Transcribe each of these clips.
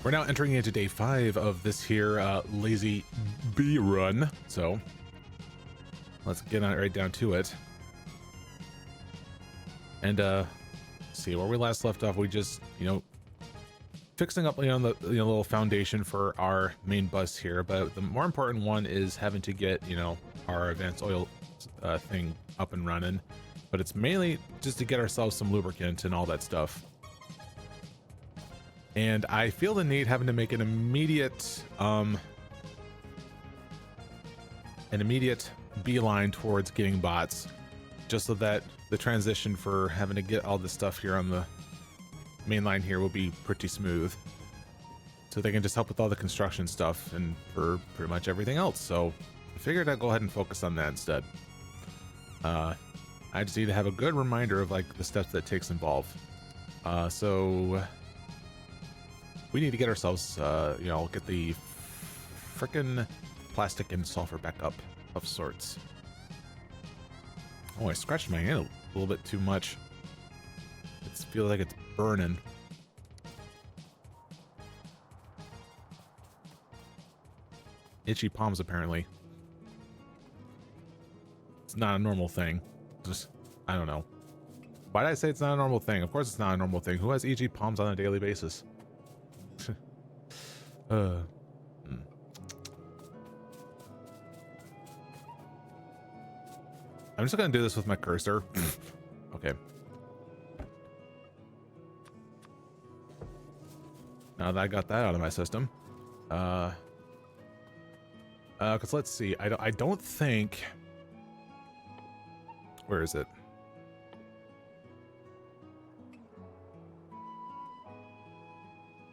We're now entering into day 5 of this here lazy bee run. So let's get on right down to it. And see where we last left off. We just, fixing up, the little foundation for our main bus here. But the more important one is having to get, our advanced oil thing up and running. But it's mainly just to get ourselves some lubricant and all that stuff. And I feel the need having to make an immediate beeline towards getting bots, just so that the transition for having to get all this stuff here on the main line here will be pretty smooth. So they can just help with all the construction stuff and for pretty much everything else. So I figured I'd go ahead and focus on that instead. I just need to have a good reminder of like the steps that it takes involved. So we need to get ourselves, get the frickin' plastic and sulfur back up of sorts. Oh, I scratched my hand a little bit too much. It feels like it's burning. Itchy palms, apparently. It's not a normal thing. Just, I don't know. Why did I say it's not a normal thing? Of course it's not a normal thing. Who has itchy palms on a daily basis? I'm just gonna do this with my cursor. Okay. Now that I got that out of my system, because let's see. I don't think. Where is it?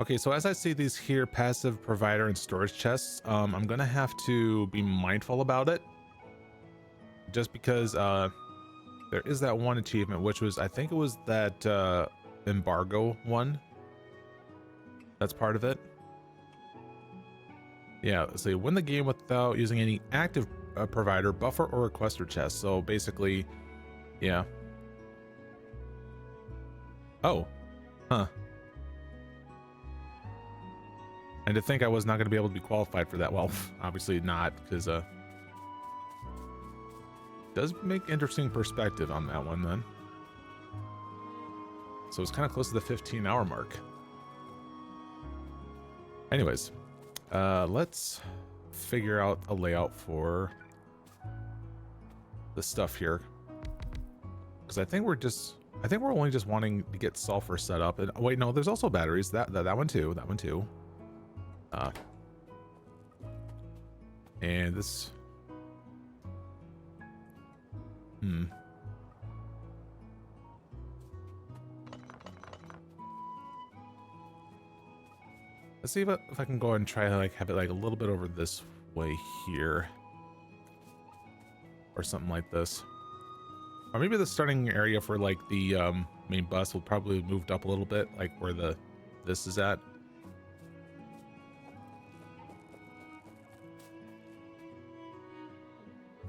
Okay, so as I see these here passive provider and storage chests, I'm gonna have to be mindful about it. Just because there is that one achievement, which was, I think it was that embargo one. That's part of it. Yeah, let's see. Win the game without using any active provider, buffer, or requester chest. So basically, yeah. Oh, huh. And to think I was not going to be able to be qualified for that. Well, obviously not, because does make interesting perspective on that one then. So it's kind of close to the 15-hour mark. Anyways, let's figure out a layout for the stuff here, because I think we're only just wanting to get sulfur set up. And wait, no, there's also batteries. That one too. That one too. And this. Let's see if I can go and try to like have it like a little bit over this way here, or something like this. Or maybe the starting area for like the main bus will probably moved up a little bit, like where this is at.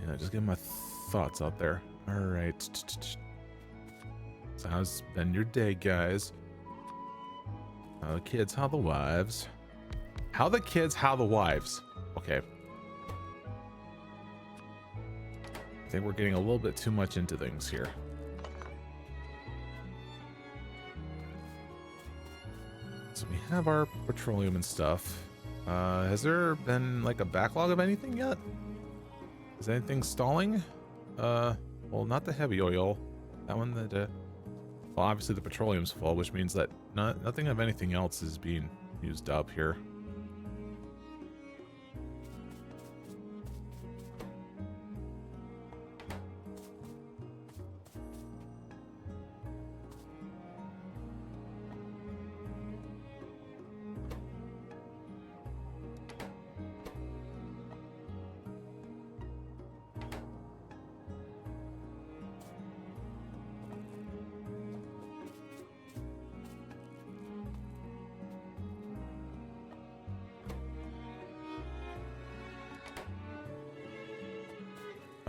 Yeah, just get my thoughts out there. All right. So how's been your day, guys? How the kids, how the wives? How the kids, how the wives? Okay. I think we're getting a little bit too much into things here. So we have our petroleum and stuff. Has there been like a backlog of anything yet? Is anything stalling? Well, not the heavy oil. That one that, well, obviously the petroleum's full, which means that nothing of anything else is being used up here.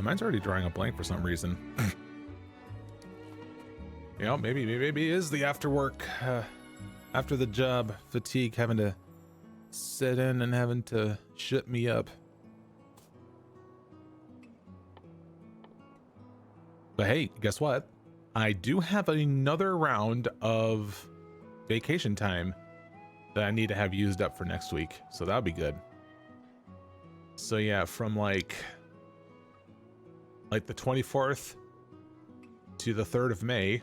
Mine's already drawing a blank for some reason. Maybe it is the after work, after the job fatigue, having to sitting and having to shut me up. But hey, guess what? I do have another round of vacation time that I need to have used up for next week. So that'll be good. So yeah, from like the 24th to the 3rd of May, you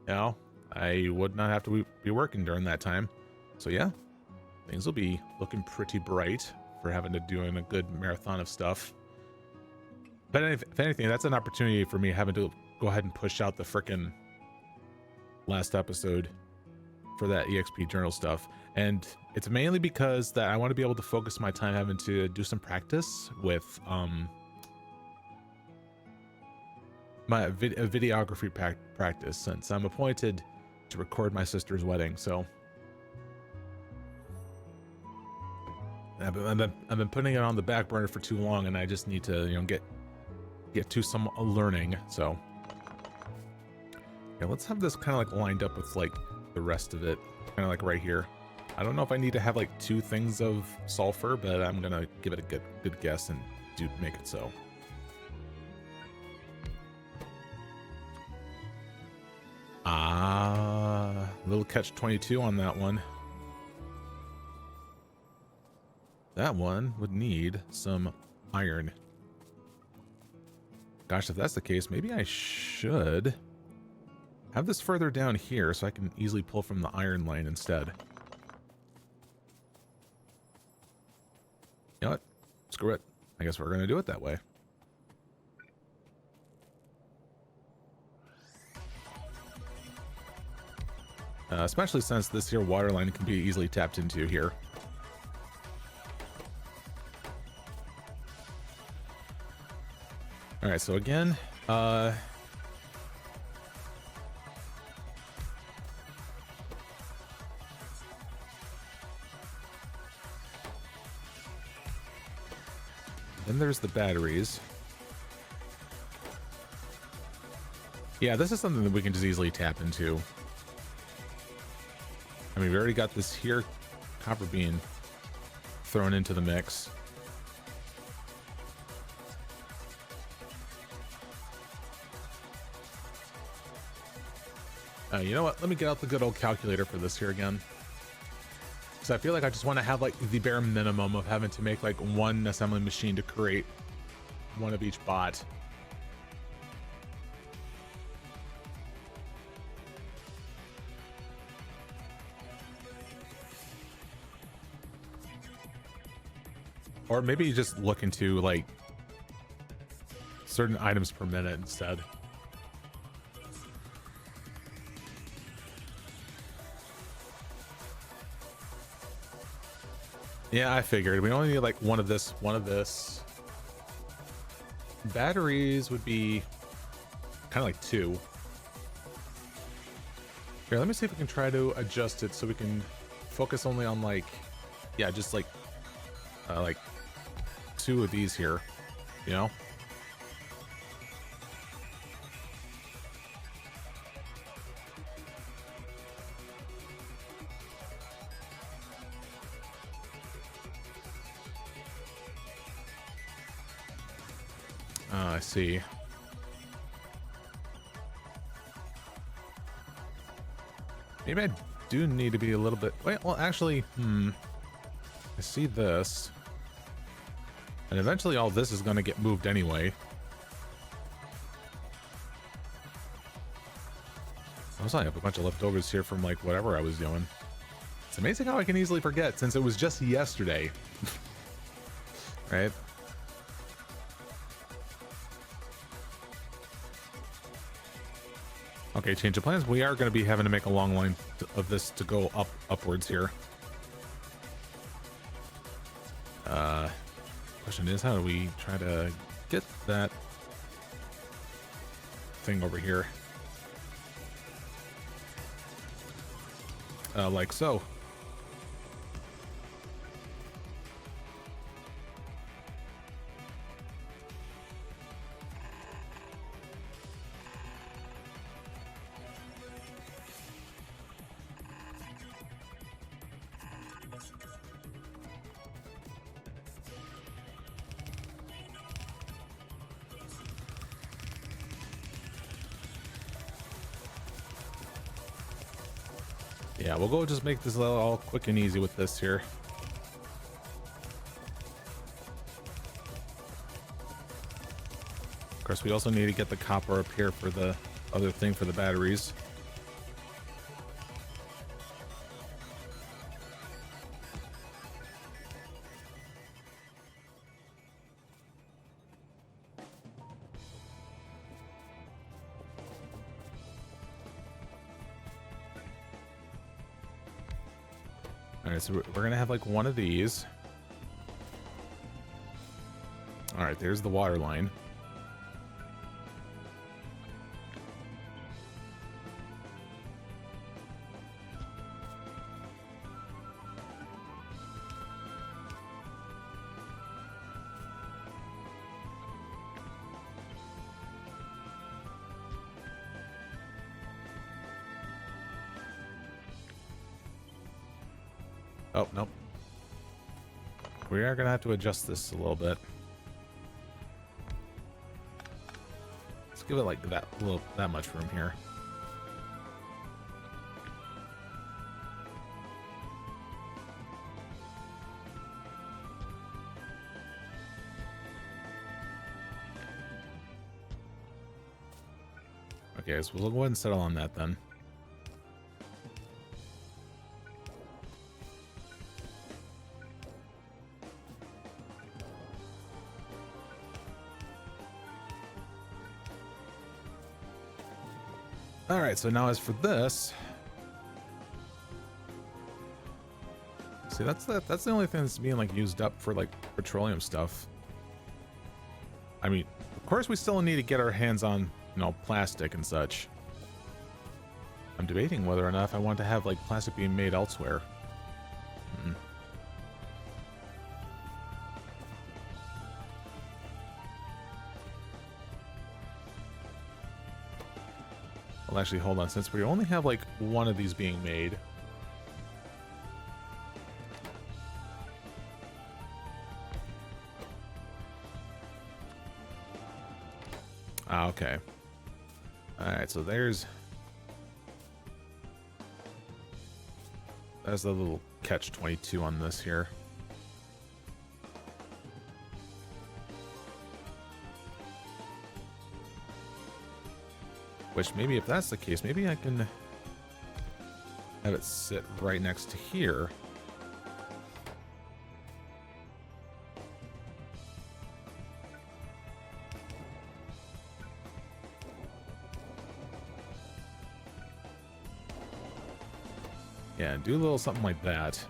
know, I would not have to be working during that time. So yeah, things will be looking pretty bright for having to doing a good marathon of stuff. But if anything, that's an opportunity for me having to go ahead and push out the frickin' last episode for that EXP journal stuff. And it's mainly because that I want to be able to focus my time having to do some practice with my videography practice, since I'm appointed to record my sister's wedding. So I've been putting it on the back burner for too long, and I just need to, you know, get to some learning. So yeah, let's have this kind of like lined up with like the rest of it, kind of like right here. I don't know if I need to have like 2 things of sulfur, but I'm gonna give it a good guess and make it so. Little catch-22 on that one. That one would need some iron. Gosh, if that's the case, maybe I should have this further down here so I can easily pull from the iron line instead. You know what? Screw it. I guess we're going to do it that way. Especially since this here water line can be easily tapped into here. All right, so again, then there's the batteries. Yeah, this is something that we can just easily tap into. I mean, we already got this here copper bean thrown into the mix. You know what? Let me get out the good old calculator for this here again. Because I feel like I just want to have like the bare minimum of having to make like 1 assembly machine to create one of each bot. Or maybe you just look into like certain items per minute instead. Yeah, I figured. We only need like one of this, one of this. Batteries would be kind of like 2. Here, let me see if we can try to adjust it so we can focus only on like, yeah, just like 2 of these here, you know? I see. Maybe I do need to be a little bit... Wait, well, actually, I see this. And eventually all this is going to get moved anyway. Also, I have a bunch of leftovers here from, like, whatever I was doing. It's amazing how I can easily forget, since it was just yesterday. Right? Okay, change of plans. We are going to be having to make a long line of this to go upwards here. Question is, how do we try to get that thing over here? Like so. Yeah, we'll go just make this all quick and easy with this here. Of course, we also need to get the copper up here for the other thing for the batteries. All right, so we're gonna have like one of these. All right, there's the water line. Oh, nope. We are going to have to adjust this a little bit. Let's give it like that much room here. Okay, so we'll go ahead and settle on that then. All right, so now as for this, see that's the only thing that's being like used up for like petroleum stuff. I mean, of course we still need to get our hands on, you know, plastic and such. I'm debating whether or not if I want to have like plastic being made elsewhere. Well, actually, hold on. Since we only have like one of these being made, okay. All right, so there's the little catch-22 on this here. Which maybe if that's the case, maybe I can have it sit right next to here. Yeah, do a little something like that.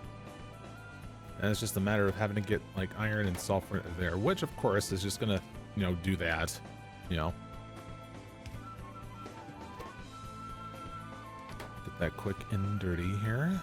And it's just a matter of having to get like iron and sulfur there, which of course is just gonna, you know, do that, you know. That quick and dirty here.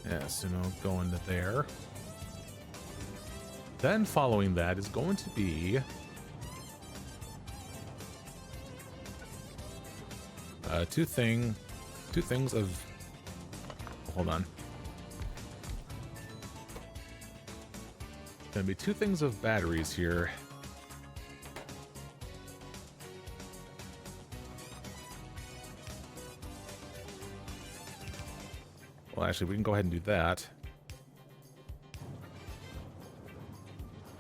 Yeah, so now go into there. Then following that is going to be two things of, hold on. Gonna be two things of batteries here. Well, actually, we can go ahead and do that.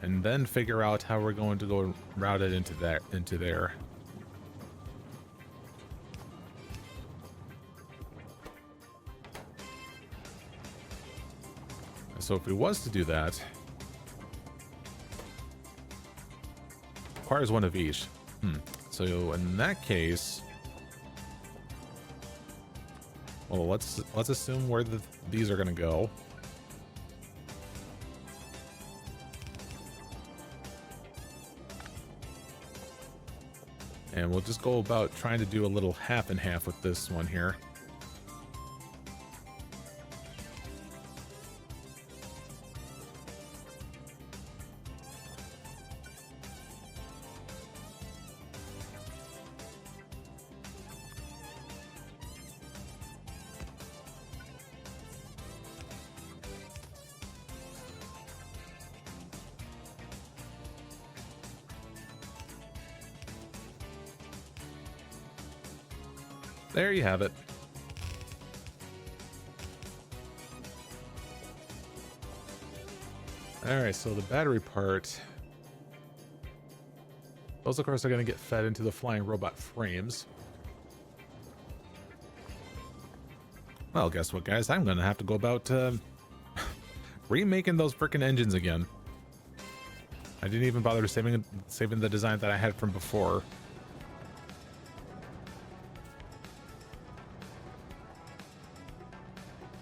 And then figure out how we're going to go route it into there. So if we was to do that, requires one of each. So in that case, well, let's assume where these are going to go. And we'll just go about trying to do a little half and half with this one here. There you have it. Alright, so the battery part. Those, of course, are going to get fed into the flying robot frames. Well, guess what, guys? I'm going to have to go about remaking those frickin' engines again. I didn't even bother saving the design that I had from before.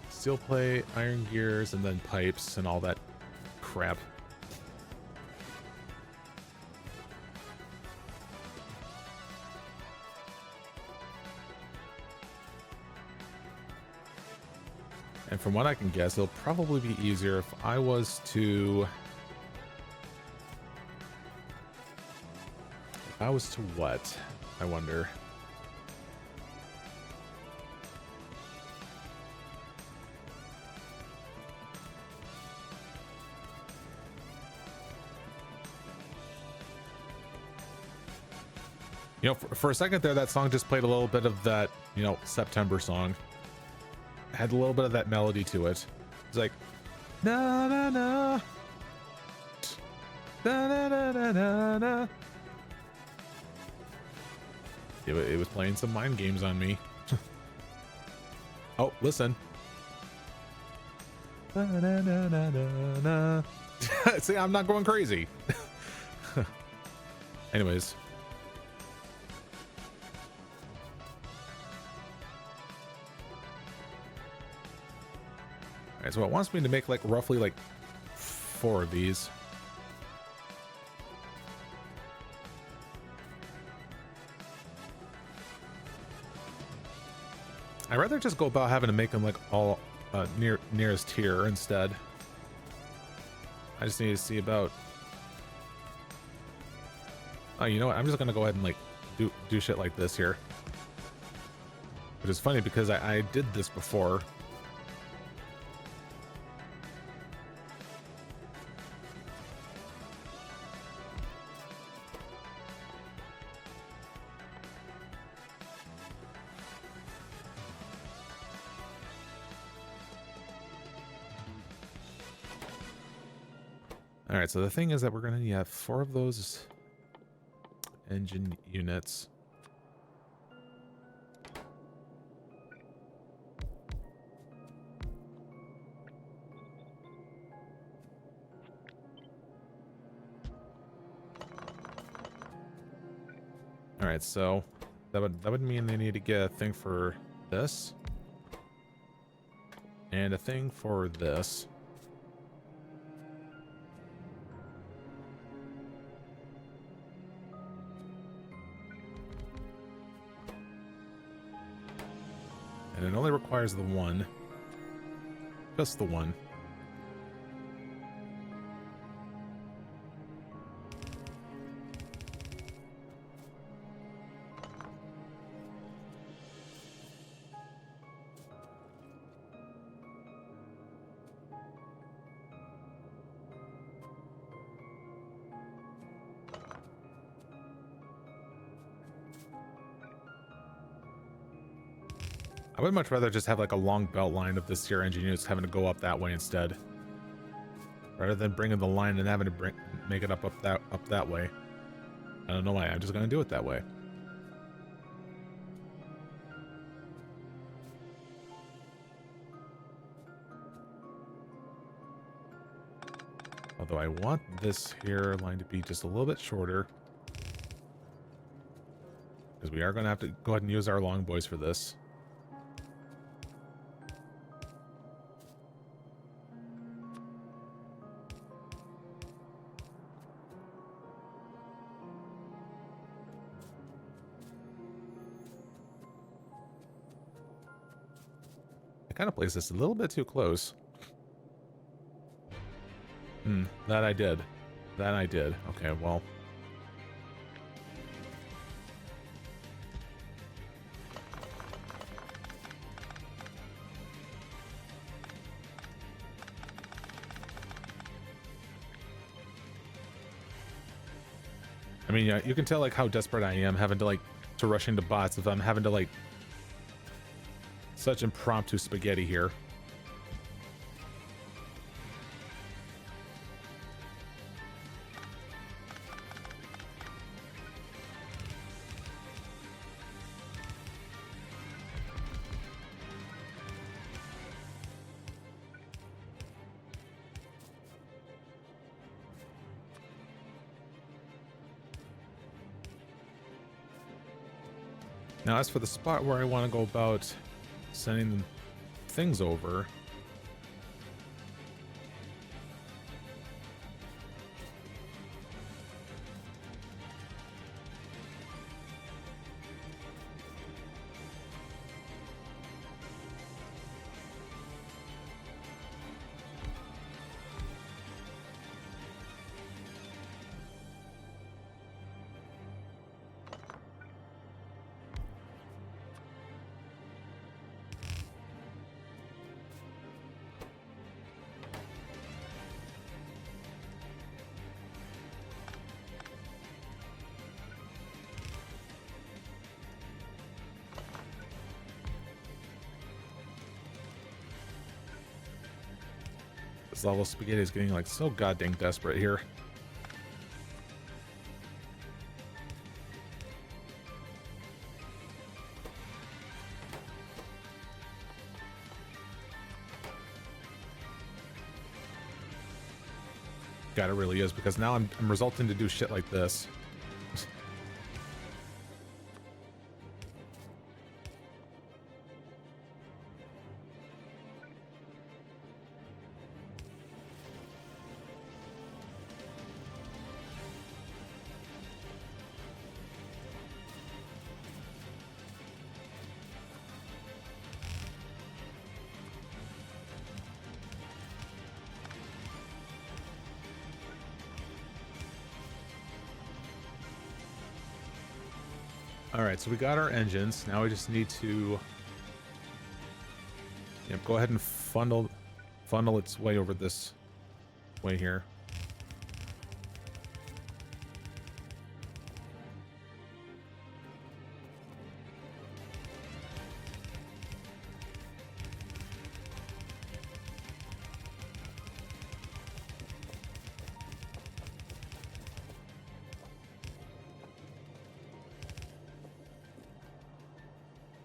Steel plate, iron gears, and then pipes and all that crap. And from what I can guess, it'll probably be easier if I was to... what? I wonder. You know, for a second there, that song just played a little bit of that, you know, September song. Had a little bit of that melody to it. It's like, na na na, na na na na na na. It was playing some mind games on me. Oh, listen. Na na na na na na. See, I'm not going crazy. Anyways. Alright, so it wants me to make like roughly like 4 of these. I'd rather just go about having to make them like all nearest here instead. I just need to see about... Oh, you know what? I'm just gonna go ahead and like do shit like this here. Which is funny because I did this before. Alright, so the thing is that we're going to have 4 of those engine units. Alright, so that would mean they need to get a thing for this. And a thing for this. And it only requires the one. Just the one. I would much rather just have like a long belt line of this here engine units having to go up that way instead, rather than bringing the line and having to make it up that way. I don't know why. I'm just gonna do it that way. Although I want this here line to be just a little bit shorter. because we are going to have to go ahead and use our long boys for this. I kind of placed this a little bit too close. That I did. That I did. Okay, well. I mean, yeah, you can tell like how desperate I am having to like to rush into bots if I'm having to like such impromptu spaghetti here. Now, as for the spot where I want to go about sending things over, this level of spaghetti is getting like so goddamn desperate here. God, it really is, because now I'm resulting to do shit like this. Alright, so we got our engines. Now we just need to go ahead and funnel its way over this way here.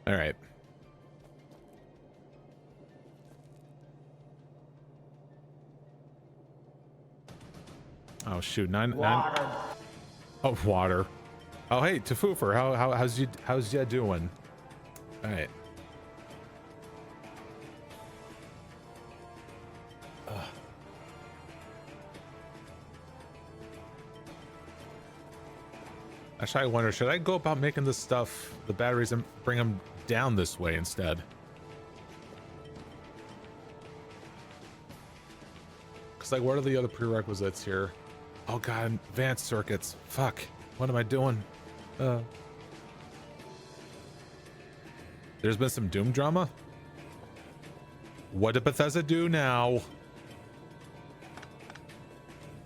All right. Oh shoot, nine. Oh, water. Oh hey, Tafoofer, how's ya doing? All right. Actually, I wonder, should I go about making this stuff, the batteries, and bring them down this way instead? Because, like, what are the other prerequisites here? Oh, God, advanced circuits. Fuck. What am I doing? There's been some Doom drama? What did Bethesda do now?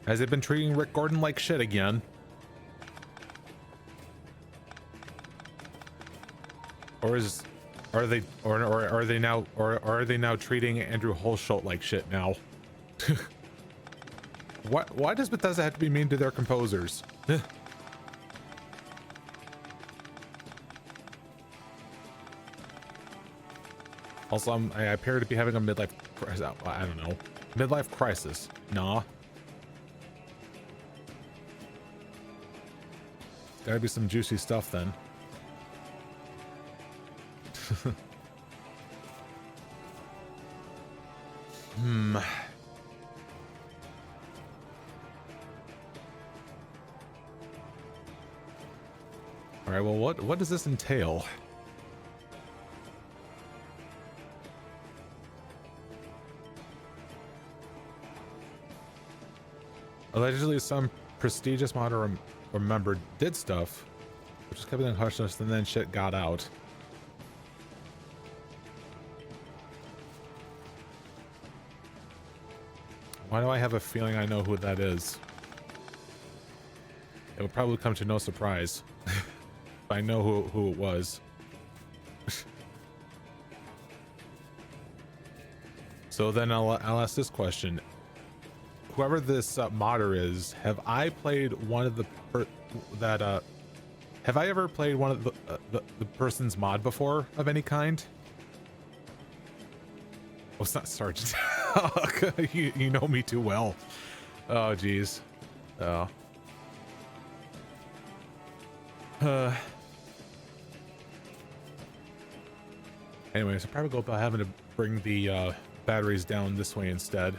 Has it been treating Rick Gordon like shit again? Or are they now treating Andrew Holschult like shit now? Why does Bethesda have to be mean to their composers? Also, I appear to be having a midlife crisis. I don't know. Midlife crisis. Nah. Gotta be some juicy stuff then. Hmm. All right, well, what does this entail? Allegedly, some prestigious modder or member did stuff, which is kept in hush hush, and then shit got out. Why do I have a feeling I know who that is? It would probably come to no surprise if I know who it was. So then I'll ask this question. Whoever this modder is, have I played one of the have I ever played one of the person's mod before of any kind? Oh, it's not Sergeant. you know me too well. Oh, geez. Oh. Anyways, I'll probably go about having to bring the batteries down this way instead.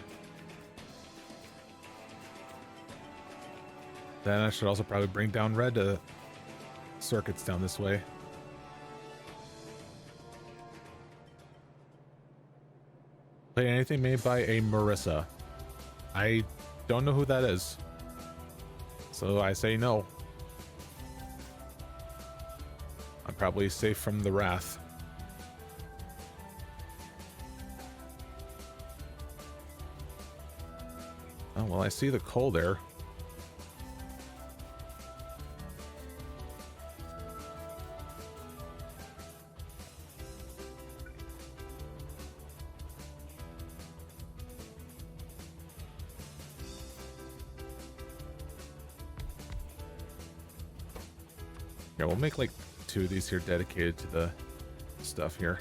Then I should also probably bring down red circuits down this way. Play anything made by a Marissa. I don't know who that is, so I say no. I'm probably safe from the wrath. Oh, well, I see the coal there. Yeah, we'll make like 2 of these here dedicated to the stuff here.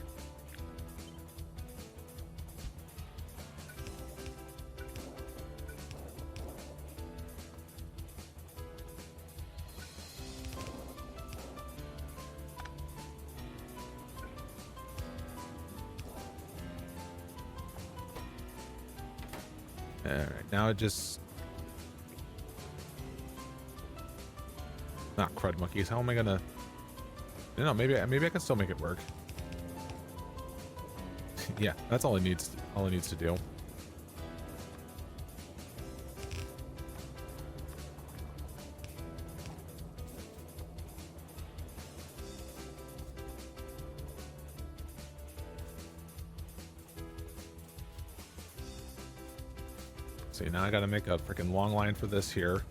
All right, now it just... Not crud monkeys. How am I gonna... No, maybe I can still make it work. Yeah, that's all it needs to do. See, now I gotta make a freaking long line for this here.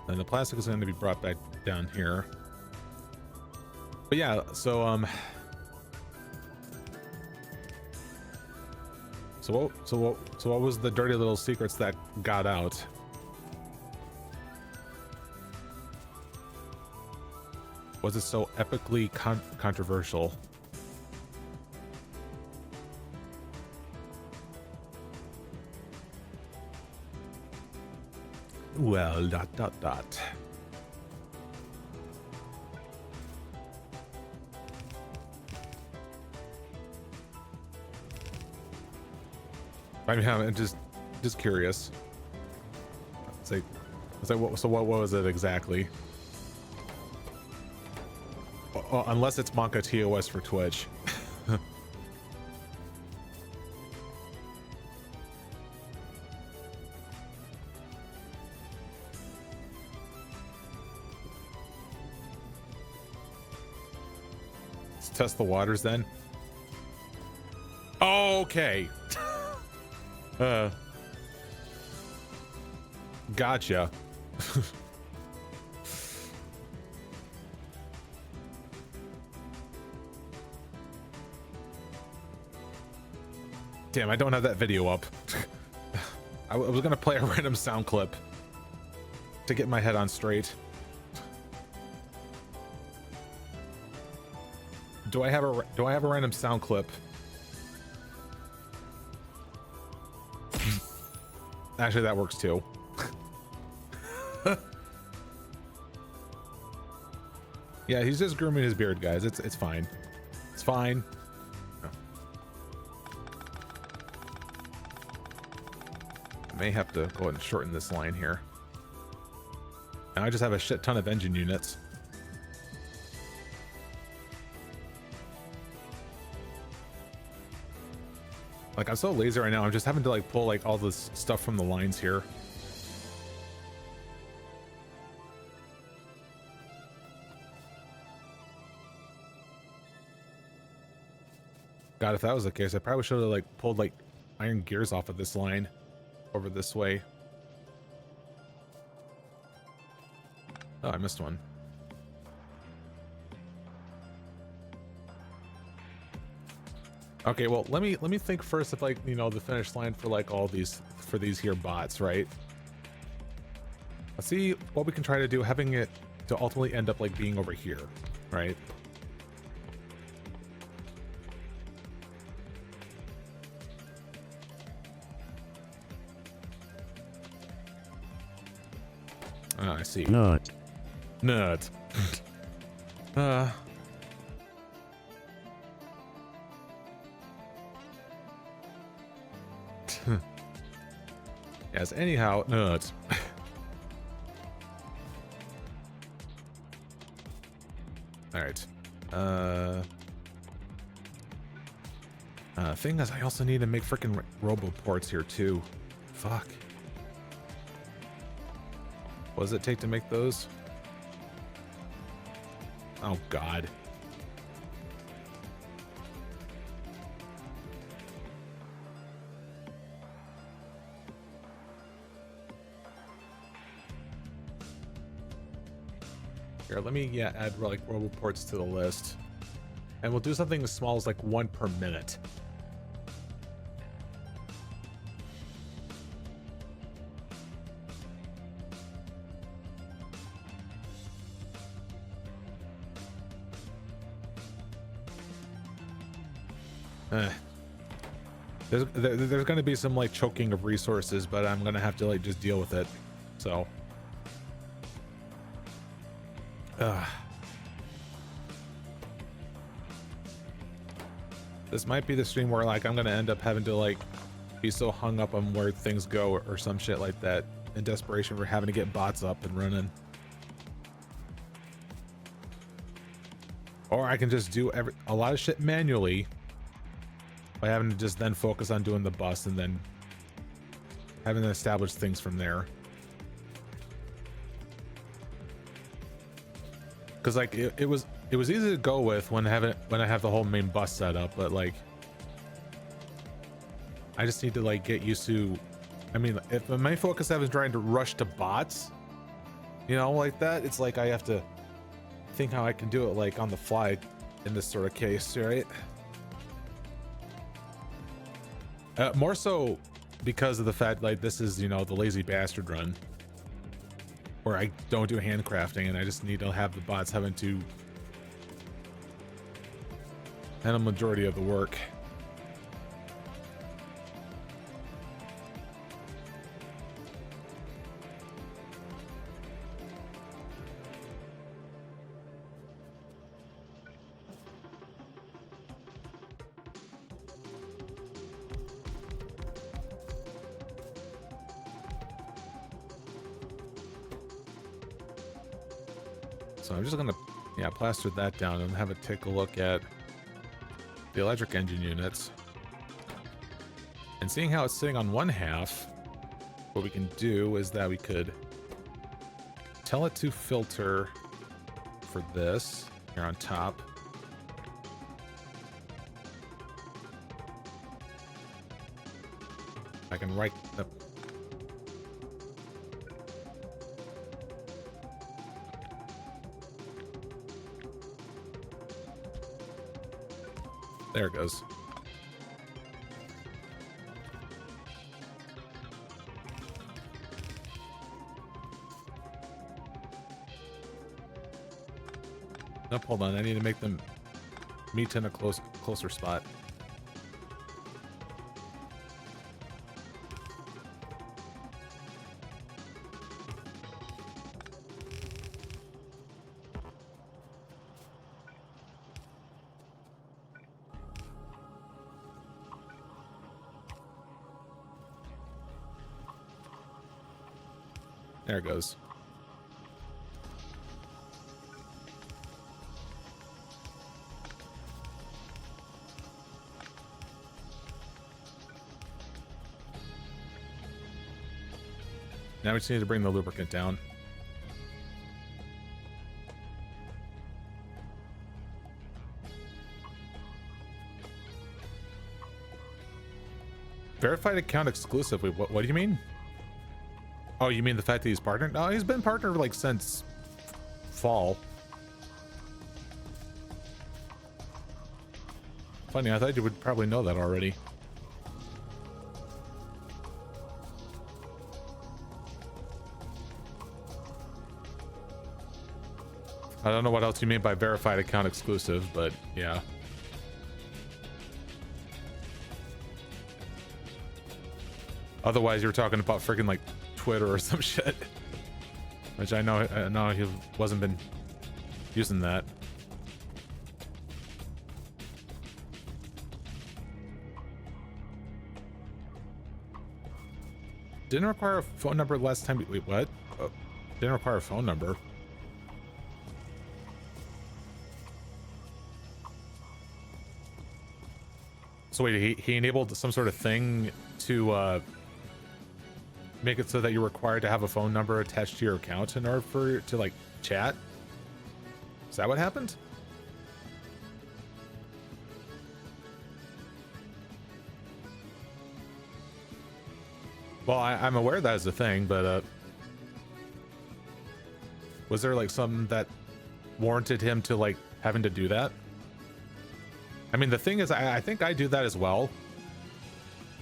And the plastic is going to be brought back down here. But yeah, so what was the dirty little secrets that got out? Was it so epically controversial? Well, ... I mean, I'm just curious. It's like, what was it exactly? Unless it's Monka TOS for Twitch. Let's test the waters then. Okay. Gotcha. Damn, I don't have that video up. I was gonna play a random sound clip to get my head on straight. Do I have a random sound clip Actually, that works too. Yeah, he's just grooming his beard, guys. It's fine. It's fine. I may have to go ahead and shorten this line here. Now I just have a shit ton of engine units. Like, I'm so lazy right now, I'm just having to like pull like all this stuff from the lines here. God, if that was the case, I probably should have like pulled like iron gears off of this line over this way. Oh, I missed one. Okay, well, let me think first of like, you know, the finish line for like all these, for these here bots, right? Let's see what we can try to do, having it to ultimately end up like being over here, right? Oh, I see. Nut. Nut. Yes, anyhow, nuts. Alright. Thing is, I also need to make freaking roboports here too. Fuck. What does it take to make those? Oh god. Here, let me add like roboports to the list. And we'll do something as small as like 1 per minute. There's going to be some like choking of resources, but I'm going to have to like just deal with it. So. This might be the stream where like I'm going to end up having to like be so hung up on where things go or some shit like that in desperation for having to get bots up and running. Or I can just do a lot of shit manually by having to just then focus on doing the bus and then having to establish things from there. Because like it was easy to go with when I have the whole main bus set up, but like I just need to like get used to. I mean, if my main focus is trying to rush to bots, you know, like that, it's like I have to think how I can do it like on the fly in this sort of case, right? More so because of the fact like this is, you know, the lazy bastard run where I don't do handcrafting and I just need to have the bots having to handle a majority of the work. So I'm just gonna, plaster that down and have it take a look at the electric engine units. And seeing how it's sitting on one half, what we can do is that we could tell it to filter for this here on top. I can write the there it goes. Nope, hold on. I need to make them meet in a closer spot. There it goes. Now we just need to bring the lubricant down. Verified account exclusively. What do you mean? Oh, you mean the fact that he's partnered? No, he's been partnered like since fall. Funny, I thought you would probably know that already. I don't know what else you mean by verified account exclusive, but yeah. Otherwise, you were talking about freaking like Twitter or some shit, which I know he wasn't been using that. Didn't require a phone number last time. Wait, what? Oh, didn't require a phone number. So wait, he enabled some sort of thing to make it so that you're required to have a phone number attached to your account in order for to like chat. Is that what happened? Well, I'm aware that is a thing, but was there like something that warranted him to like having to do that? I mean, the thing is, I think I do that as well.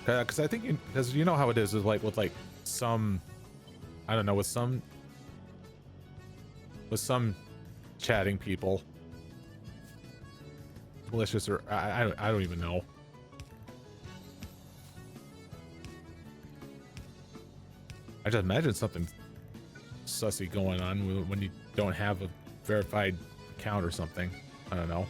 Because I think, because you know how it is like with like some, I don't know, with some chatting people, malicious or I don't even know. I just imagine something sussy going on when you don't have a verified account or something. I don't know.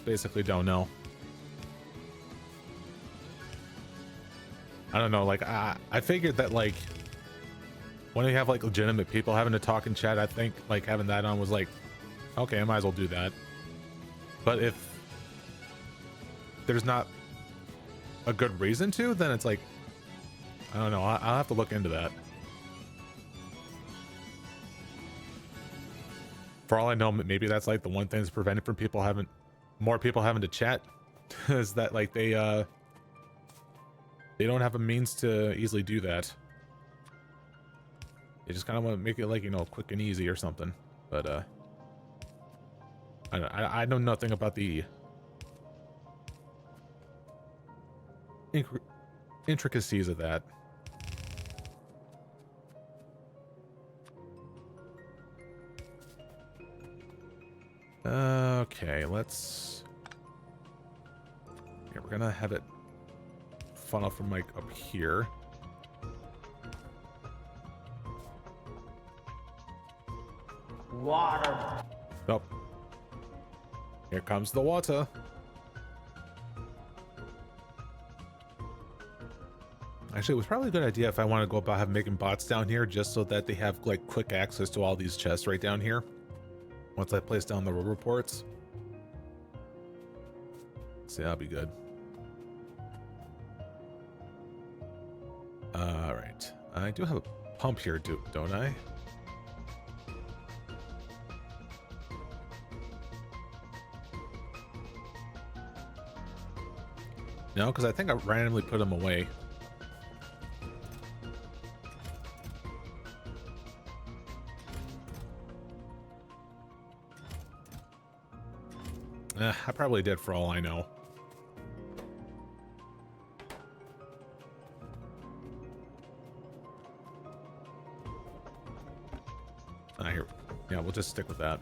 Basically don't know. I don't know, like I figured that like when you have like legitimate people having to talk and chat, I think like having that on was like, okay, I might as well do that. But if there's not a good reason to, then it's like, I don't know, I'll have to look into that. For all I know, maybe that's like the one thing that's prevented from more people having to chat is that like they don't have a means to easily do that. They just kind of want to make it like, you know, quick and easy or something. But I know nothing about the intricacies of that. Okay, let's... Yeah, we're gonna have it funnel from like up here. Water. Oh. Here comes the water. Actually, it was probably a good idea if I want to go about making bots down here just so that they have like quick access to all these chests right down here. Once I place down the road reports. See, that'll be good. Alright. I do have a pump here, don't I? No, because I think I randomly put them away. I probably did for all I know. Here. Yeah, we'll just stick with that.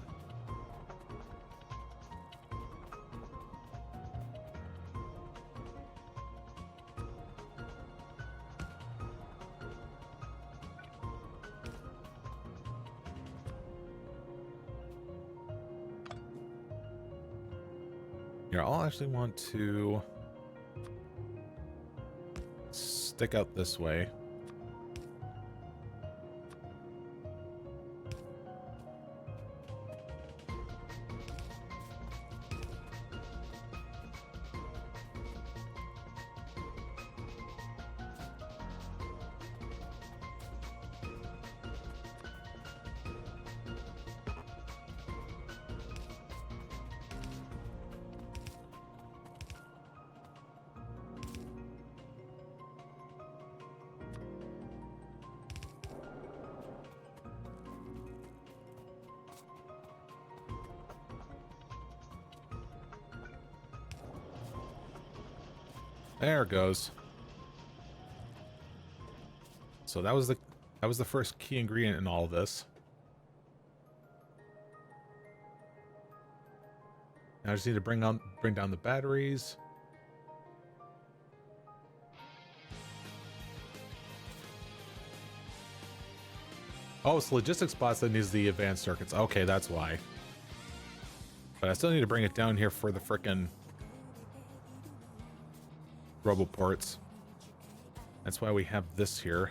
Here, I'll actually want to stick out this way. There it goes. So that was the first key ingredient in all of this. Now I just need to bring down the batteries. Oh, it's logistics spots that needs the advanced circuits. Okay, that's why. But I still need to bring it down here for the frickin' roboports. That's why we have this here.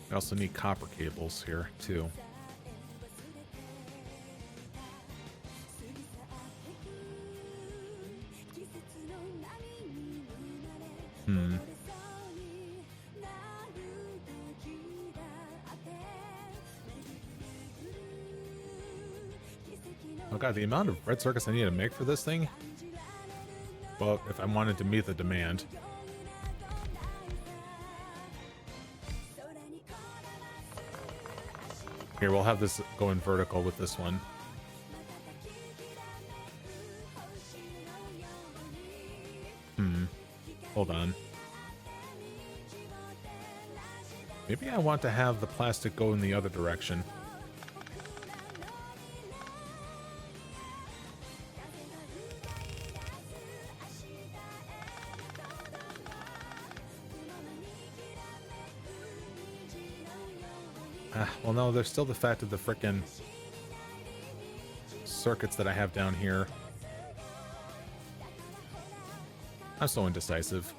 I also need copper cables here too. Oh god, the amount of red circuits I need to make for this thing. Well, if I wanted to meet the demand. Here, we'll have this going vertical with this one. Hold on. Maybe I want to have the plastic go in the other direction. Well, no, there's still the fact of the frickin' circuits that I have down here. I'm so indecisive.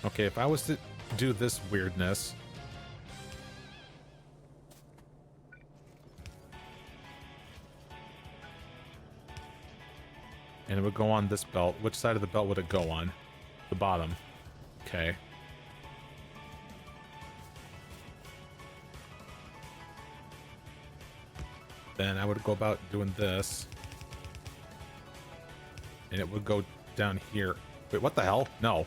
Okay, if I was to do this weirdness... and it would go on this belt. Which side of the belt would it go on? The bottom. Okay. Then I would go about doing this. And it would go down here. Wait, what the hell? No.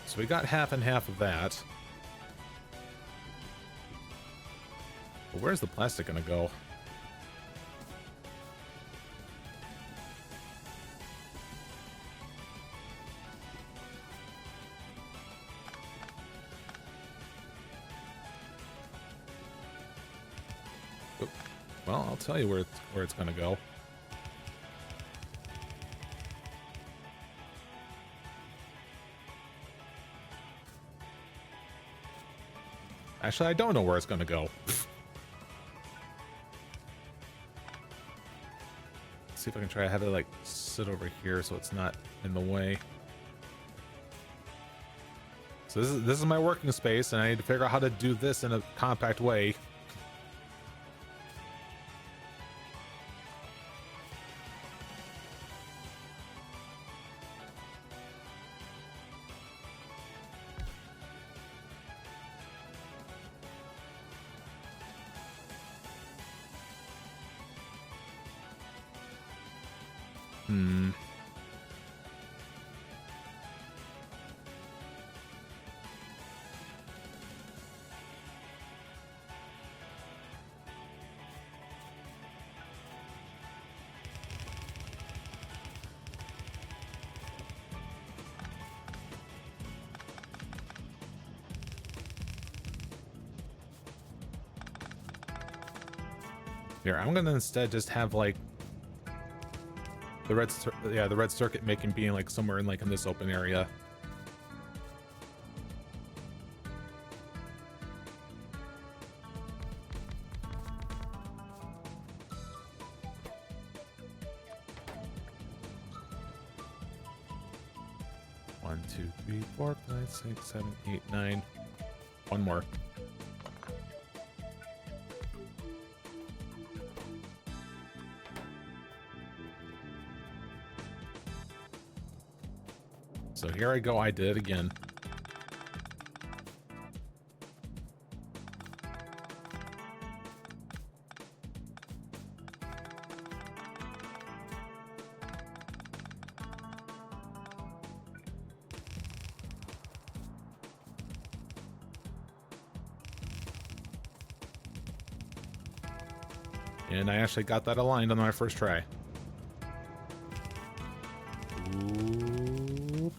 So we got half and half of that. But where's the plastic gonna go? Oop. Well, I'll tell you where it's gonna go. Actually, I don't know where it's gonna go. See if I can try to have it like sit over here so it's not in the way. So this is my working space, and I need to figure out how to do this in a compact way. Here, I'm gonna instead just have like the the red circuit making being like somewhere in like in this open area. One, two, three, four, five, six, seven, eight, nine. One more. So here I go, I did it again. And I actually got that aligned on my first try. Ooh.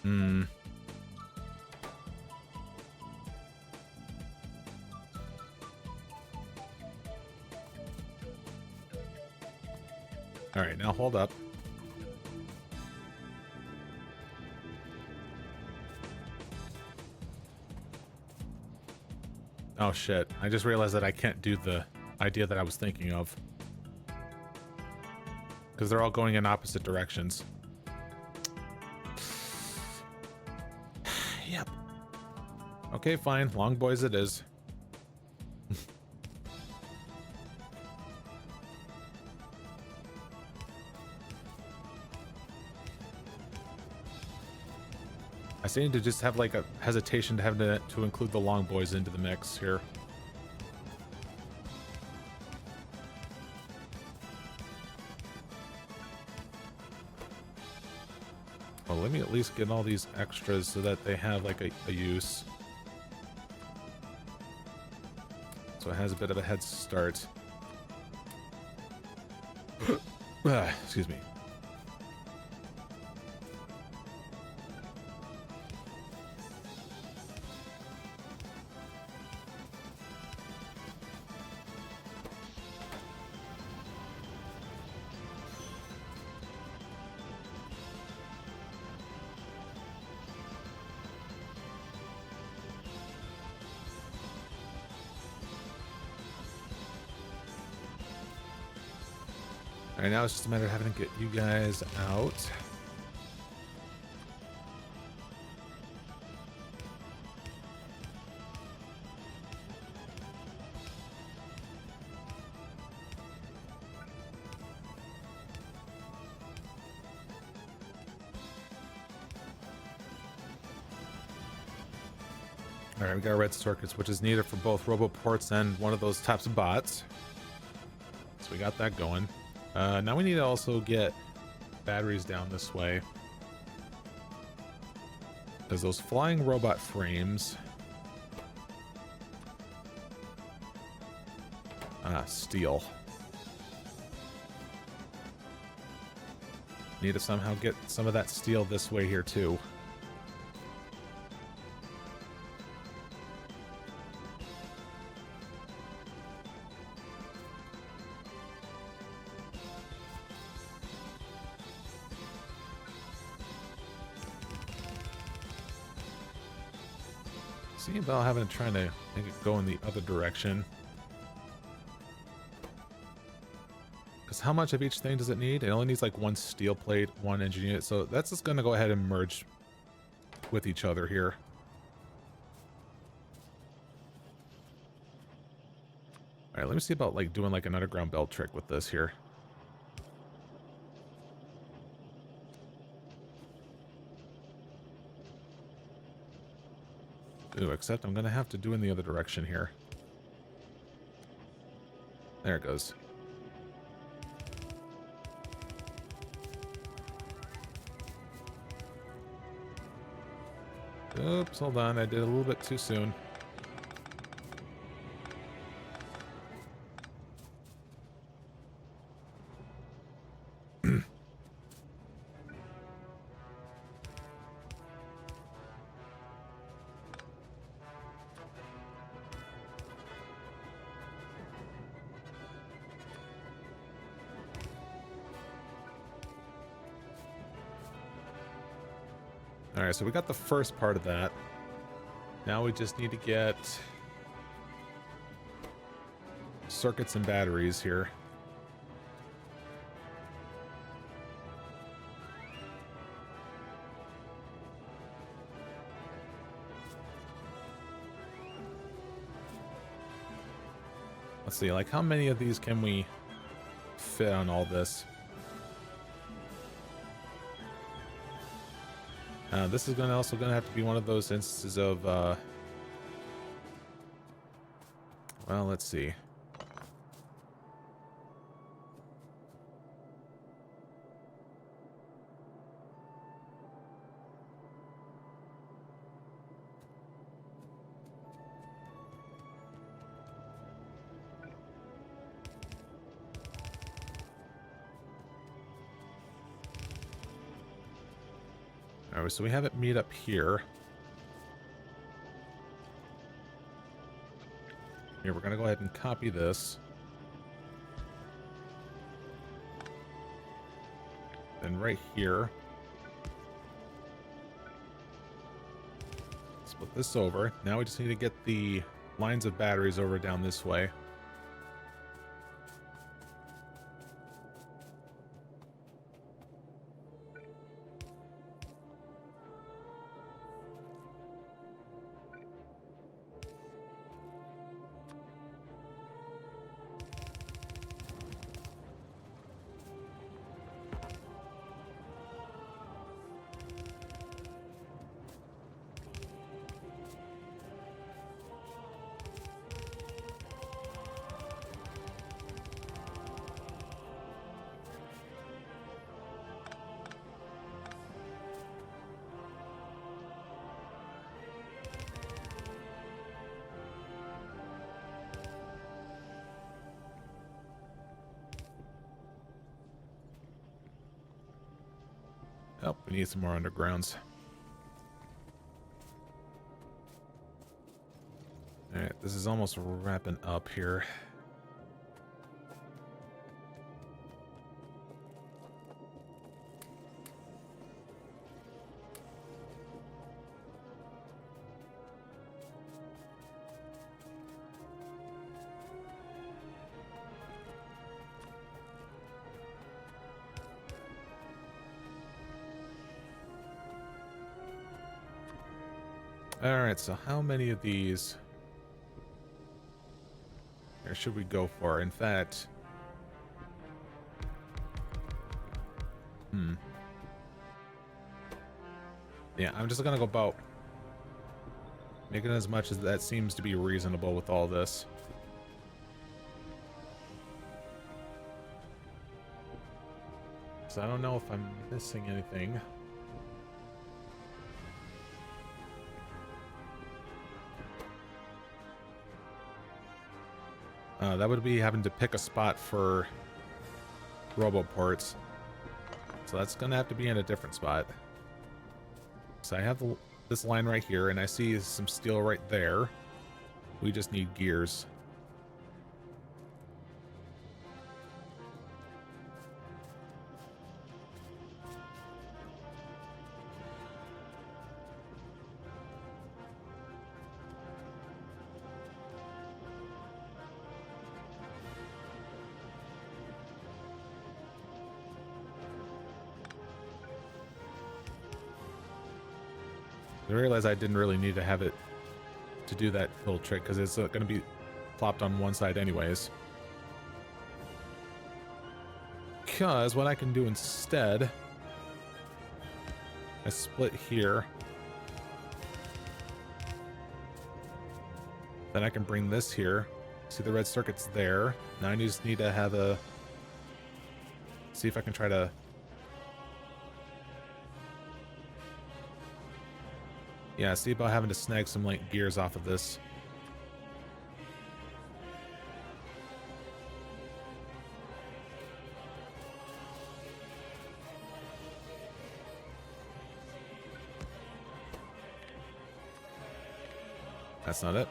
Hmm. All right, now hold up. Oh shit, I just realized that I can't do the idea that I was thinking of. Because they're all going in opposite directions. Yep. Okay, fine. Long boys it is. I seem to just have like a hesitation to have to include the long boys into the mix here. Well, let me at least get all these extras so that they have like a use. So it has a bit of a head start. Excuse me. All right, now it's just a matter of having to get you guys out. All right, we got red circuits, which is needed for both roboports and one of those types of bots. So we got that going. Now we need to also get batteries down this way. Because those flying robot frames... steel. Need to somehow get some of that steel this way here too. See about having to try to make it go in the other direction. Because how much of each thing does it need? It only needs like one steel plate, one engine unit. So that's just going to go ahead and merge with each other here. All right, let me see about like doing like an underground belt trick with this here. Ooh, except I'm going to have to do in the other direction here. There it goes. Oops, hold on. I did a little bit too soon. All right, so we got the first part of that. Now we just need to get circuits and batteries here. Let's see, like how many of these can we fit on all this? This is also gonna have to be one of those instances of, well, let's see. All right, so we have it meet up here. Here, we're gonna go ahead and copy this. Then right here, split this over. Now we just need to get the lines of batteries over down this way. Oh, we need some more undergrounds. Alright, this is almost wrapping up here. Alright, so how many of these here should we go for? In fact, yeah, I'm just gonna go about making as much as that seems to be reasonable with all this. So I don't know if I'm missing anything. That would be having to pick a spot for roboports. So that's going to have to be in a different spot. So I have this line right here, and I see some steel right there. We just need gears. I realized I didn't really need to have it to do that little trick because it's going to be plopped on one side anyways. Because what I can do instead, I split here. Then I can bring this here. See the red circuit's there. Now I just need to have a... See if I can try to... Yeah, see about having to snag some like gears off of this. That's not it.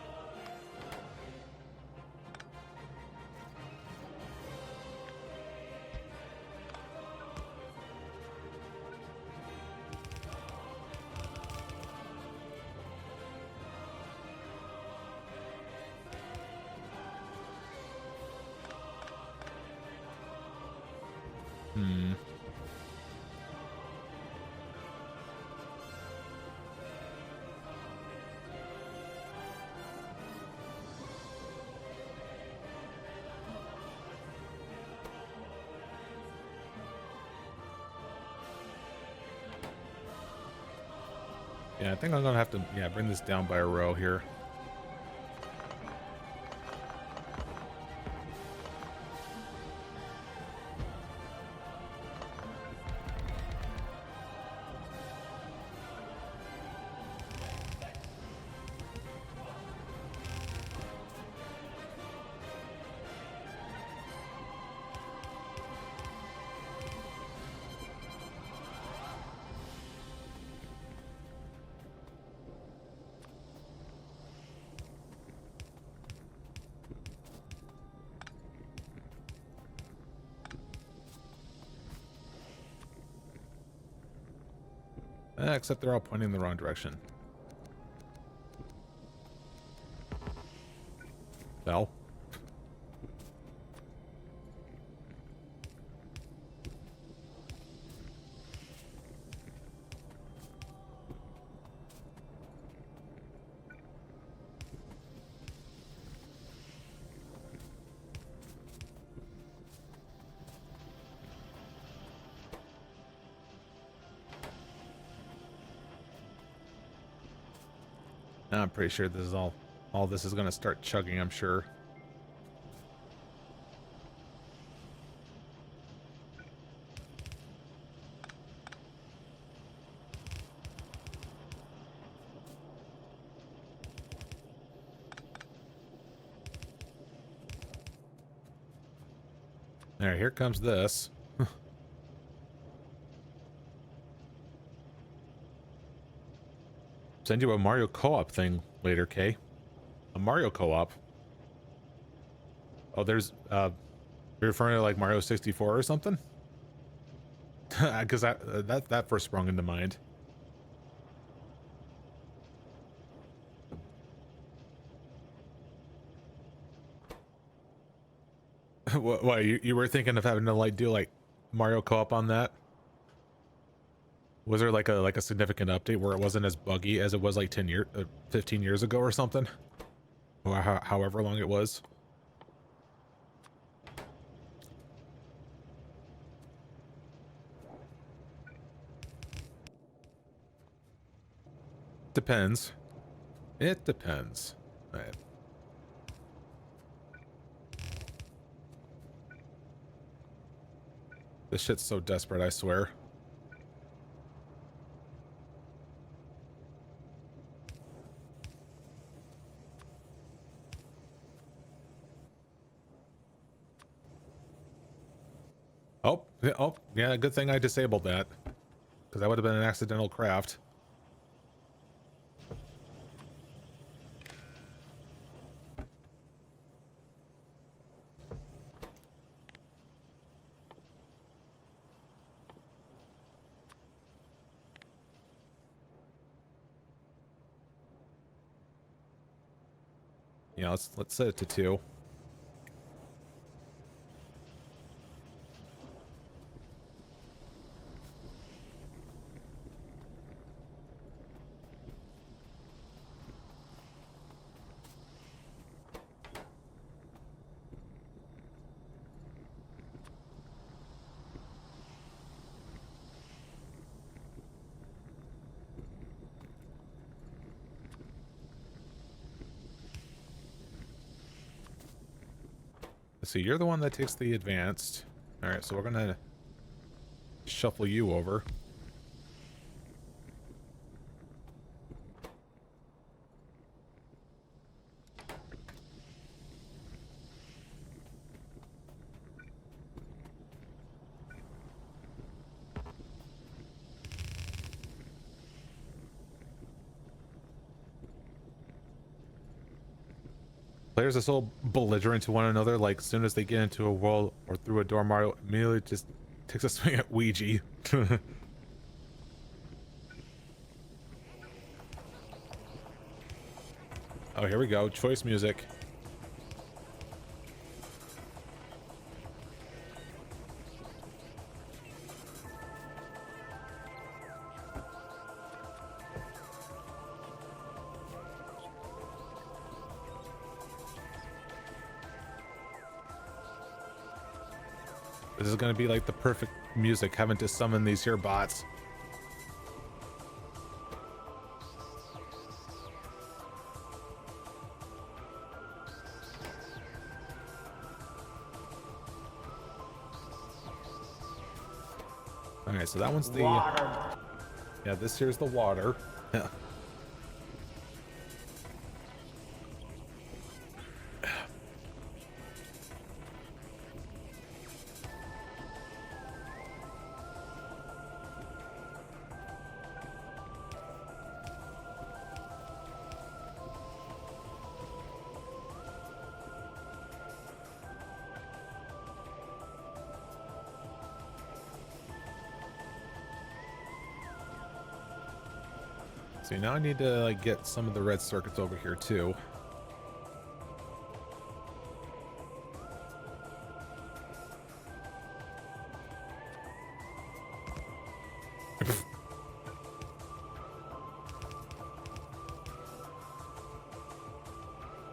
Yeah, I think I'm gonna have to, yeah, bring this down by a row here. Except they're all pointing in the wrong direction. Well. I'm pretty sure this is all this is gonna start chugging, I'm sure. Alright, here comes this. Send you a Mario co-op thing later, Kay. A Mario co-op. Oh, there's you're referring to like Mario 64 or something? Because that first sprung into mind. What you were thinking of having to like do like Mario co-op on that? Was there like a significant update where it wasn't as buggy as it was like 15 years ago or something? Or however long it was? Depends. It depends. All right. This shit's so desperate, I swear. Oh, yeah, good thing I disabled that. Because that would have been an accidental craft. Yeah, let's set it to 2. So you're the one that takes the advanced. All right, so we're gonna shuffle you over. Players are so belligerent to one another, like as soon as they get into a world or through a door, Mario immediately just takes a swing at Ouija. Oh, here we go. Choice music. This is gonna be like the perfect music, having to summon these here bots. right, so that one's the Water. Yeah, this here's the water. Yeah. See, now I need to like get some of the red circuits over here too.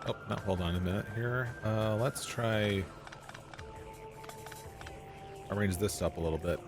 Oh, no, hold on a minute here. Let's try arrange this up a little bit.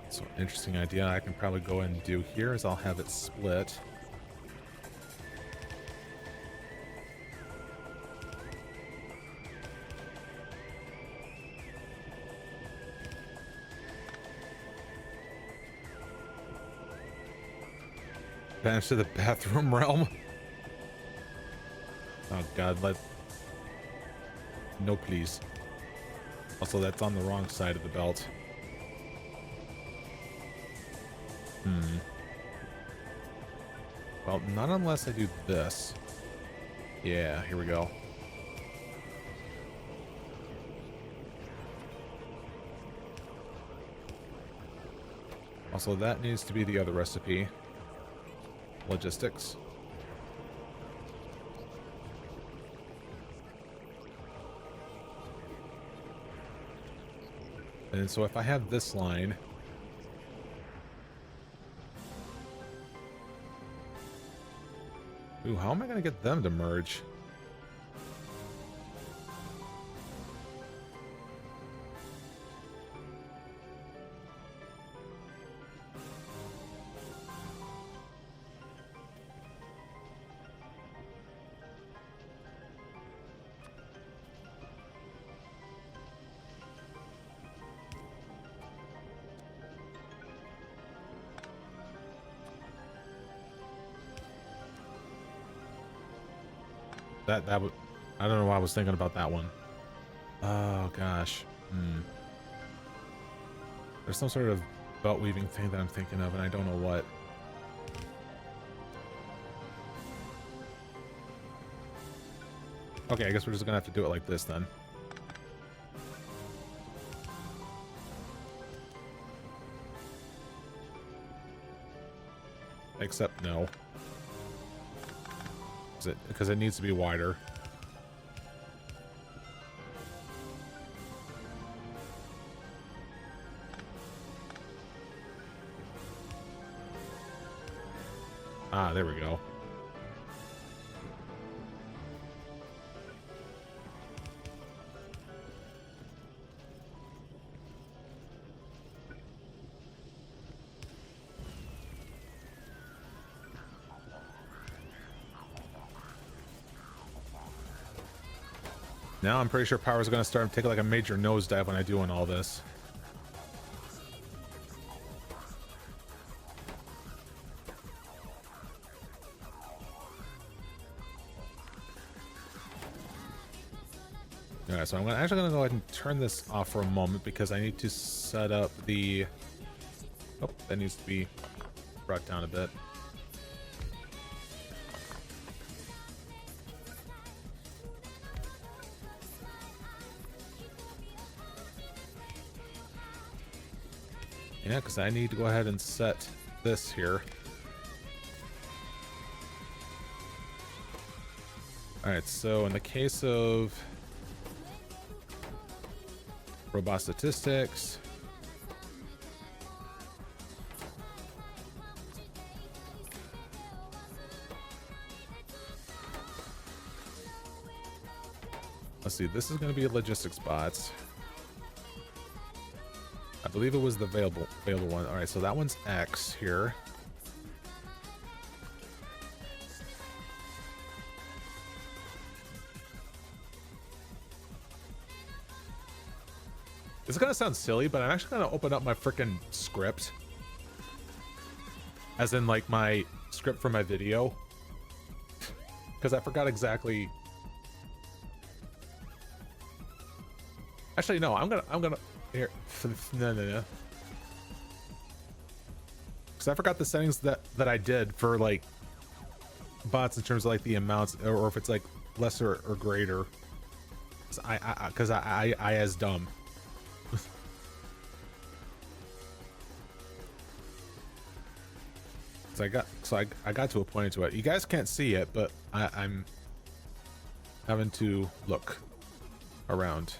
So, interesting idea I can probably go ahead and do here is I'll have it split. Vanish to the bathroom realm. Oh god, no please. Also, that's on the wrong side of the belt. Well, not unless I do this. Yeah, here we go. Also, that needs to be the other recipe. Logistics. And so if I have this line, ooh, how am I going to get them to merge? That would, I don't know why I was thinking about that one. Oh gosh. There's some sort of belt weaving thing that I'm thinking of and I don't know what. Okay, I guess we're just gonna have to do it like this then. Except no. Because it needs to be wider. Ah, there we go. Now I'm pretty sure power's going to start taking like a major nosedive when I do all this. Alright, so I'm actually going to go ahead and turn this off for a moment because I need to set up the... Oh, that needs to be brought down a bit. Yeah, because I need to go ahead and set this here. Alright, so in the case of robot statistics, Let's see, this is going to be a logistics bots. I believe it was the available one. All right, so that one's X here. This is gonna sound silly, but I'm actually gonna open up my freaking script, as in like my script for my video, because I forgot exactly. Actually, no, I'm gonna here. No. Because I forgot the settings that I did for like bots in terms of like the amounts, or if it's like lesser or greater. Because I as dumb. So I got to a point into it. You guys can't see it, but I'm having to look around.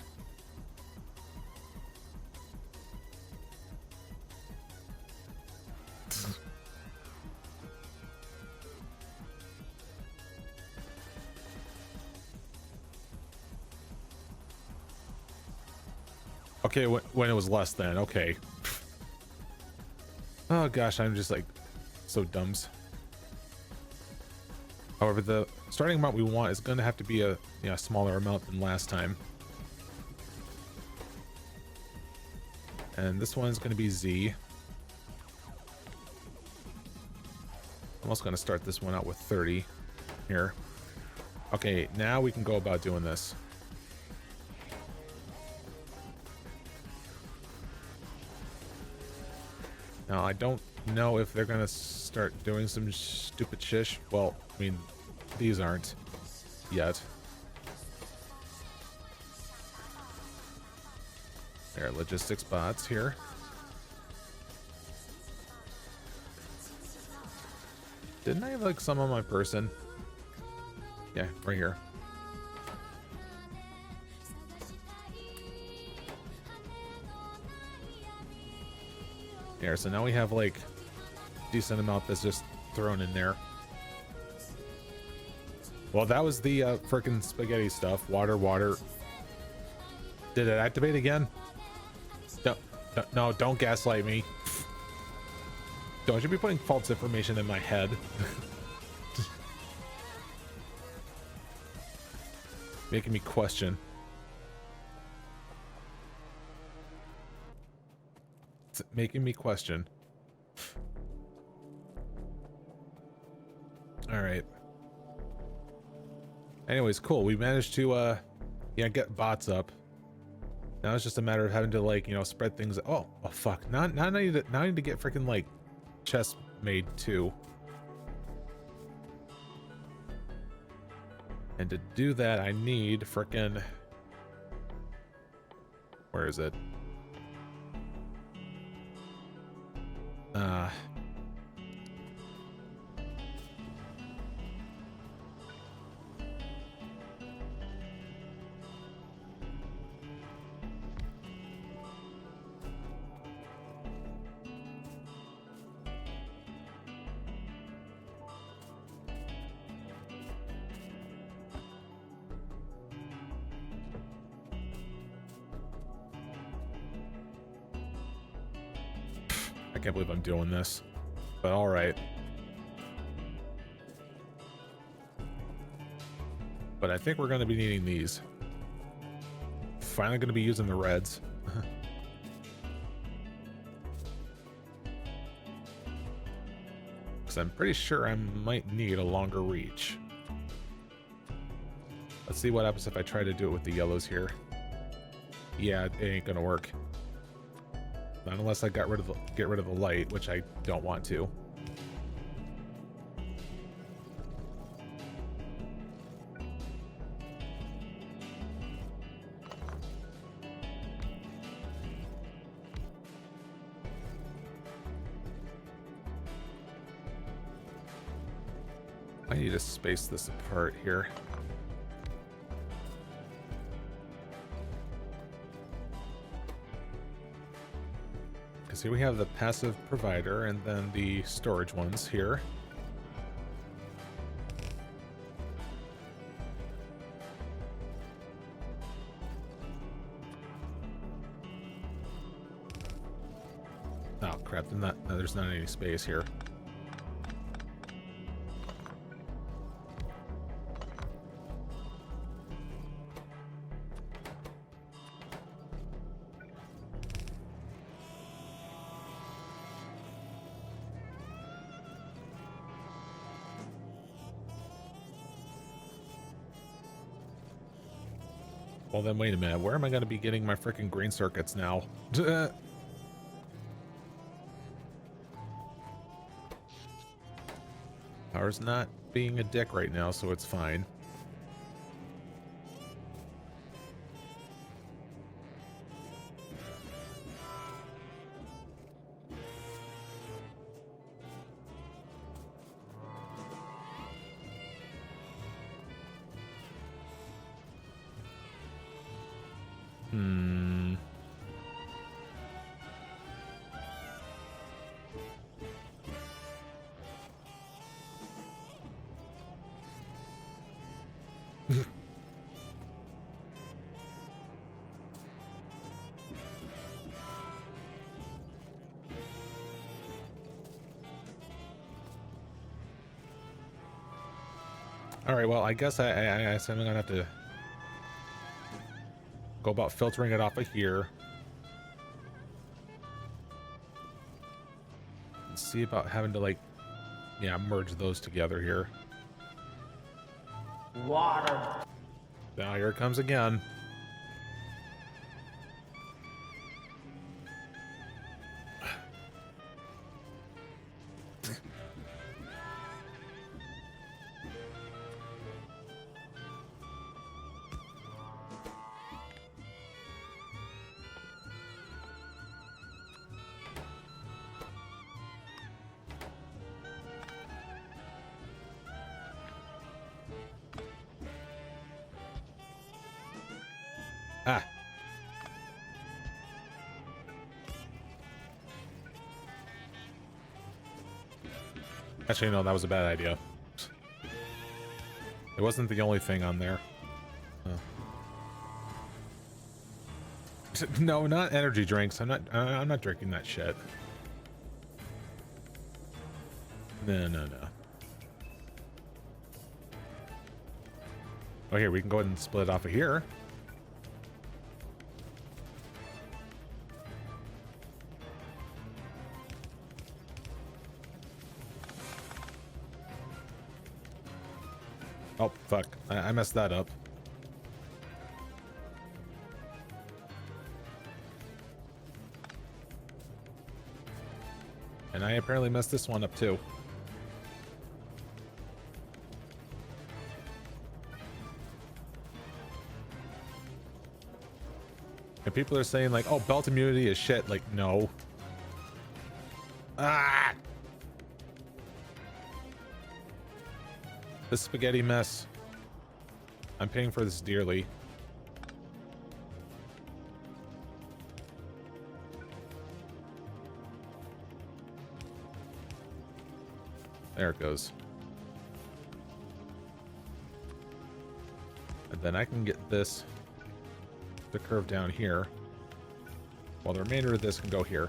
Okay, when it was less than, okay. Oh gosh, I'm just like so dumbs. However, the starting amount we want is going to have to be a smaller amount than last time. And this one's going to be Z. I'm also going to start this one out with 30 here. Okay, now we can go about doing this. Now, I don't know if they're going to start doing some stupid shish. Well, I mean, these aren't yet. There are logistics bots here. Didn't I have like some on my person? Yeah, right here. There, so now we have like decent amount that's just thrown in there. Well, that was the frickin' spaghetti stuff. Water. Did it activate again? No, don't gaslight me. Don't you be putting false information in my head. Making me question. It's making me question. All right. Anyways, cool. We managed to get bots up. Now it's just a matter of having to like, spread things. Oh fuck. Now I need to get freaking like chests made too. And to do that, I need frickin', where is it? I can't believe I'm doing this, but all right. But I think we're going to be needing these. Finally going to be using the reds. Because I'm pretty sure I might need a longer reach. Let's see what happens if I try to do it with the yellows here. Yeah, it ain't going to work. Not unless I get rid of the light, which I don't want to. I need to space this apart here. Here we have the passive provider and then the storage ones here. Oh crap! There's not any space here. Well then, wait a minute. Where am I going to be getting my freaking green circuits now? Power's not being a dick right now, so it's fine. All right, well, I guess I'm gonna have to go about filtering it off of here. And see about having to, like, yeah, merge those together here. Water. Now here it comes again. Ah. Actually, no, that was a bad idea. It wasn't the only thing on there. No, not energy drinks. I'm not drinking that shit. No. Oh, here, we can go ahead and split it off of here. Oh, fuck. I messed that up. And I apparently messed this one up too. And people are saying like, oh, belt immunity is shit. Like, no. Ah! This spaghetti mess. I'm paying for this dearly. There it goes. And then I can get this to curve down here, while the remainder of this can go here.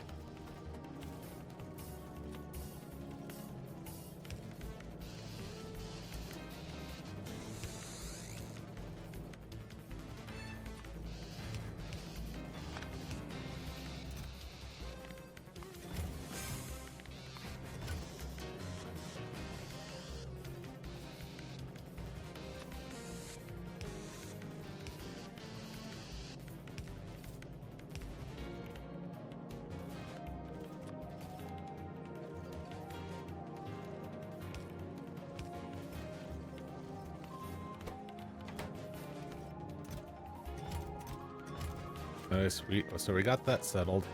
Sweet. So we got that settled.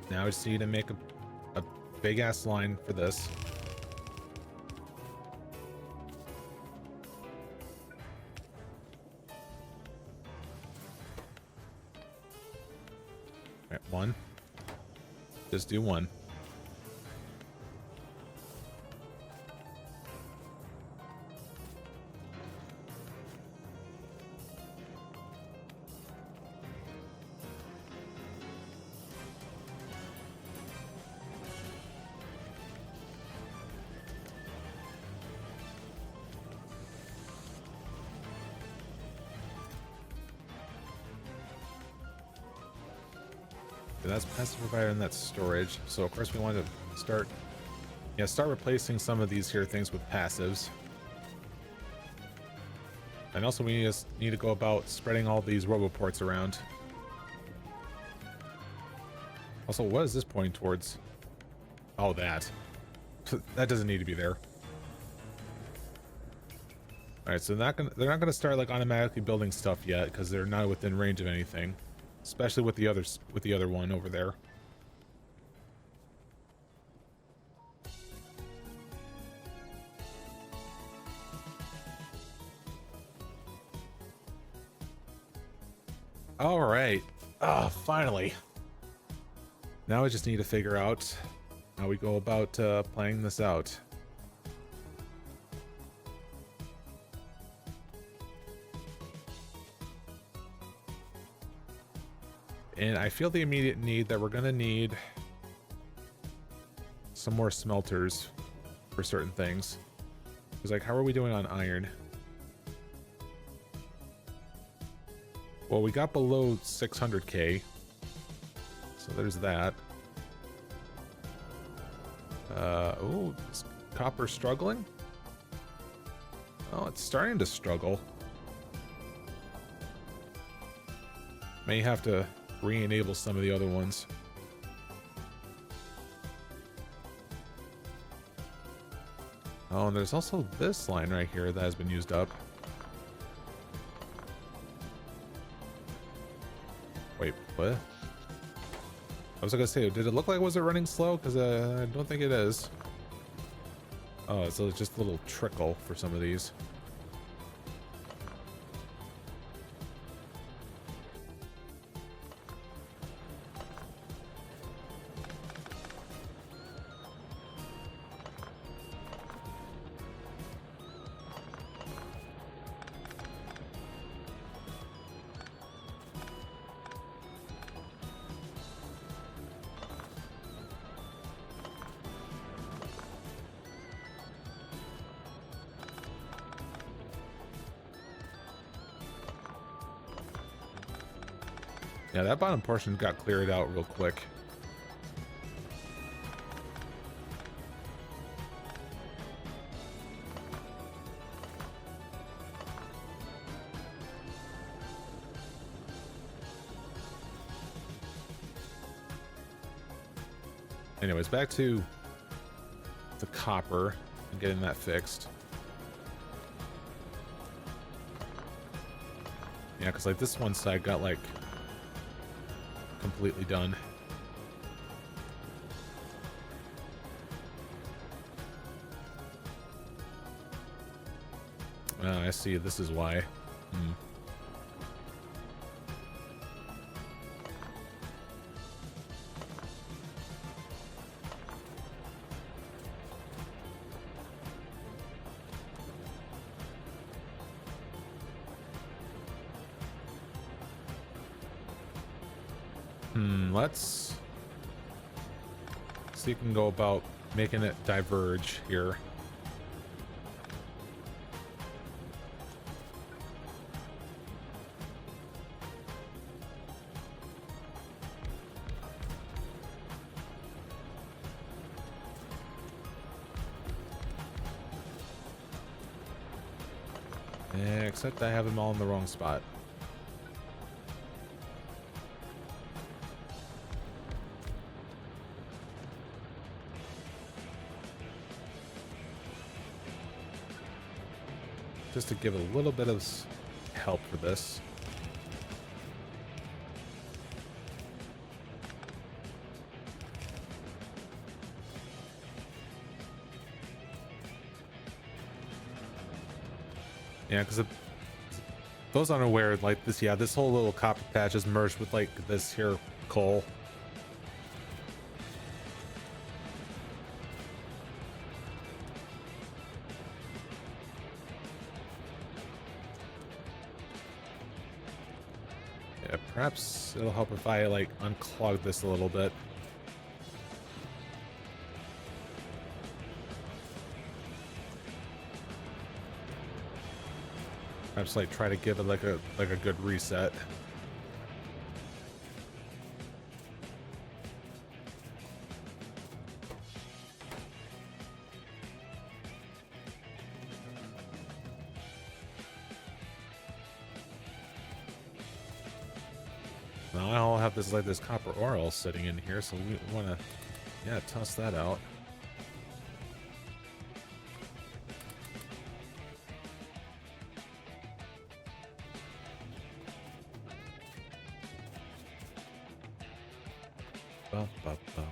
Now we just need to make a big ass line for this. Alright, one. Just do one. That's passive provider and that's storage. So of course we want to start replacing some of these here things with passives. And also we need to go about spreading all these roboports around. Also, what is this pointing towards? Oh, that. That doesn't need to be there. Alright, so they're not gonna start like automatically building stuff yet because they're not within range of anything. Especially with the other one over there. Alright. Ah, finally. Now I just need to figure out how we go about playing this out. And I feel the immediate need that we're going to need some more smelters for certain things. Because, like, how are we doing on iron? Well, we got below 600k. So there's that. Oh, is copper struggling? Oh, it's starting to struggle. May have to re-enable some of the other ones. Oh, and there's also this line right here that has been used up. Wait, what? I was gonna say, did it look like was it running slow? Because I don't think it is. Oh, so it's just a little trickle for some of these. Yeah, that bottom portion got cleared out real quick. Anyways, back to the copper and getting that fixed. Yeah, because like this one side got like completely done. I see. This is why. Let's see if we can go about making it diverge here. Except I have them all in the wrong spot. Just to give a little bit of help for this. Yeah, because those unaware, like this, yeah, this whole little copper patch is merged with like this here coal. Perhaps it'll help if I like unclog this a little bit. Perhaps like try to give it like a good reset. Now I'll have this like this copper ore all sitting in here, so we want to, yeah, toss that out. Ba, ba, ba.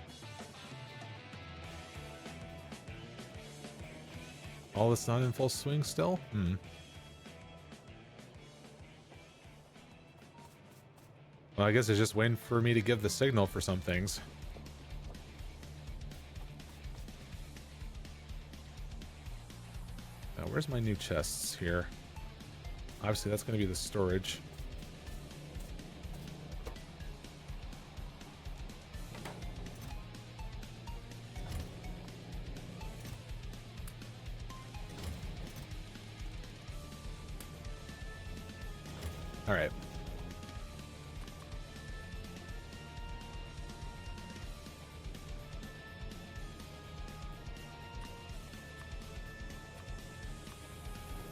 All this not in full swing still? Well, I guess it's just waiting for me to give the signal for some things. Now, where's my new chests here? Obviously, that's going to be the storage. All right.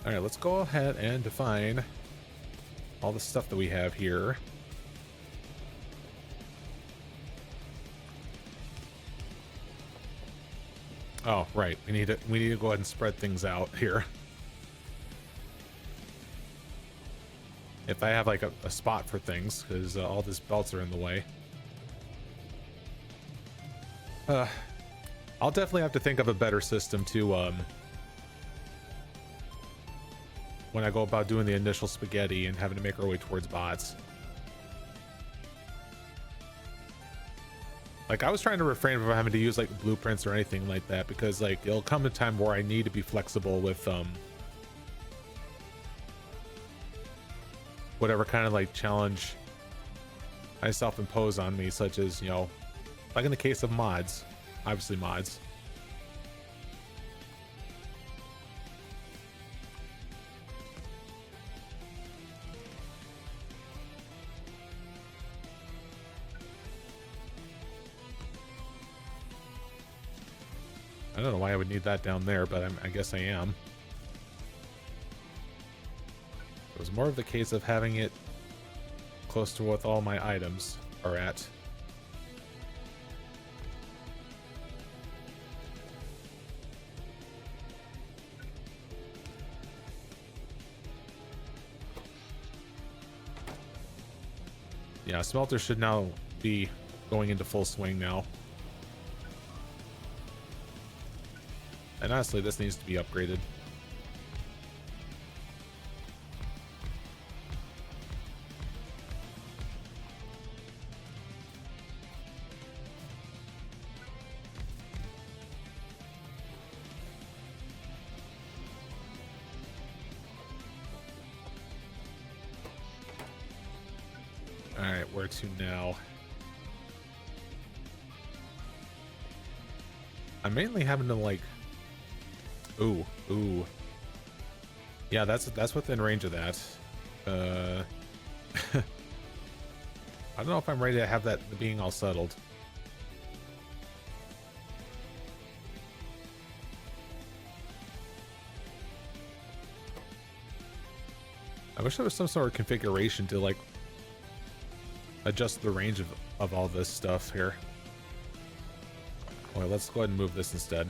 All right, let's go ahead and define all the stuff that we have here. Oh, right. We need to go ahead and spread things out here. If I have like a spot for things, because all these belts are in the way. I'll definitely have to think of a better system to when I go about doing the initial spaghetti and having to make our way towards bots. Like, I was trying to refrain from having to use like blueprints or anything like that, because like it'll come a time where I need to be flexible with whatever kind of like challenge I self-impose on me, such as, you know, like in the case of mods, obviously mods. I don't know why I would need that down there, but I guess I am. It was more of the case of having it close to what all my items are at. Yeah, smelter should now be going into full swing now. And honestly, this needs to be upgraded. Alright, where to now? I'm mainly having to like... Ooh. Yeah, that's within range of that. I don't know if I'm ready to have that being all settled. I wish there was some sort of configuration to like adjust the range of all this stuff here. Well, let's go ahead and move this instead.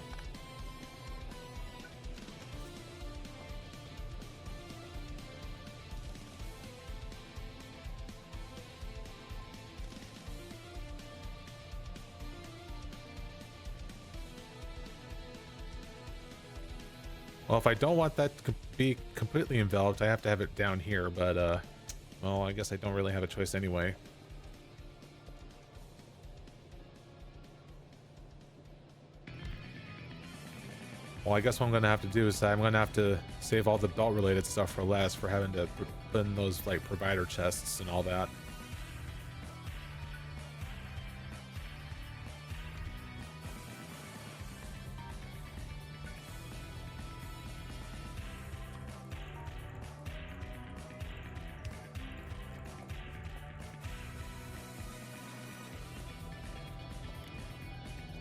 Well, if I don't want that to be completely enveloped, I have to have it down here, but, well, I guess I don't really have a choice anyway. Well, I guess what I'm going to have to do is I'm going to have to save all the belt-related stuff for last, for having to put in those, like, provider chests and all that.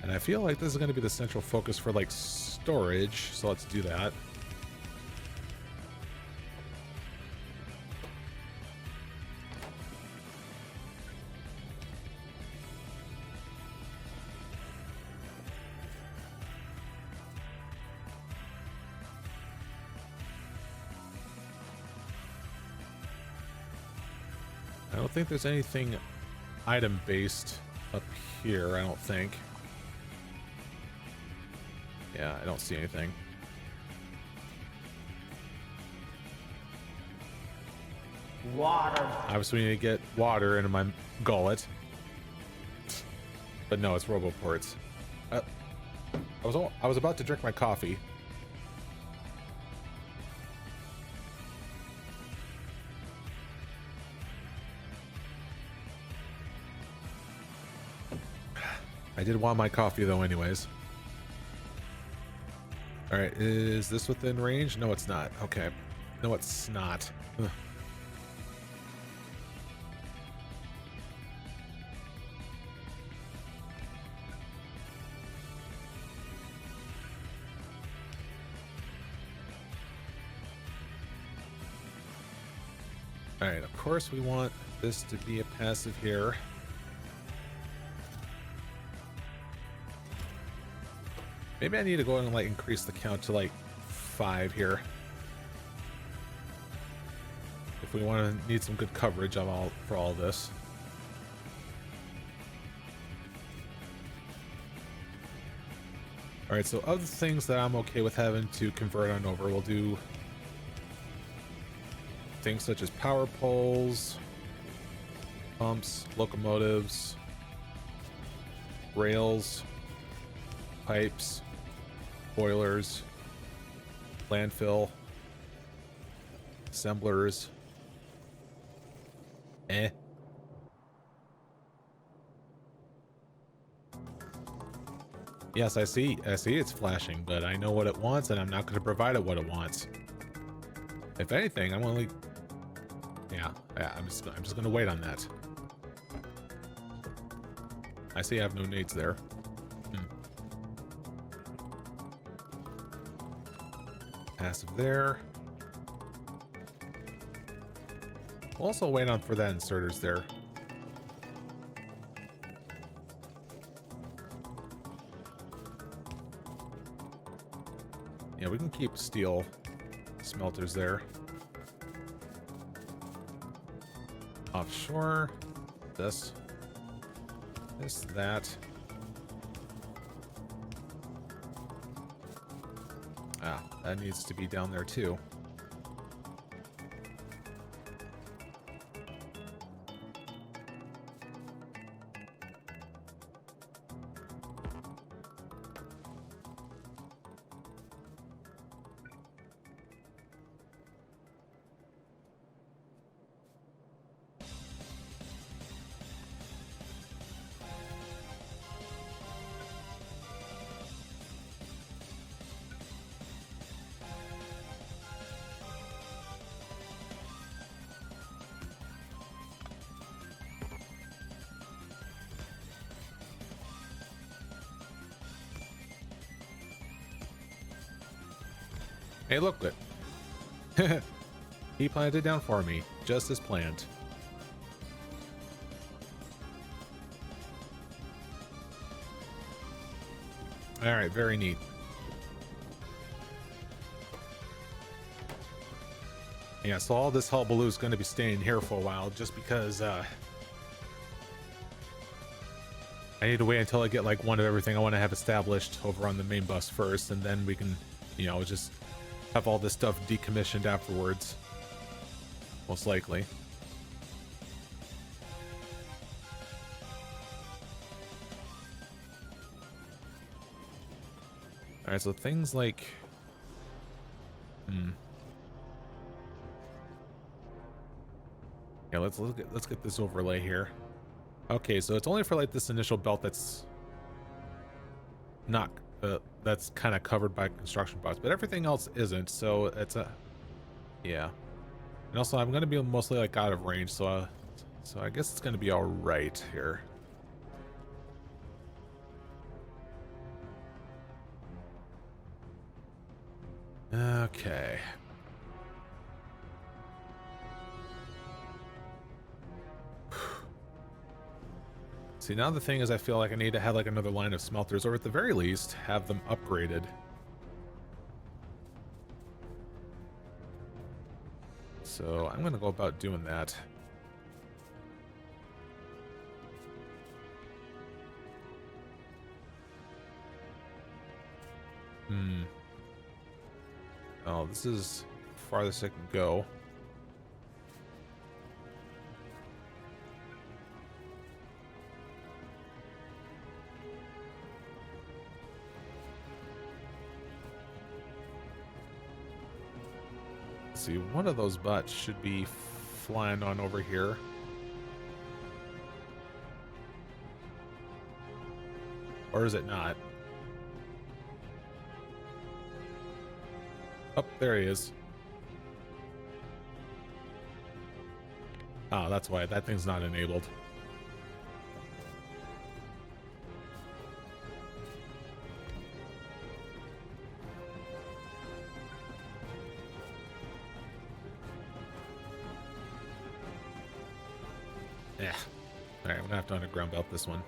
And I feel like this is going to be the central focus for like storage, so let's do that. I don't think there's anything item based up here, I don't think. Yeah, I don't see anything. Water. Obviously, we need to get water into my gullet. But no, it's Roboports. I was about to drink my coffee. I did want my coffee though anyways. Alright, is this within range? No, it's not. Okay. No, it's not. Ugh. Alright, of course we want this to be a passive here. Maybe I need to go and like increase the count to like 5 here. If we want to need some good coverage of for all this. Alright, so other things that I'm okay with having to convert on over, we'll do things such as power poles, pumps, locomotives, rails, pipes, boilers, landfill, assemblers. Yes, I see it's flashing, but I know what it wants and I'm not going to provide it what it wants. If anything, I'm only... Yeah, I'm just going to wait on that. I see I have no nades there. Passive there. We'll also wait on for that inserters there. Yeah, we can keep steel smelters there. Offshore. This, that. Ah, that needs to be down there too. Hey, look it. He planted it down for me, just as planned. Alright, very neat. Yeah, so all this hullabaloo is going to be staying here for a while, just because, I need to wait until I get, like, one of everything I want to have established over on the main bus first, and then we can, you know, just have all this stuff decommissioned afterwards. Most likely. Alright, so things like... Yeah, let's get this overlay here. Okay, so it's only for like this initial belt that's not that's kind of covered by construction box, but everything else isn't. So it's a yeah. And also, I'm gonna be mostly like out of range, so I guess it's gonna be all right here. Okay. See, now the thing is, I feel like I need to have like another line of smelters, or at the very least, have them upgraded. So I'm gonna go about doing that. Hmm. Oh, this is farthest I can go. Let's see, one of those bots should be flying on over here. Or is it not? Oh, there he is. Ah, that's why that thing's not enabled. Yeah. Alright, I'm gonna have to underground belt this one.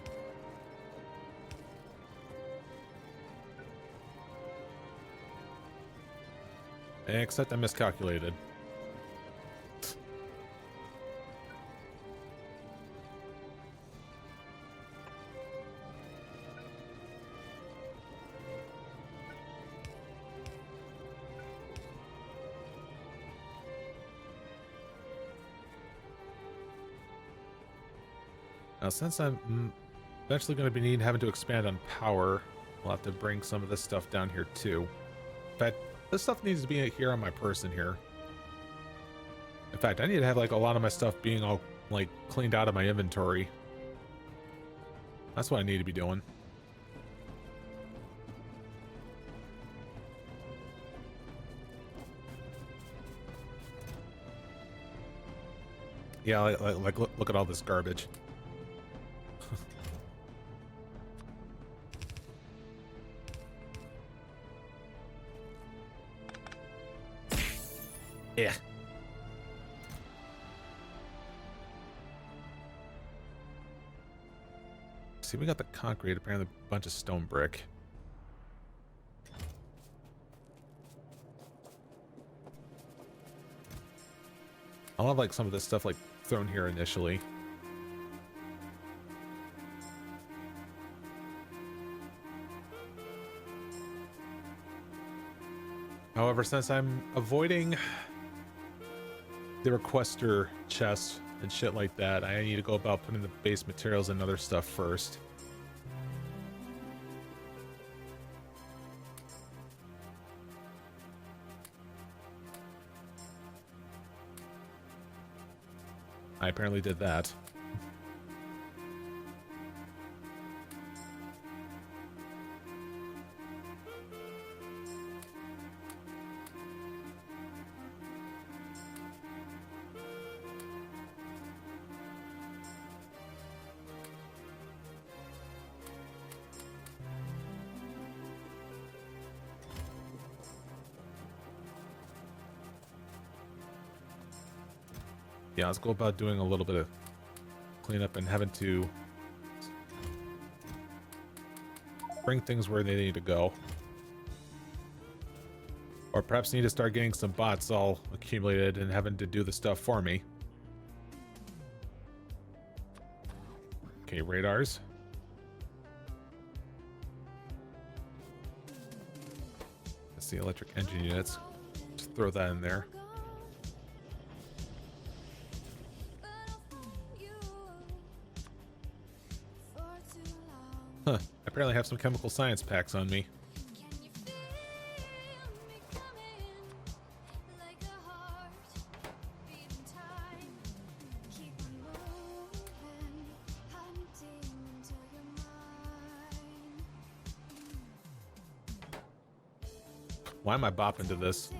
Except I miscalculated. Now, since I'm eventually going to be having to expand on power, we'll have to bring some of this stuff down here too. In fact, this stuff needs to be here on my person here. In fact, I need to have like a lot of my stuff being all like cleaned out of my inventory. That's what I need to be doing. Yeah, like look at all this garbage. Yeah. See, we got the concrete, apparently a bunch of stone brick. I'll have like some of this stuff like thrown here initially. However, since I'm avoiding the requester chests and shit like that, I need to go about putting the base materials and other stuff first. I apparently did that. Yeah, let's go about doing a little bit of cleanup and having to bring things where they need to go. Or perhaps need to start getting some bots all accumulated and having to do the stuff for me. Okay, radars. That's the electric engine units. Just throw that in there. Huh, I apparently have some chemical science packs on me. Why am I bopping to this?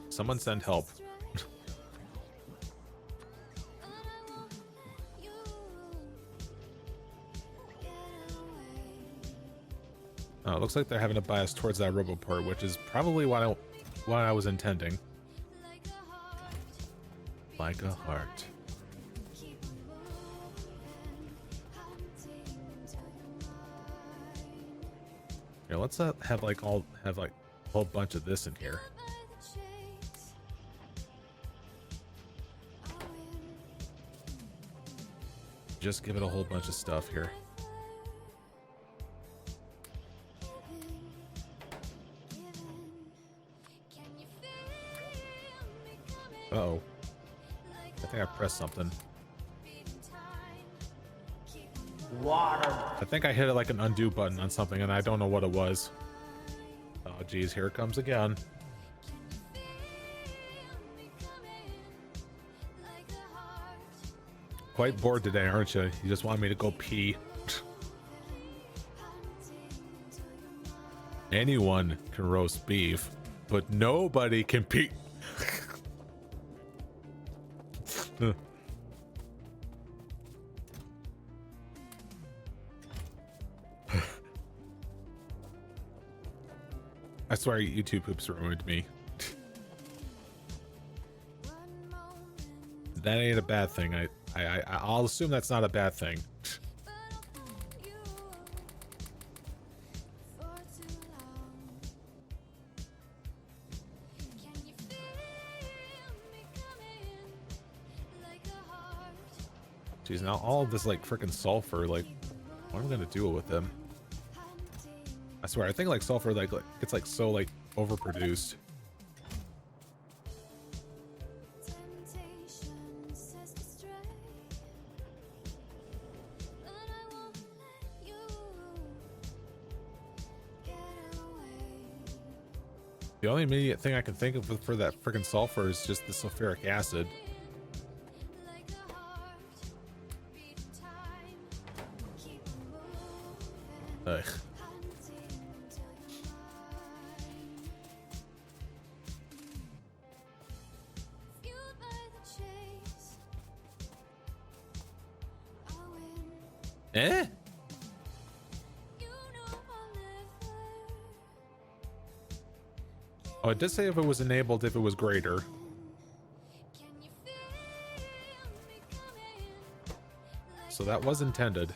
Someone send help. Oh, it looks like they're having a bias towards that roboport, which is probably what I was intending. Like a heart. Here, let's have like a whole bunch of this in here. Just give it a whole bunch of stuff here. Uh-oh. I think I pressed something. Water. I think I hit it like an undo button on something and I don't know what it was. Oh geez, here it comes again. Quite bored today, aren't you? You just want me to go pee. Anyone can roast beef, but nobody can pee. I swear YouTube poops ruined me. That ain't a bad thing. I'll assume that's not a bad thing. Jeez, now all of this like freaking sulfur, like, what am I gonna do with them? I swear, I think like sulfur like it's like so like overproduced. The only immediate thing I can think of for that freaking sulfur is just the sulfuric acid. Ugh. Eh? Oh, it did say if it was enabled, if it was greater. So that was intended.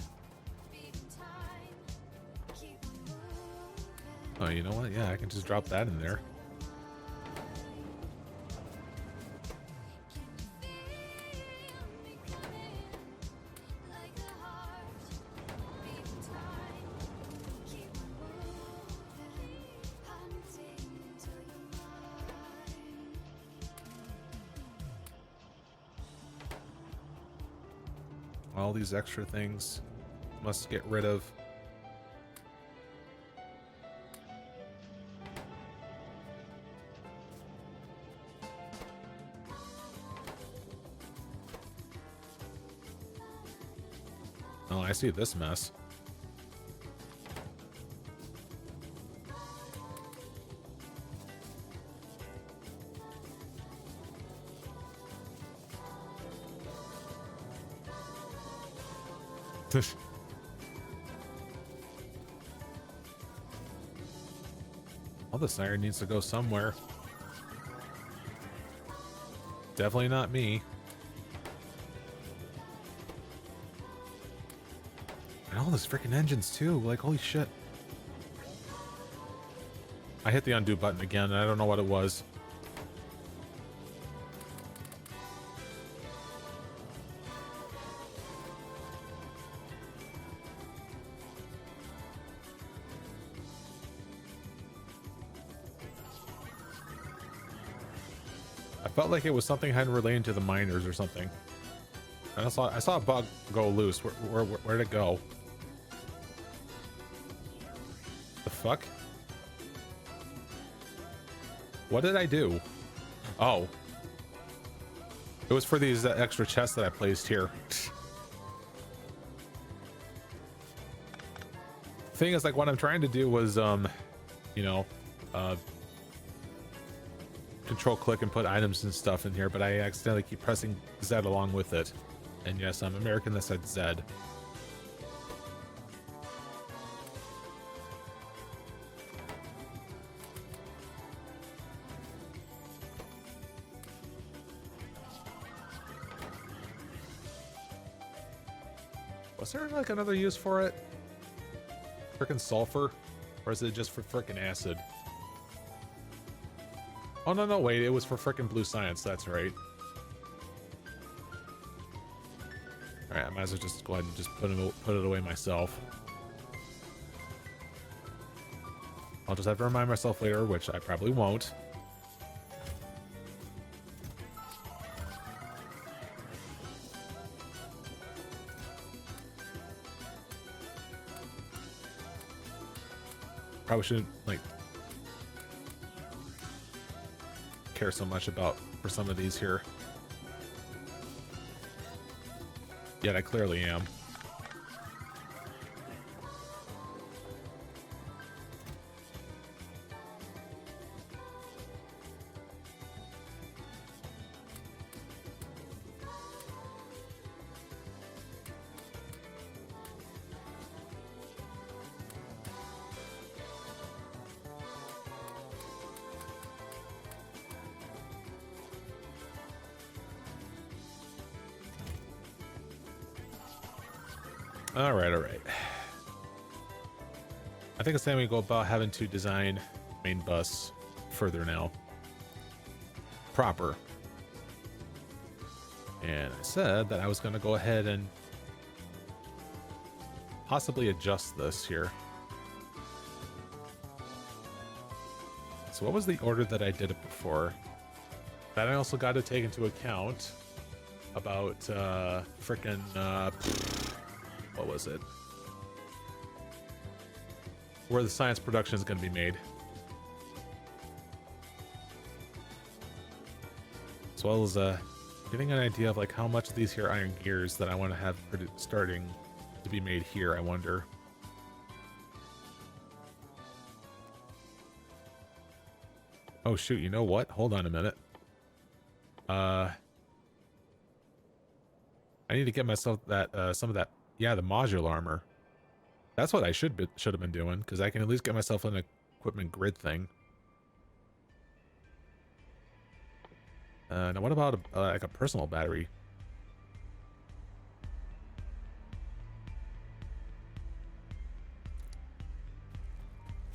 Oh, you know what? Yeah, I can just drop that in there. All these extra things must get rid of. Oh, I see this mess. All this iron needs to go somewhere. Definitely not me. And all those freaking engines too, like holy shit. I hit the undo button again and I don't know what it was. I felt like it was something had related to the miners or something. And I saw a bug go loose. Where'd it go? The fuck? What did I do? Oh. It was for these extra chests that I placed here. Thing is, like, what I'm trying to do was, you know, control click and put items and stuff in here, but I accidentally keep pressing Z along with it. And yes, I'm American that said Z. Was there like another use for it? Frickin' sulfur? Or is it just for frickin' acid? Oh, no, wait, it was for frickin' blue science, that's right. Alright, I might as well just go ahead and just put it away myself. I'll just have to remind myself later, which I probably won't. probably shouldn't like care so much about for some of these here. Yet I clearly am. All right. I think it's time we go about having to design main bus further now. Proper. And I said that I was going to go ahead and possibly adjust this here. So what was the order that I did it before? That I also got to take into account about frickin' what was it? Where the science production is going to be made. As well as getting an idea of like how much of these here iron gears that I want to have starting to be made here, I wonder. Oh shoot, you know what? Hold on a minute. I need to get myself that some of that, yeah, the modular armor. That's what I should have been doing, because I can at least get myself an equipment grid thing. Now what about like a personal battery?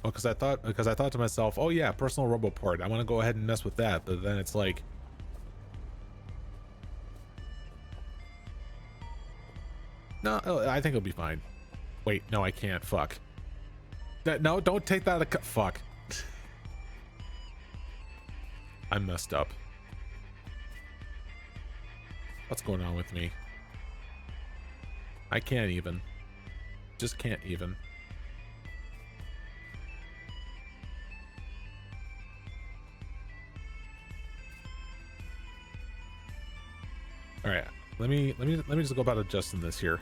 Oh, because I thought to myself, oh yeah, personal roboport. I want to go ahead and mess with that, but then it's like, no, I think it'll be fine. Wait, no, I can't. Fuck. No, don't take that. Fuck. I messed up. What's going on with me? I can't even. Just can't even. All right. Let me just go about adjusting this here.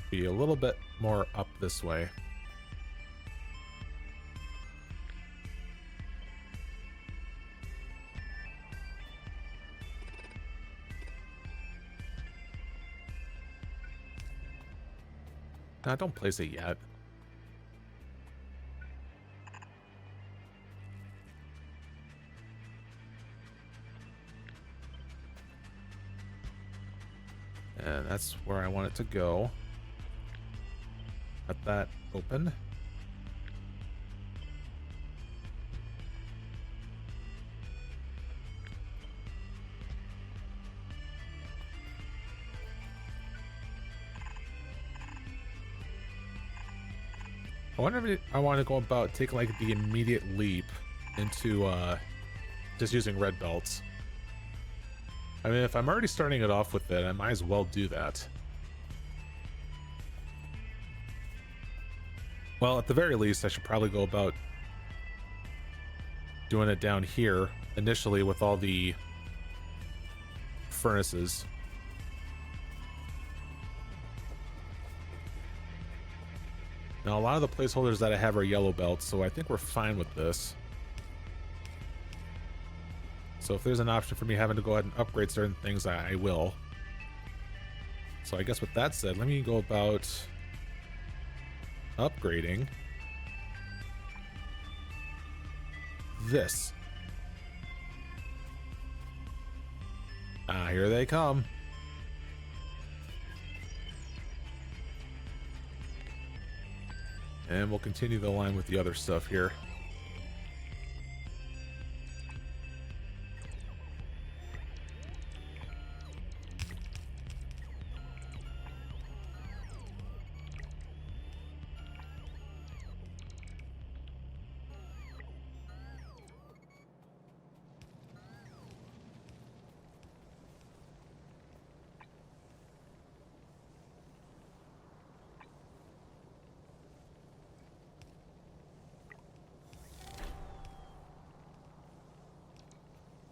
Be a little bit more up this way. Nah, don't place it yet. And that's where I want it to go. Let that open. I wonder if I want to go about take like the immediate leap into just using red belts. I mean, if I'm already starting it off with it, I might as well do that. Well, at the very least, I should probably go about doing it down here initially with all the furnaces. Now, a lot of the placeholders that I have are yellow belts, so I think we're fine with this. So if there's an option for me having to go ahead and upgrade certain things, I will. So I guess with that said, let me go about upgrading this. Ah, here they come. And we'll continue the line with the other stuff here.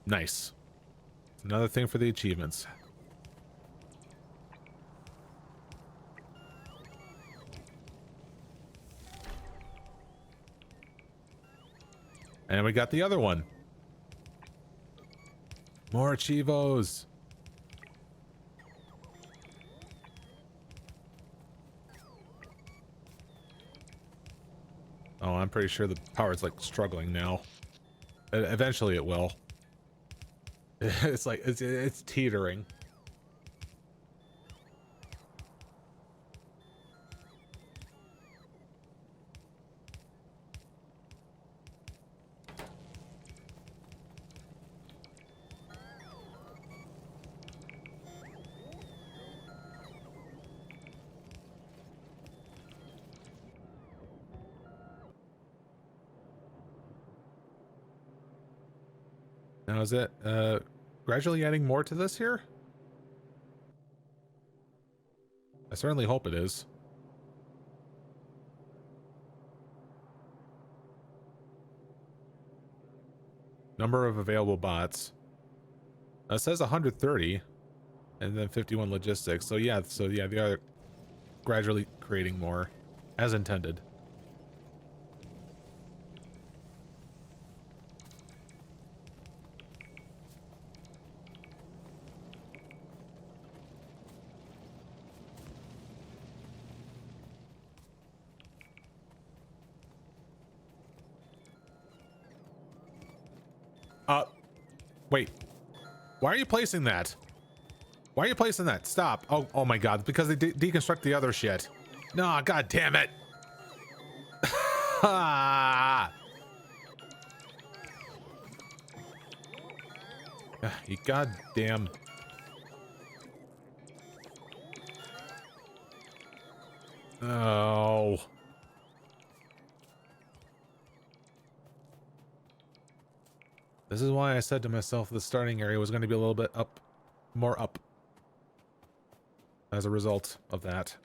Nice. Another thing for the achievements. And we got the other one. More Achievos. Oh, I'm pretty sure the power's like struggling now. Eventually it will. It's like, it's teetering. Now is it gradually adding more to this here? I certainly hope it is. Number of available bots. It says 130 and then 51 logistics. So yeah, they are gradually creating more as intended. Wait. Why are you placing that? Why are you placing that? Stop. Oh my god. Because they deconstruct the other shit. No, god damn it. You goddamn. Oh. This is why I said to myself the starting area was going to be a little bit up, more up as a result of that.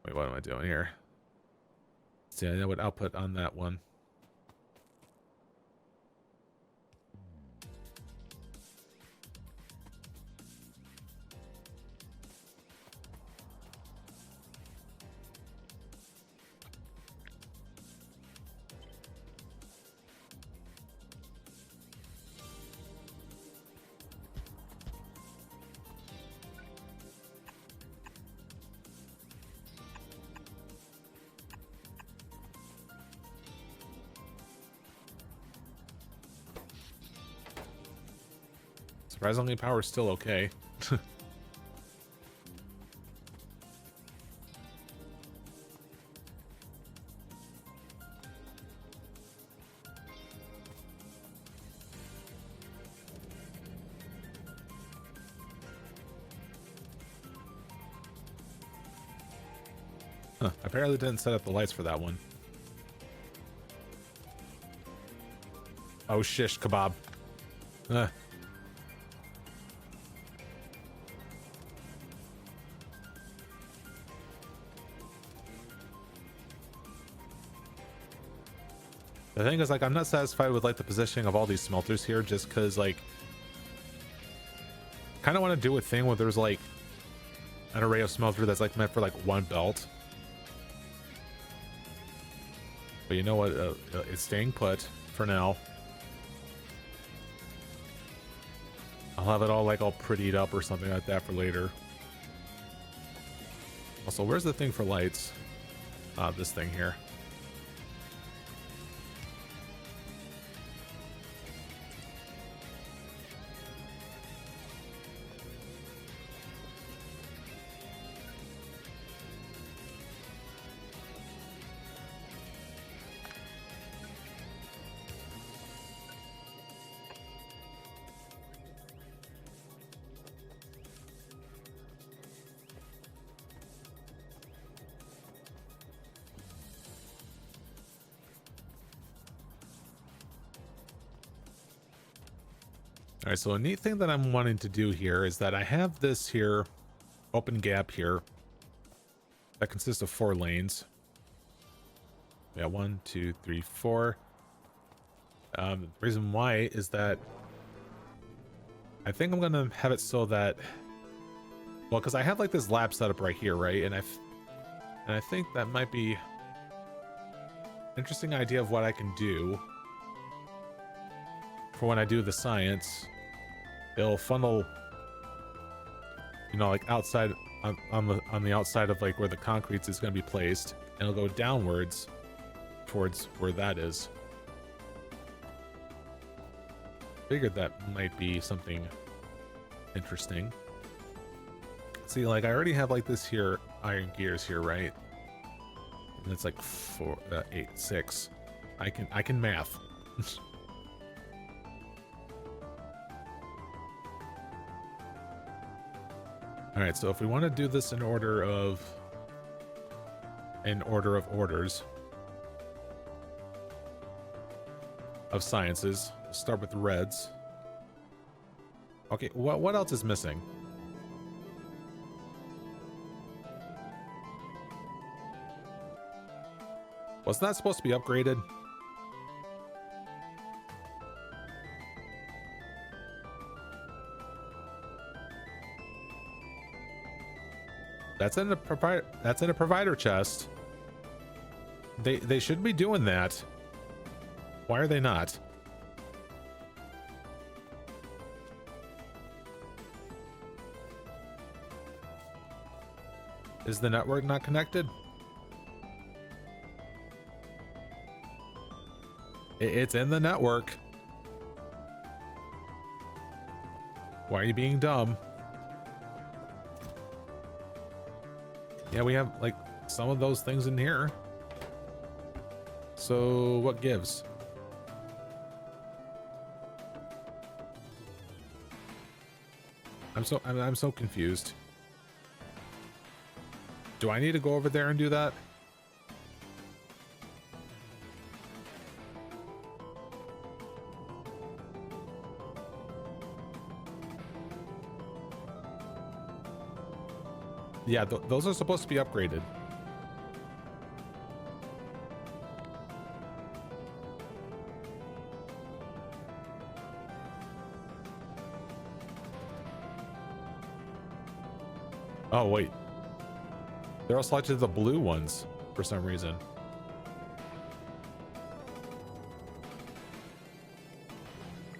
Wait, what am I doing here? See, I know what output on that one. Surprisingly, power's still okay. Huh, I apparently didn't set up the lights for that one. Oh, shish kebab. Uh. The thing is, like, I'm not satisfied with, like, the positioning of all these smelters here, just because, like, kind of want to do a thing where there's, like, an array of smelter that's, like, meant for, like, one belt. But you know what? It's staying put for now. I'll have it all, like, all prettied up or something like that for later. Also, where's the thing for lights? This thing here. All right, so a neat thing that I'm wanting to do here is that I have this here open gap here that consists of 4 lanes. Yeah, 1, 2, 3, 4. The reason why is that I think I'm gonna have it so that, well, because I have like this lab setup right here, right? And I think that might be an interesting idea of what I can do for when I do the science. It'll funnel, you know, like outside on the outside of like where the concrete is going to be placed, and it'll go downwards towards where that is. Figured that might be something interesting. See, like I already have like this here iron gears here, right? And it's like 4, 8, 6. I can math. All right, so if we want to do this in order of orders of sciences, let's start with reds. Okay, what else is missing? Wasn't that supposed to be upgraded? That's in a provider chest. They should be doing that. Why are they not? Is the network not connected? It's in the network. Why are you being dumb? Yeah, we have like some of those things in here. So what gives? I'm so confused. Do I need to go over there and do that? Yeah, those are supposed to be upgraded. Oh, wait. They're all selected the blue ones for some reason.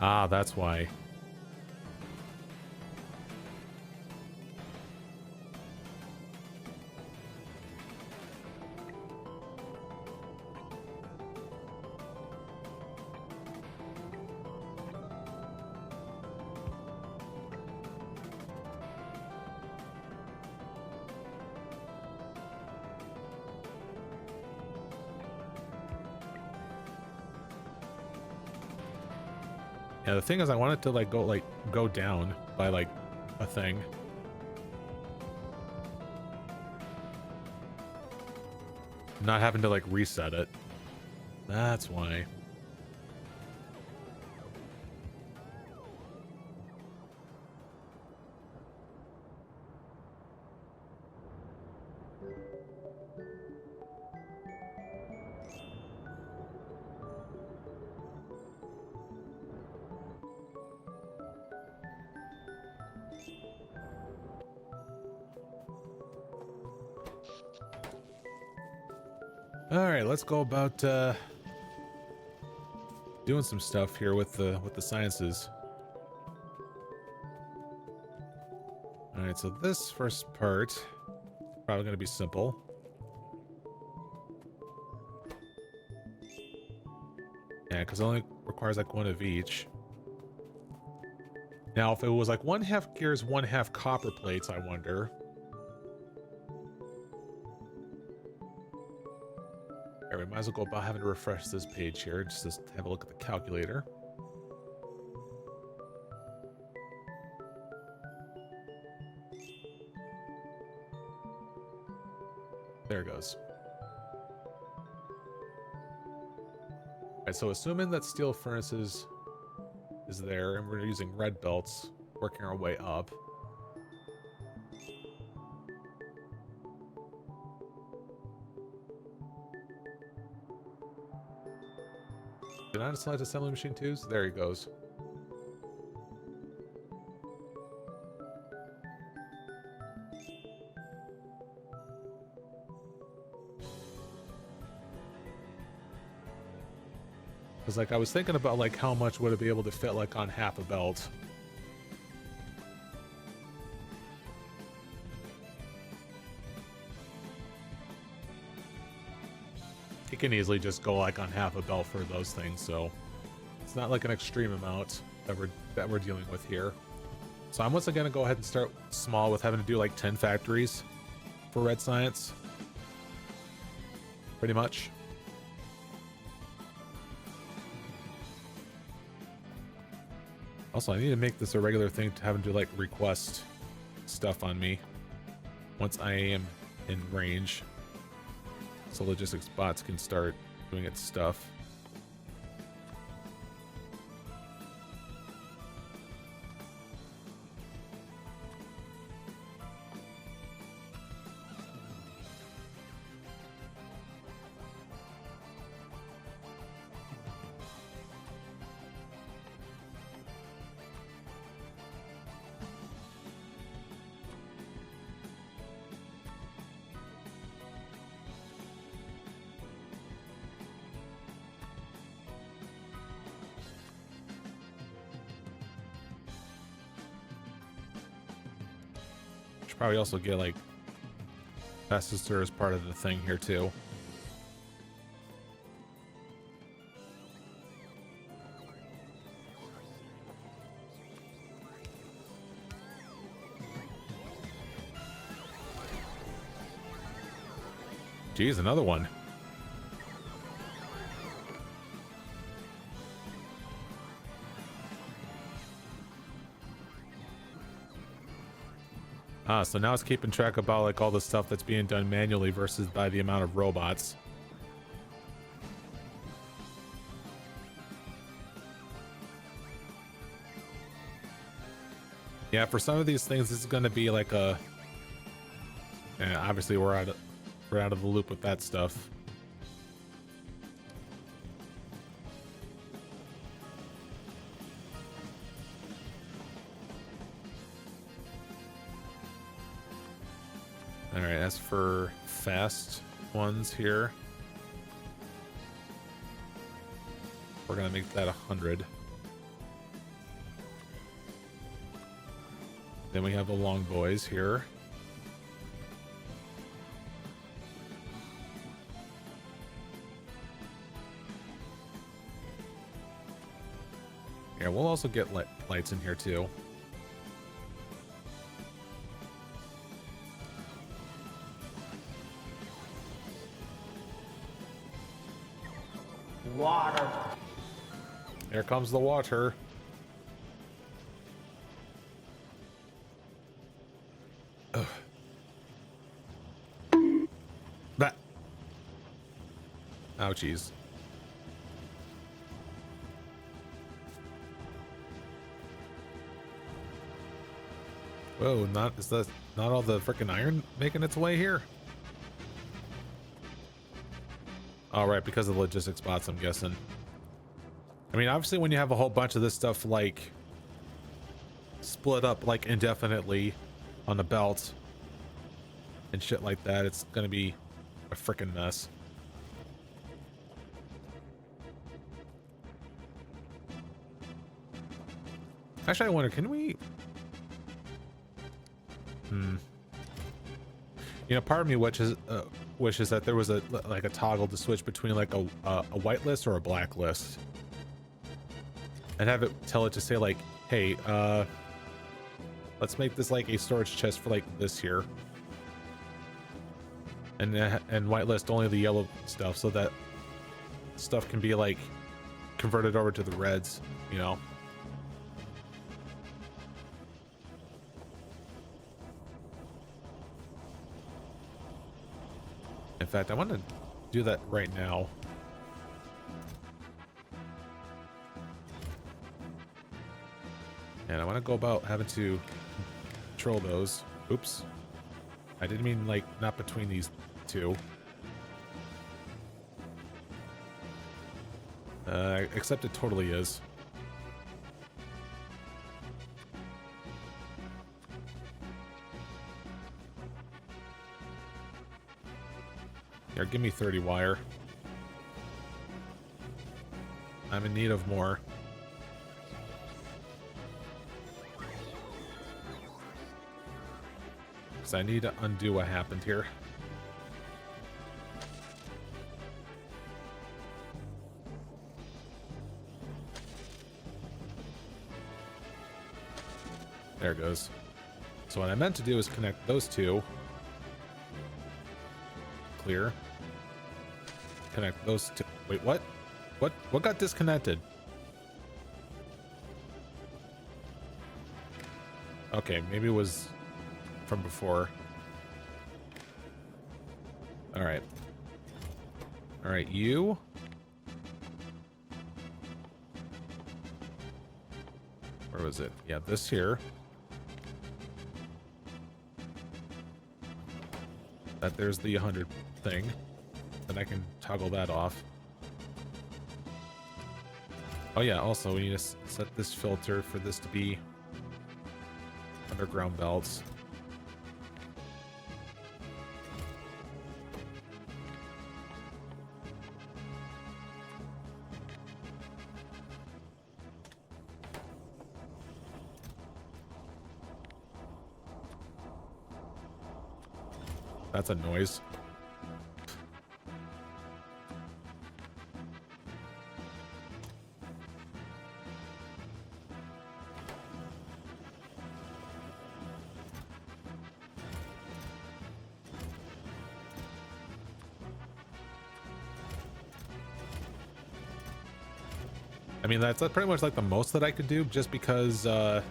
Ah, that's why. Yeah, the thing is I want it to go down by like a thing. Not having to like reset it. That's why. All right, let's go about doing some stuff here with the sciences. All right, so this first part probably going to be simple. Yeah, because it only requires like 1 of each. Now, if it was like 1/2 gears, 1/2 copper plates, I wonder. We might as well go about having to refresh this page here just to have a look at the calculator. There it goes. Alright, so assuming that steel furnaces is there and we're using red belts, working our way up. Did I select assembly machine 2s? There he goes. Because like I was thinking about like how much would it be able to fit like on half a belt. You can easily just go like on half a belt for those things, so it's not like an extreme amount that we're dealing with here. So I'm once again gonna go ahead and start small with having to do like 10 factories for Red Science. Pretty much. Also, I need to make this a regular thing to have him do like request stuff on me once I am in range, so logistics bots can start doing its stuff. Probably also get like fastester as part of the thing here too. Geez, another one. Ah, so now it's keeping track about like all the stuff that's being done manually versus by the amount of robots. Yeah, for some of these things, this is going to be like a. Yeah, obviously we're out of the loop with that stuff. All right, as for fast ones here, we're gonna make that 100. Then we have the long boys here. Yeah, we'll also get lights in here too. Water. Here comes the water. Ugh. That. Ouchies. Whoa, is that not all the frickin' iron making its way here? All right, because of the logistics bots, I'm guessing. I mean, obviously when you have a whole bunch of this stuff like split up like indefinitely on the belt and shit like that, it's gonna be a frickin' mess. Actually, I wonder, can we... You know, part of me wishes that there was a toggle to switch between like a whitelist or a blacklist, and have it tell it to say like, hey, let's make this like a storage chest for like this here, and whitelist only the yellow stuff, so that stuff can be like converted over to the reds, you know. In fact, I want to do that right now. And I want to go about having to control those. Oops. I didn't mean like not between these two. Except it totally is. Here, give me 30 wire. I'm in need of more. Because I need to undo what happened here. There it goes. So what I meant to do is connect those two. Clear. Connect those two. Wait, what? What got disconnected? Okay, maybe it was from before. Alright. Alright, you. Where was it? Yeah, this here. That there's the 100 thing. Then I can toggle that off. Oh yeah, also we need to set this filter for this to be underground belts. That's a noise. I mean, that's pretty much like the most that I could do, just because, yeah,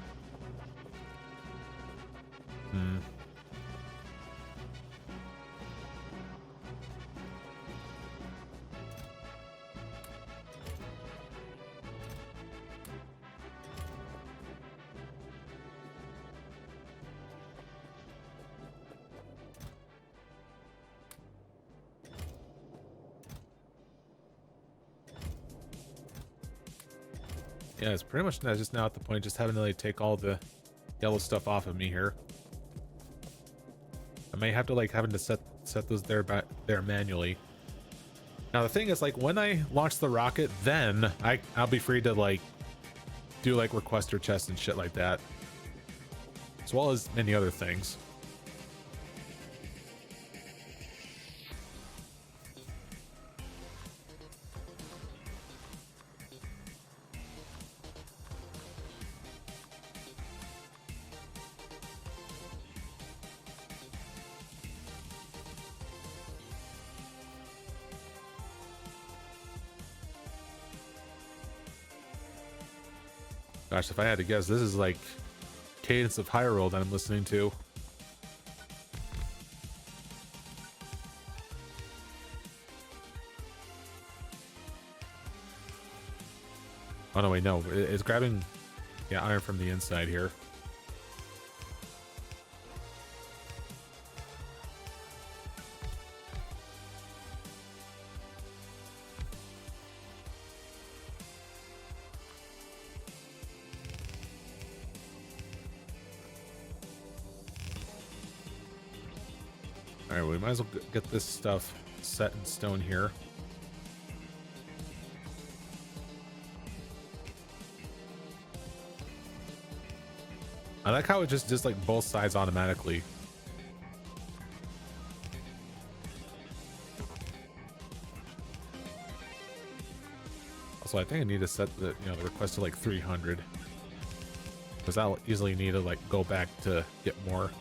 it's pretty much just now at the point just having to like take all the yellow stuff off of me here. I may have to like having to set those there manually. Now the thing is, like, when I launch the rocket, then I'll be free to like do like requester chests and shit like that, as well as many other things. Gosh, if I had to guess, this is like Cadence of Hyrule that I'm listening to. Oh no, wait, no. It's grabbing, yeah, iron from the inside here. Alright, we might as well get this stuff set in stone here. I like how it just like both sides automatically. Also, I think I need to set the the request to like 300, because I'll easily need to like go back to get more.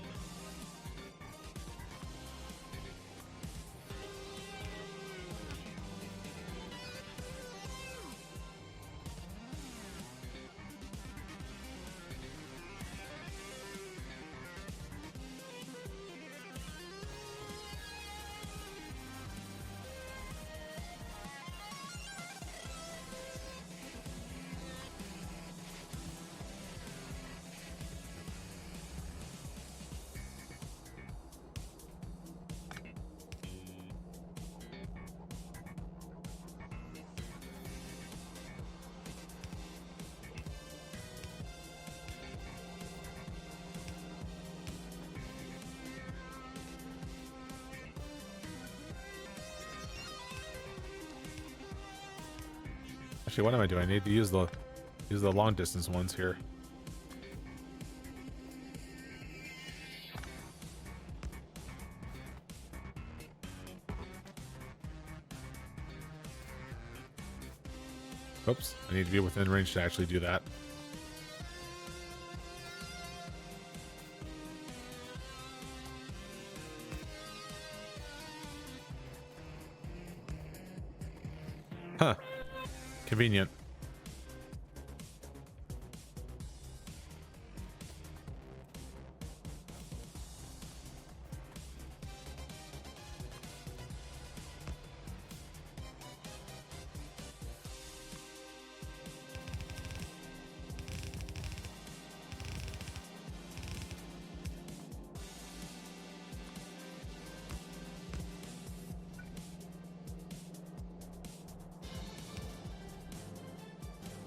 Actually, what am I doing? I need to use the long distance ones here. Oops, I need to be within range to actually do that. Huh. Convenient.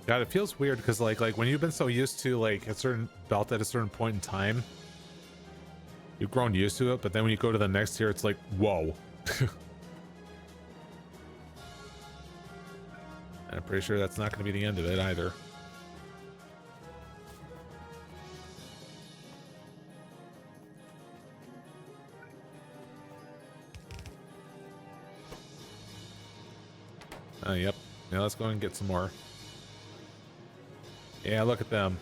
God, it feels weird because like when you've been so used to like a certain belt at a certain point in time, you've grown used to it, but then when you go to the next tier, it's like, whoa. And I'm pretty sure that's not going to be the end of it either. Yep. Now let's go and get some more. Yeah, look at them.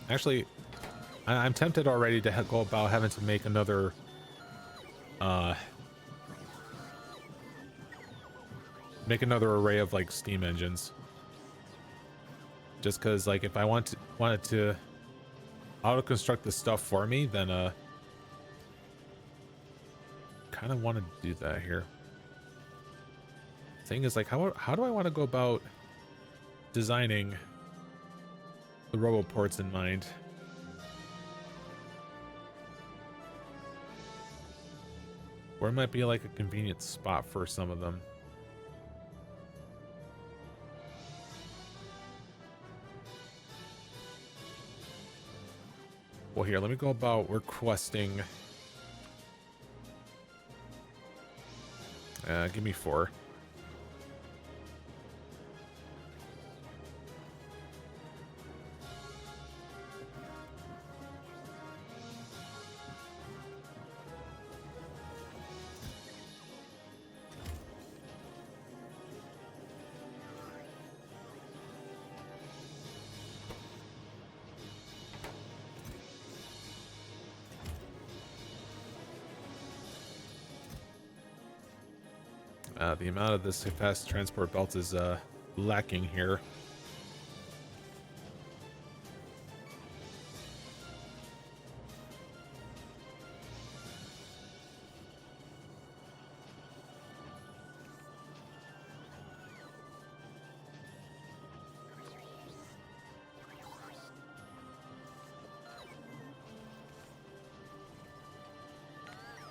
Actually, I'm tempted already to go about having to make another array of like steam engines. Just because like if I wanted to auto construct this stuff for me, then kind of want to do that here. Thing is, like, how do I want to go about designing the roboports in mind? Where might be like a convenient spot for some of them? Well, here, let me go about requesting. Give me 4. The amount of this fast transport belt is lacking here.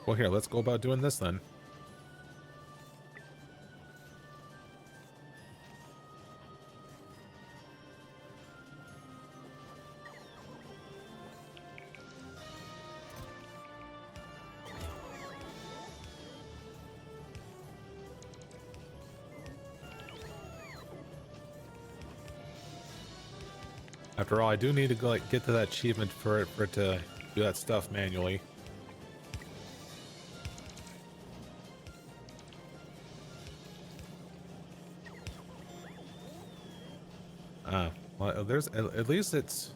Well, here, let's go about doing this then. After all, I do need to go, like, get to that achievement for it to do that stuff manually. Well, there's at least it's.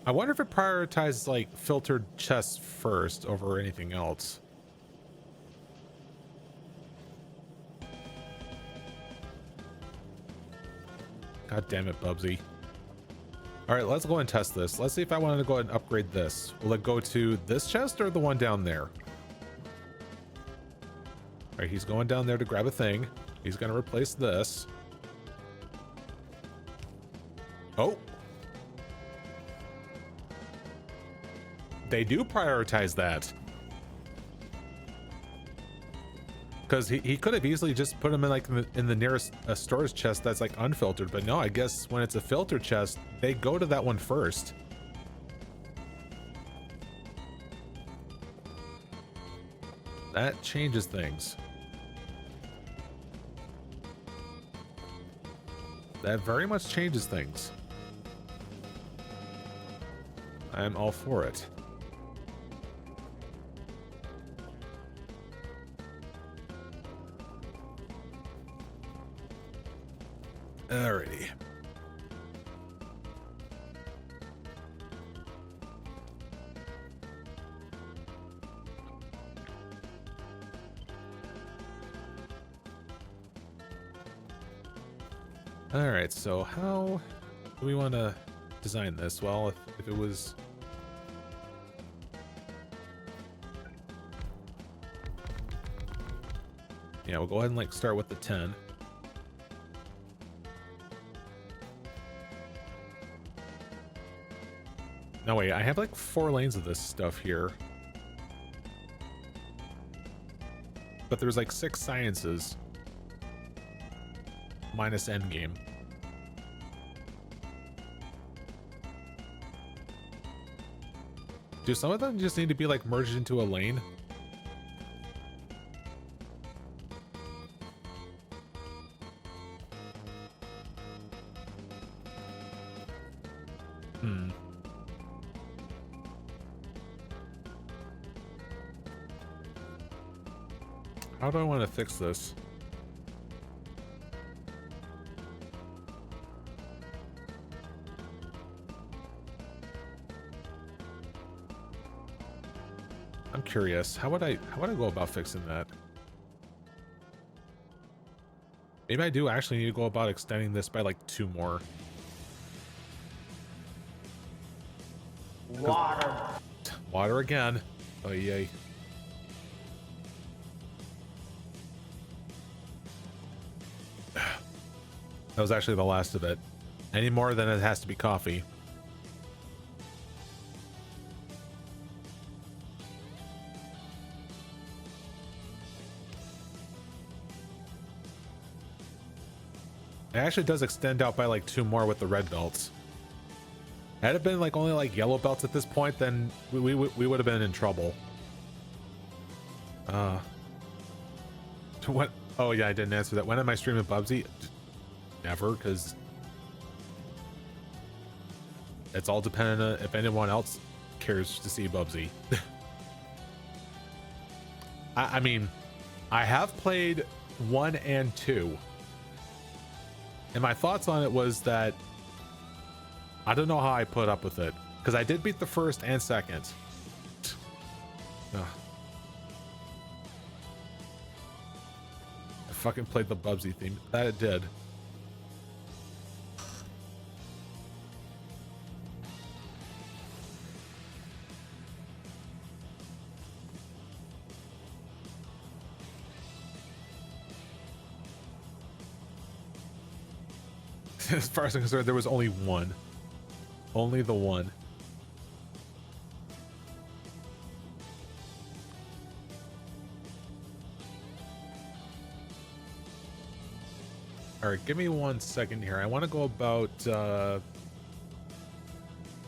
I wonder if it prioritizes like filtered chests first over anything else. God damn it, Bubsy. All right, let's go and test this. Let's see if I wanted to go ahead and upgrade this. Will it go to this chest or the one down there? All right, he's going down there to grab a thing. He's going to replace this. Oh. They do prioritize that. Because he could have easily just put them in like in the nearest storage chest that's like unfiltered, but no, I guess when it's a filtered chest, they go to that one first. That changes things. That very much changes things. I'm all for it. Alrighty. Alright, so how do we want to design this? Well, if it was... Yeah, we'll go ahead and like start with the 10. No, wait, I have like 4 lanes of this stuff here. But there's like 6 sciences. Minus endgame. Do some of them just need to be like merged into a lane? How do I want to fix this? I'm curious. How would I go about fixing that? Maybe I do actually need to go about extending this by like 2 more. Water. Water again. Oh yay. That was actually the last of it. Any more than it has to be coffee. It actually does extend out by like 2 more with the red belts. Had it been like only like yellow belts at this point, then we would have been in trouble. What? Oh yeah, I didn't answer that. When am I streaming Bubsy? Never, because it's all dependent on if anyone else cares to see Bubsy. I mean, I have played 1 and 2. And my thoughts on it was that I don't know how I put up with it, because I did beat the 1st and 2nd. Ugh. I fucking played the Bubsy theme. That it did. As far as I'm concerned, there was only one. Only the one. Alright, give me 1 second here. I want to go about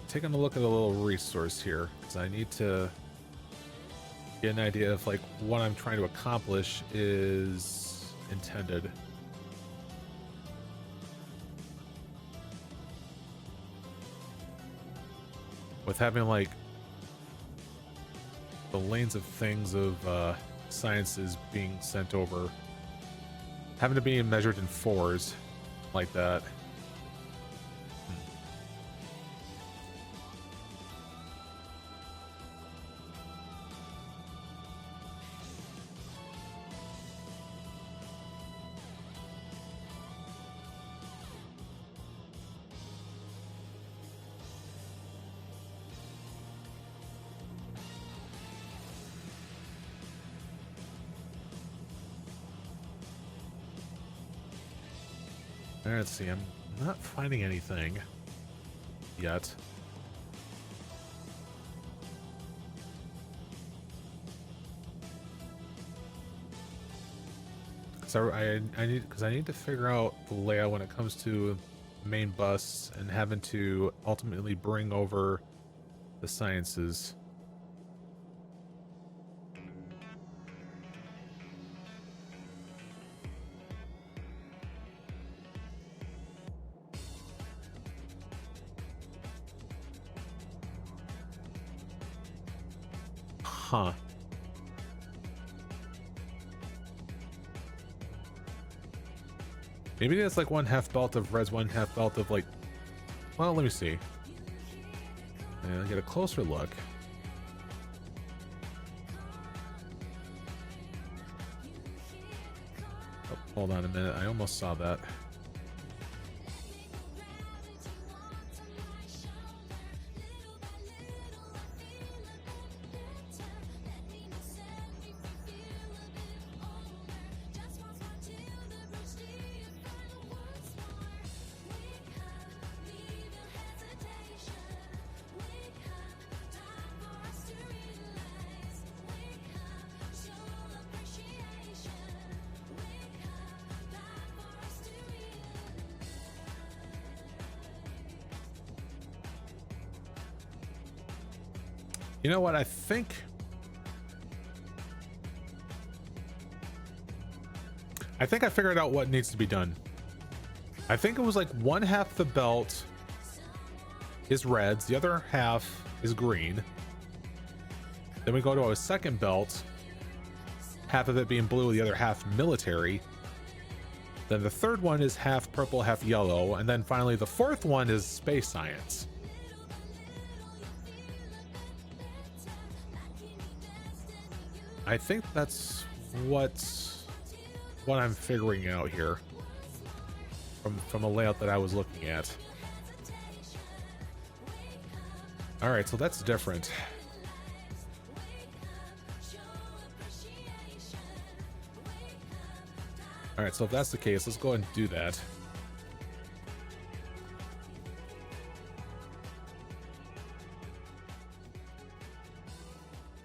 taking a look at a little resource here, because I need to get an idea of like what I'm trying to accomplish is intended. With having like the lanes of things of sciences being sent over, having to be measured in 4s like that. Let's see, I'm not finding anything yet. So I need to figure out the layout when it comes to main bus and having to ultimately bring over the sciences. Huh. Maybe it's like 1/2 belt of reds, 1/2 belt of like, well, let me see. And get a closer look. Oh, hold on a minute. I almost saw that. You know what? I think I figured out what needs to be done. I think it was like 1/2 the belt is reds, the other half is green. Then we go to a second belt, half of it being blue, the other half military. Then the third one is half purple, half yellow, and then finally the fourth one is space science. I think that's what I'm figuring out here from a layout that I was looking at. All right, so that's different. All right, so if that's the case, let's go ahead and do that.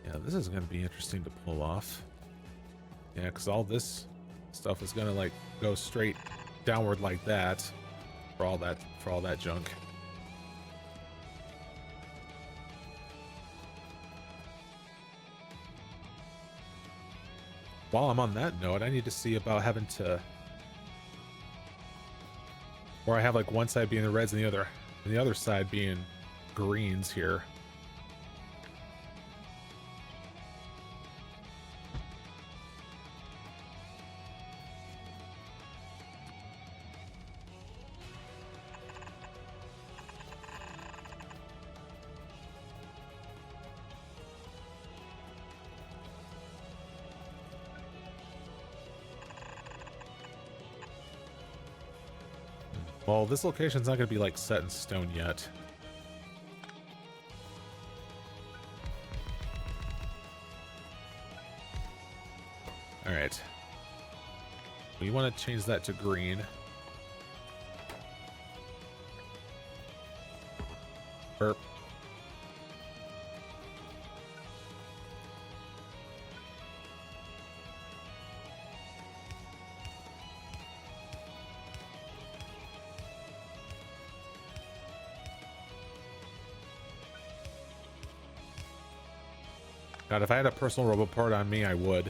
Yeah, this is going to be interesting to pull off. Yeah, because all this stuff is going to like go straight downward like that for all that junk. While I'm on that note, I need to see about having to, where I have like one side being the reds and the other side being greens here. Well, this location's not going to be like set in stone yet. All right. We want to change that to green. Burp. God, if I had a personal roboport on me, I would.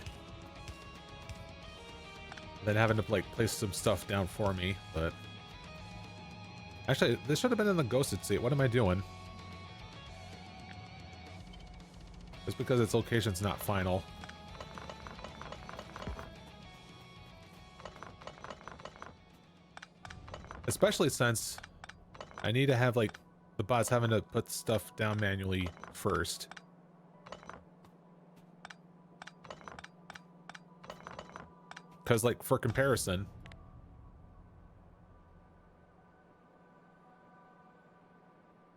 Then having to like place some stuff down for me, but actually, this should have been in the ghosted seat. What am I doing? Just because its location's not final. Especially since I need to have like the bots having to put stuff down manually first. Because, like, for comparison,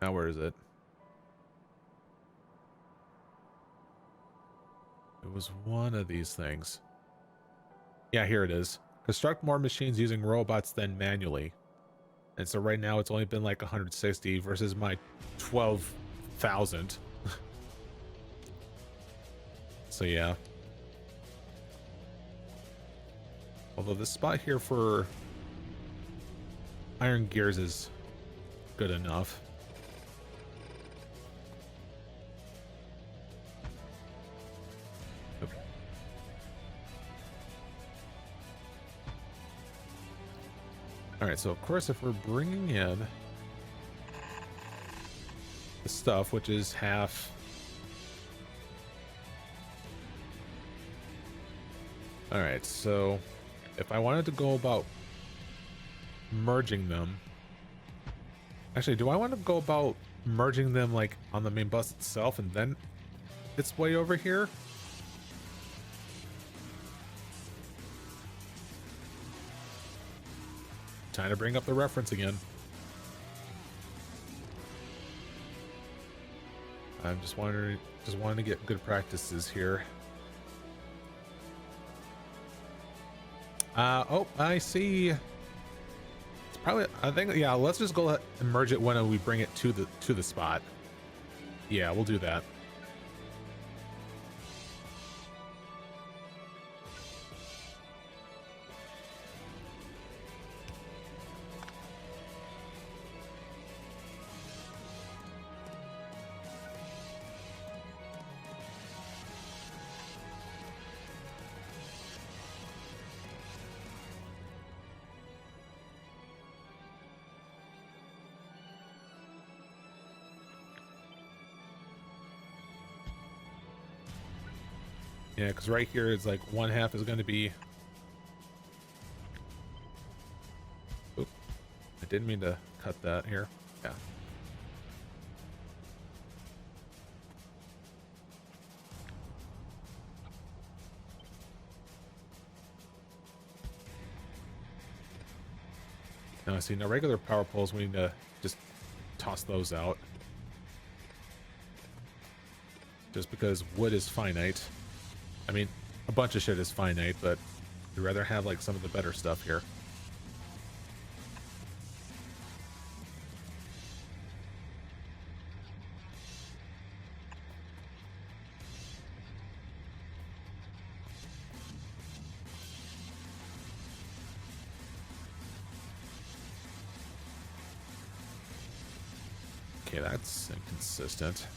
now where is it? It was one of these things. Yeah, here it is. Construct more machines using robots than manually. And so right now it's only been like 160 versus my 12,000. So yeah. Although this spot here for iron gears is good enough. Oop. All right, so of course, if we're bringing in the stuff, which is half. All right, so if I wanted to go about merging them, actually, do I want to go about merging them like on the main bus itself and then its way over here? Time to bring up the reference again. I'm just wanting to get good practices here. Oh, I see. It's probably, I think, yeah, let's just go ahead and merge it when we bring it to the spot. Yeah, we'll do that. Yeah, because right here it's like one half is going to be... Oop, I didn't mean to cut that here. Yeah. Now, see, now regular power poles, we need to just toss those out. Just because wood is finite. I mean, a bunch of shit is finite, but we'd rather have like some of the better stuff here. Okay, that's inconsistent.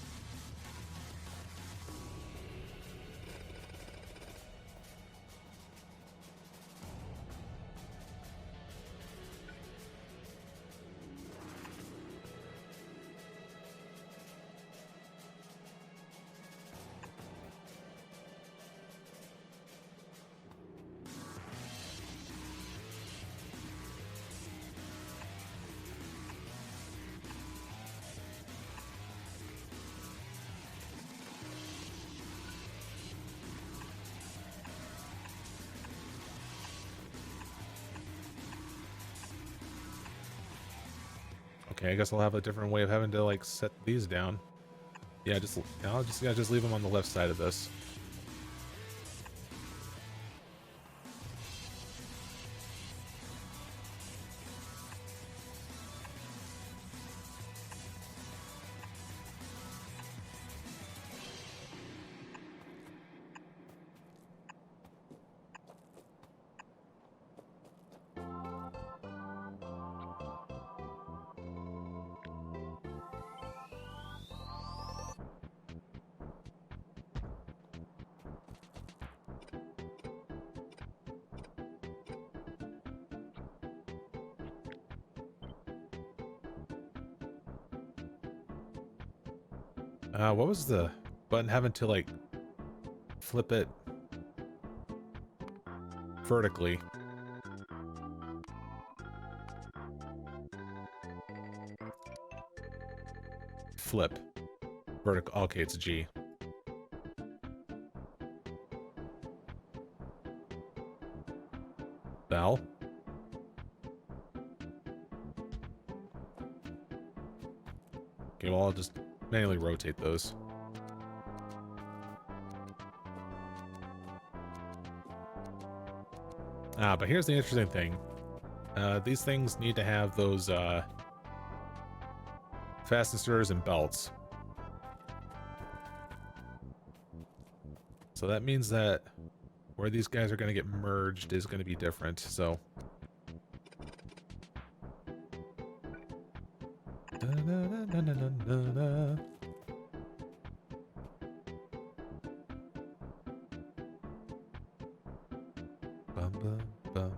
Okay, I guess I'll have a different way of having to like set these down. Yeah, I'll just leave them on the left side of this. What was the button having to like flip it vertically? Flip. Vertical. Okay, it's G. Bell. Okay, well, I'll just manually rotate those. But here's the interesting thing. These things need to have those fasteners and belts. So that means that where these guys are going to get merged is going to be different. So bum, bum, bum.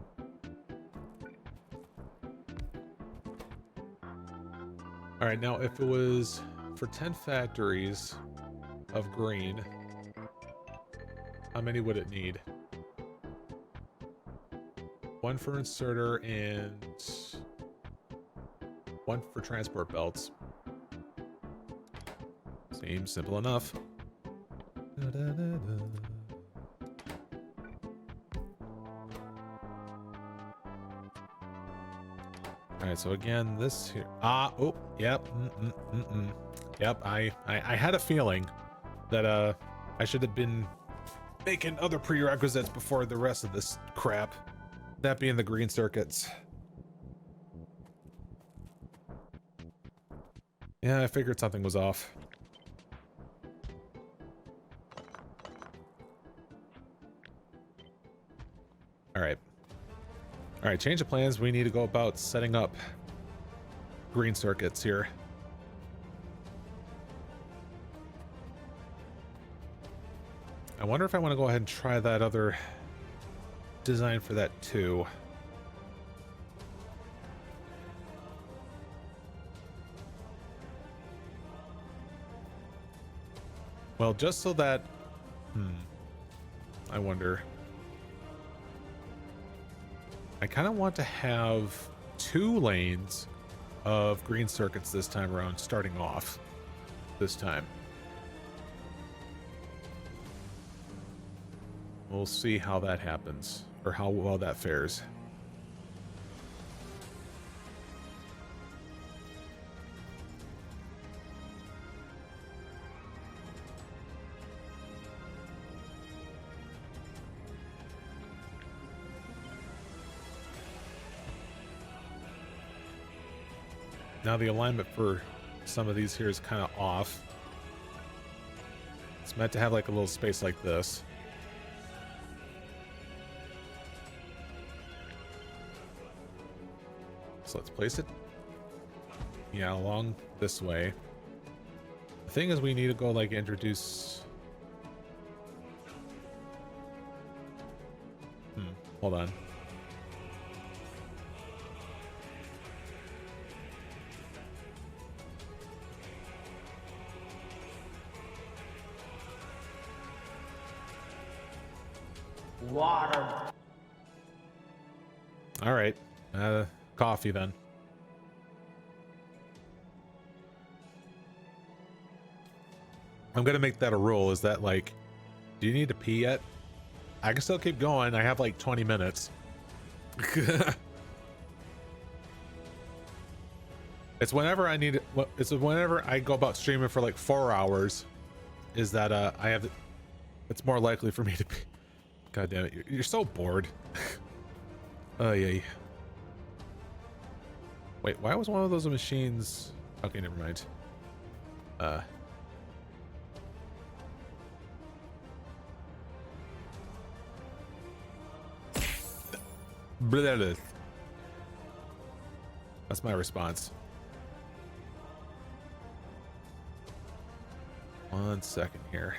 All right, now if it was for 10 factories of green, how many would it need? One for inserter and one for transport belts. Seems simple enough. All right, so again, this here. Oh, yep. Yep, I had a feeling that I should have been making other prerequisites before the rest of this crap. That being the green circuits. Yeah, I figured something was off. All right. All right, change of plans. We need to go about setting up green circuits here. I wonder if I want to go ahead and try that other design for that too. Well, just so that, I wonder. I kind of want to have 2 lanes of green circuits this time around, starting off this time. We'll see how that happens, or how well that fares. Now the alignment for some of these here is kind of off. It's meant to have like a little space like this. So let's place it, yeah, along this way. The thing is, we need to go like introduce. Hold on. Water. All right. Coffee then. I'm gonna make that a rule. Is that like, do you need to pee yet? I can still keep going. I have like 20 minutes. It's whenever I need it. It's whenever I go about streaming for like 4 hours. Is that I have? It's more likely for me to pee. God damn it! You're so bored. Oh yeah. Wait, why was one of those machines? Okay, never mind. That's my response. 1 second here.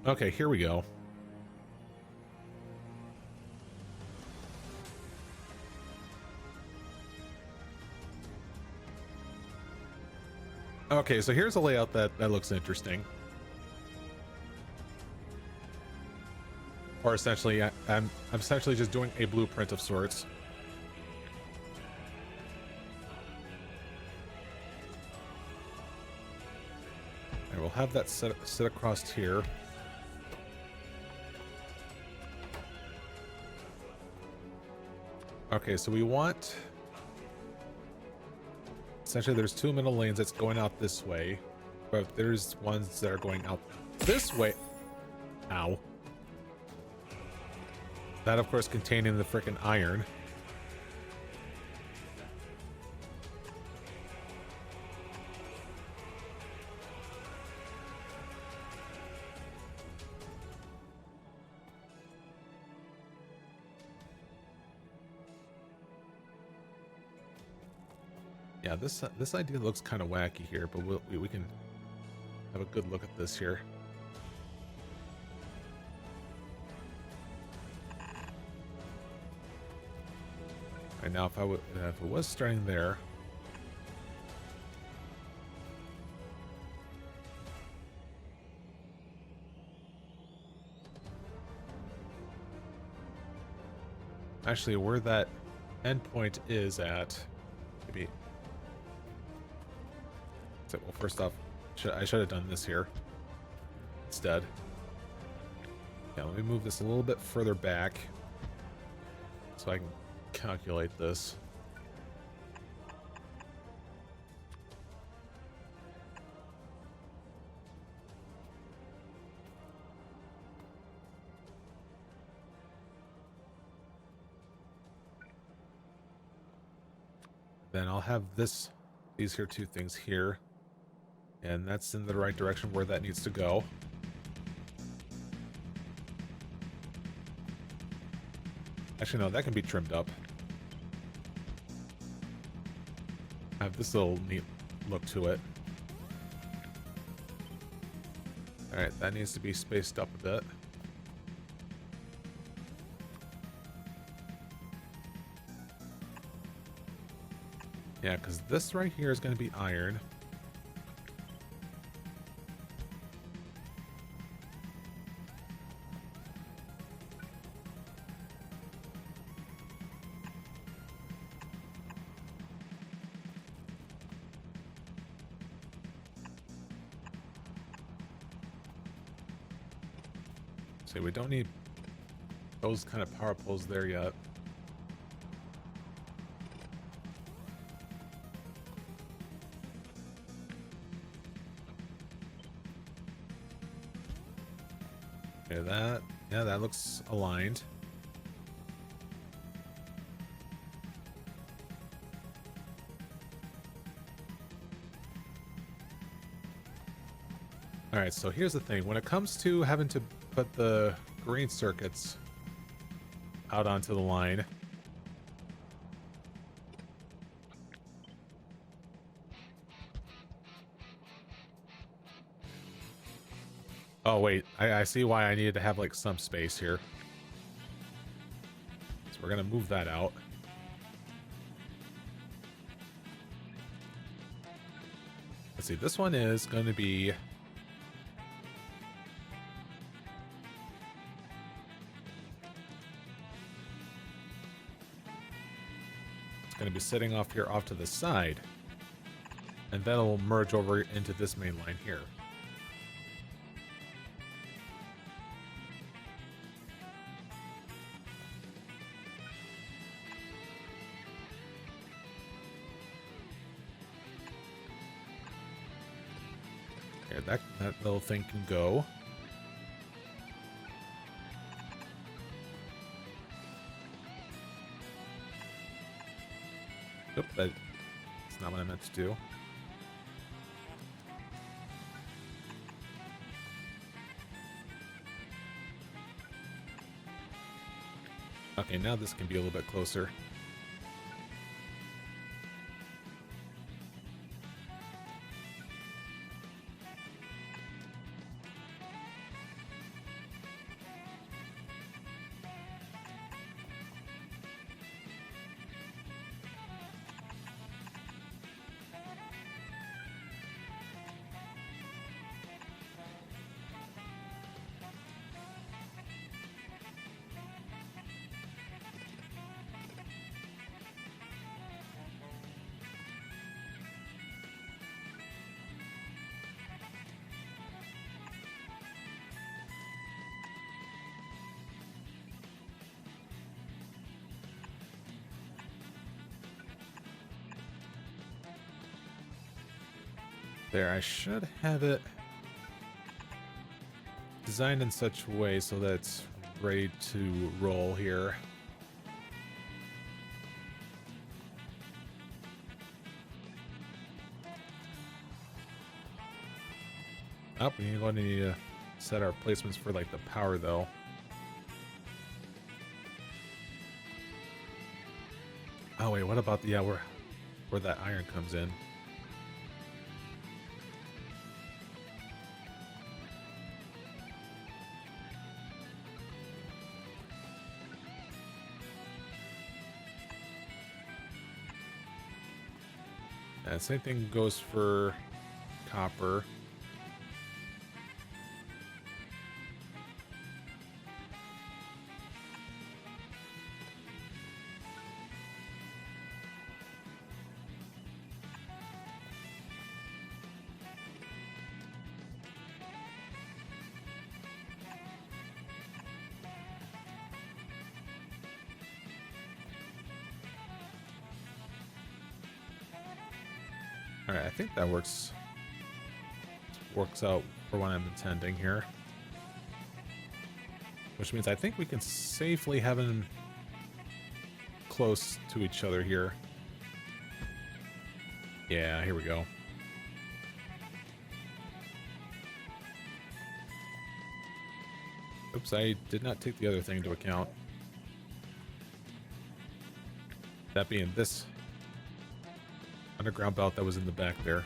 Okay, here we go. Okay, so here's a layout that looks interesting. Or essentially, I'm essentially just doing a blueprint of sorts. And we'll have that sit across here. Okay, so we want, essentially there's 2 middle lanes that's going out this way, but there's ones that are going out this way. Ow. That, of course, containing the frickin' iron. Yeah, this idea looks kind of wacky here, but we can have a good look at this here. Right now, if it was starting there, actually, where that endpoint is at, maybe. So, well, first off, I should have done this here instead. Yeah, let me move this a little bit further back so I can calculate this. Then I'll have these here two things here. And that's in the right direction where that needs to go. Actually, no, that can be trimmed up. Have this little neat look to it. Alright, that needs to be spaced up a bit. Yeah, because this right here is going to be iron. So we don't need those kind of power poles there yet. Okay, that looks aligned. All right, so here's the thing. When it comes to having to put the green circuits out onto the line, oh wait, I see why I needed to have like some space here. So we're gonna move that out. Let's see, this one is going to be sitting off here off to the side, and then it'll merge over into this main line here. Here, that little thing can go. Oop, that's not what I meant to do. Okay, now this can be a little bit closer. There, I should have it designed in such a way so that it's ready to roll here. Oh, we're going to need to set our placements for like the power though. Oh wait, what about the where that iron comes in? And same thing goes for copper. All right, I think that works out for what I'm intending here. Which means I think we can safely have them close to each other here. Yeah, here we go. Oops, I did not take the other thing into account. That being this underground belt that was in the back there.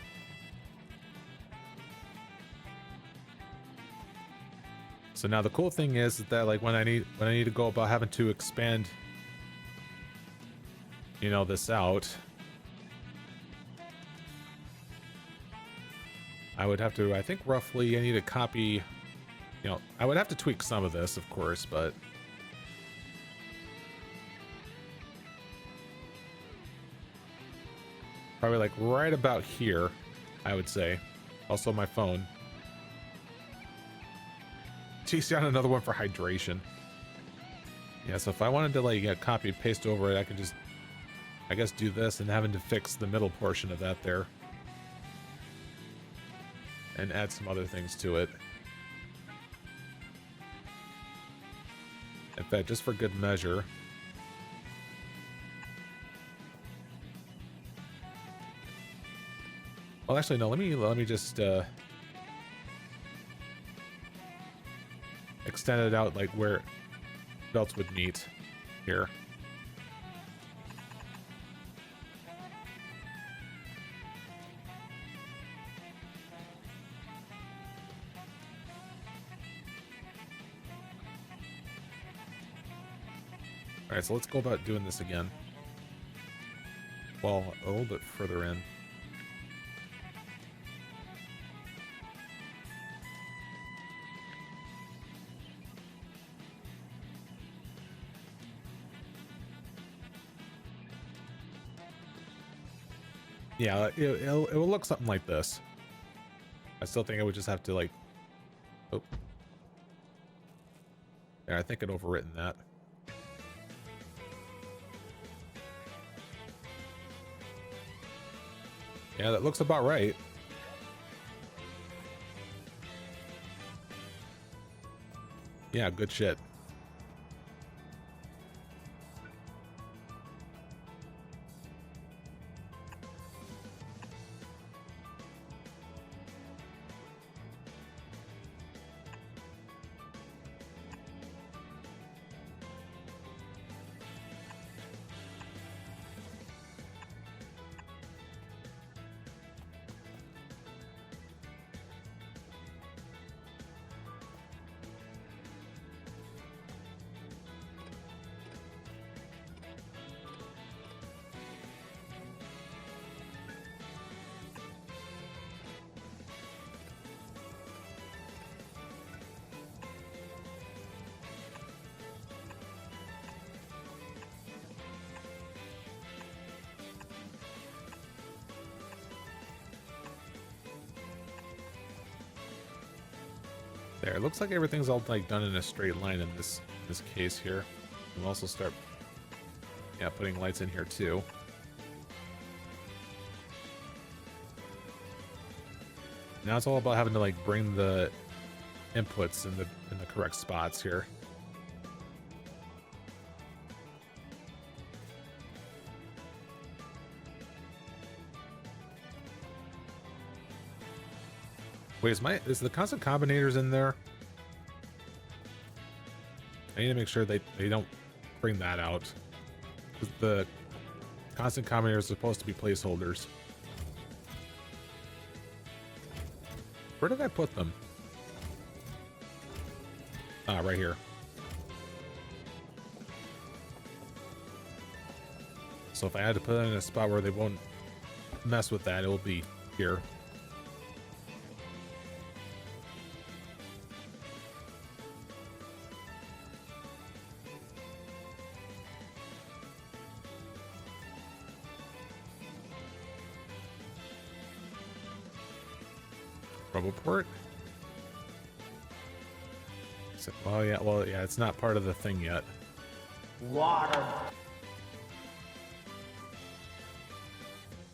So now the cool thing is that like when I need to go about having to expand, you know, this out, I would have to, I think roughly I need to copy, you know, I would have to tweak some of this, of course, but probably like right about here, I would say. Also my phone. Geez, got another one for hydration. Yeah, so if I wanted to like copy and paste over it, I could just, I guess, do this and having to fix the middle portion of that there. And add some other things to it. In fact, just for good measure. Well, actually, no, let me just extend it out like where belts would meet here. All right, so let's go about doing this again. Well, a little bit further in. Yeah, it will look something like this. I still think I would just have to like, oh, yeah, I think I'd overwritten that. Yeah, that looks about right. Yeah, good shit. There, it looks like everything's all like done in a straight line in this case here. We'll also start, yeah, putting lights in here too. Now it's all about having to like bring the inputs in the correct spots here. Wait, is the constant combinators in there? I need to make sure they don't bring that out. 'Cause the constant combinators are supposed to be placeholders. Where did I put them? Ah, right here. So if I had to put it in a spot where they won't mess with that, it will be here. Port. So, well, yeah, it's not part of the thing yet. Water.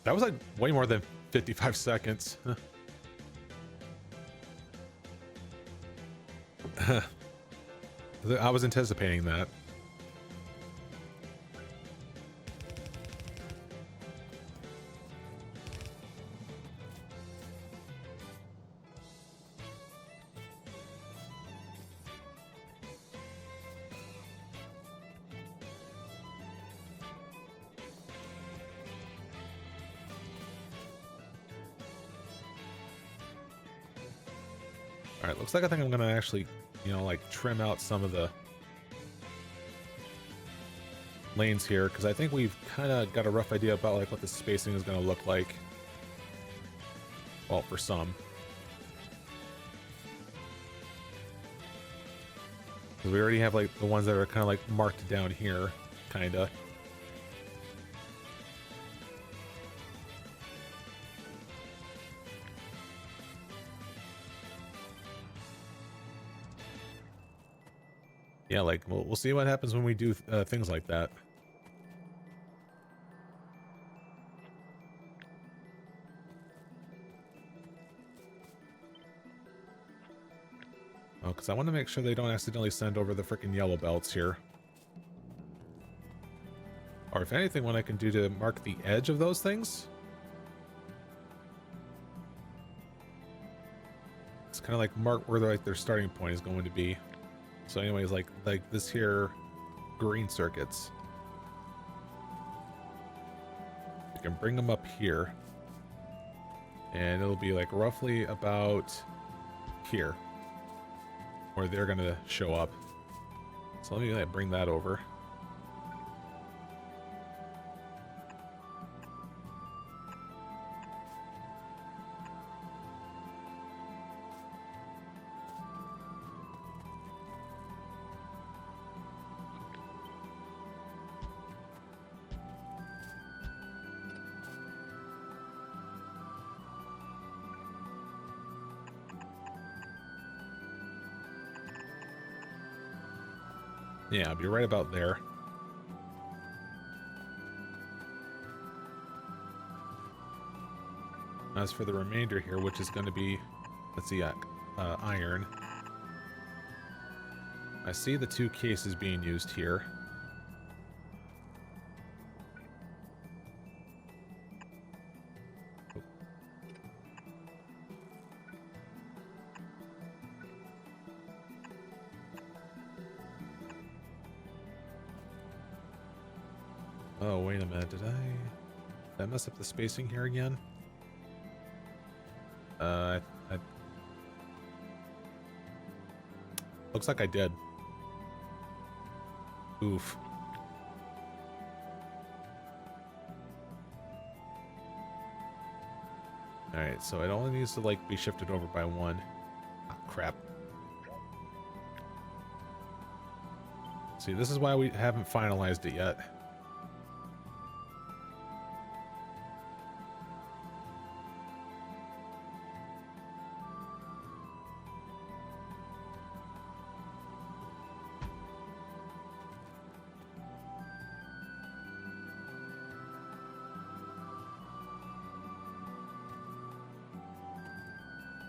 That was like way more than 55 seconds. I was anticipating that. All right, looks like I think I'm gonna actually, you know, like trim out some of the lanes here, because I think we've kind of got a rough idea about like what the spacing is going to look like. Well, for some. Because we already have like the ones that are kind of like marked down here, kind of. Yeah, like we'll see what happens when we do things like that. Oh, because I want to make sure they don't accidentally send over the freaking yellow belts here. Or if anything, what I can do to mark the edge of those things. It's kind of like mark where like their starting point is going to be. So anyways, like this here green circuits. You can bring them up here. And it'll be like roughly about here. Where they're gonna show up. So let me like bring that over. Yeah, I'll be right about there. As for the remainder here, which is going to be, let's see, iron. I see the two cases being used here. Oh, wait a minute. Did I mess up the spacing here again? Looks like I did. Oof. Alright, so it only needs to, like, be shifted over by one. Ah, crap. See, this is why we haven't finalized it yet.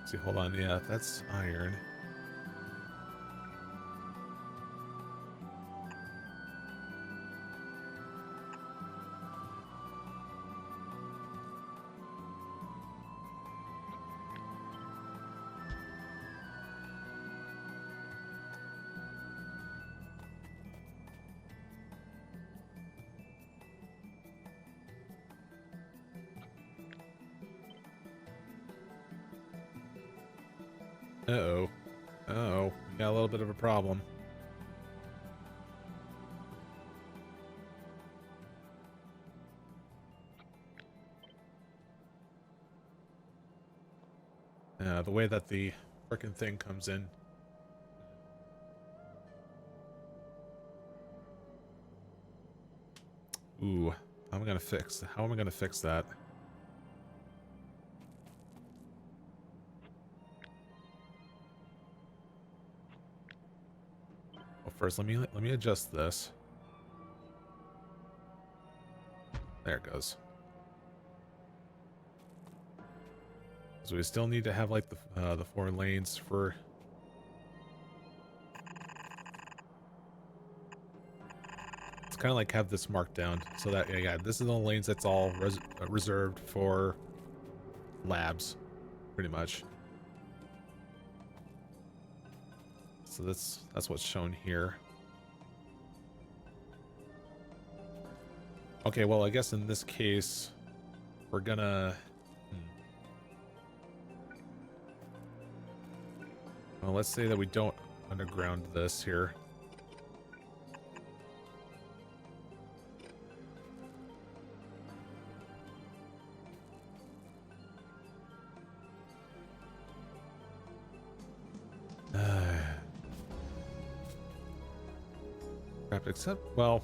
See, hold on, yeah, that's iron. Uh-oh. Uh-oh. We got a little bit of a problem. The way that the frickin' thing comes in. Ooh. How am I gonna fix that? Well, first let me adjust this. There it goes. So we still need to have like the 4 lanes for. It's kind of like have this marked down so that yeah, this is the lanes that's all reserved for labs, pretty much. So that's what's shown here. Okay, well I guess in this case we're gonna. Well, let's say that we don't underground this here. Except, well,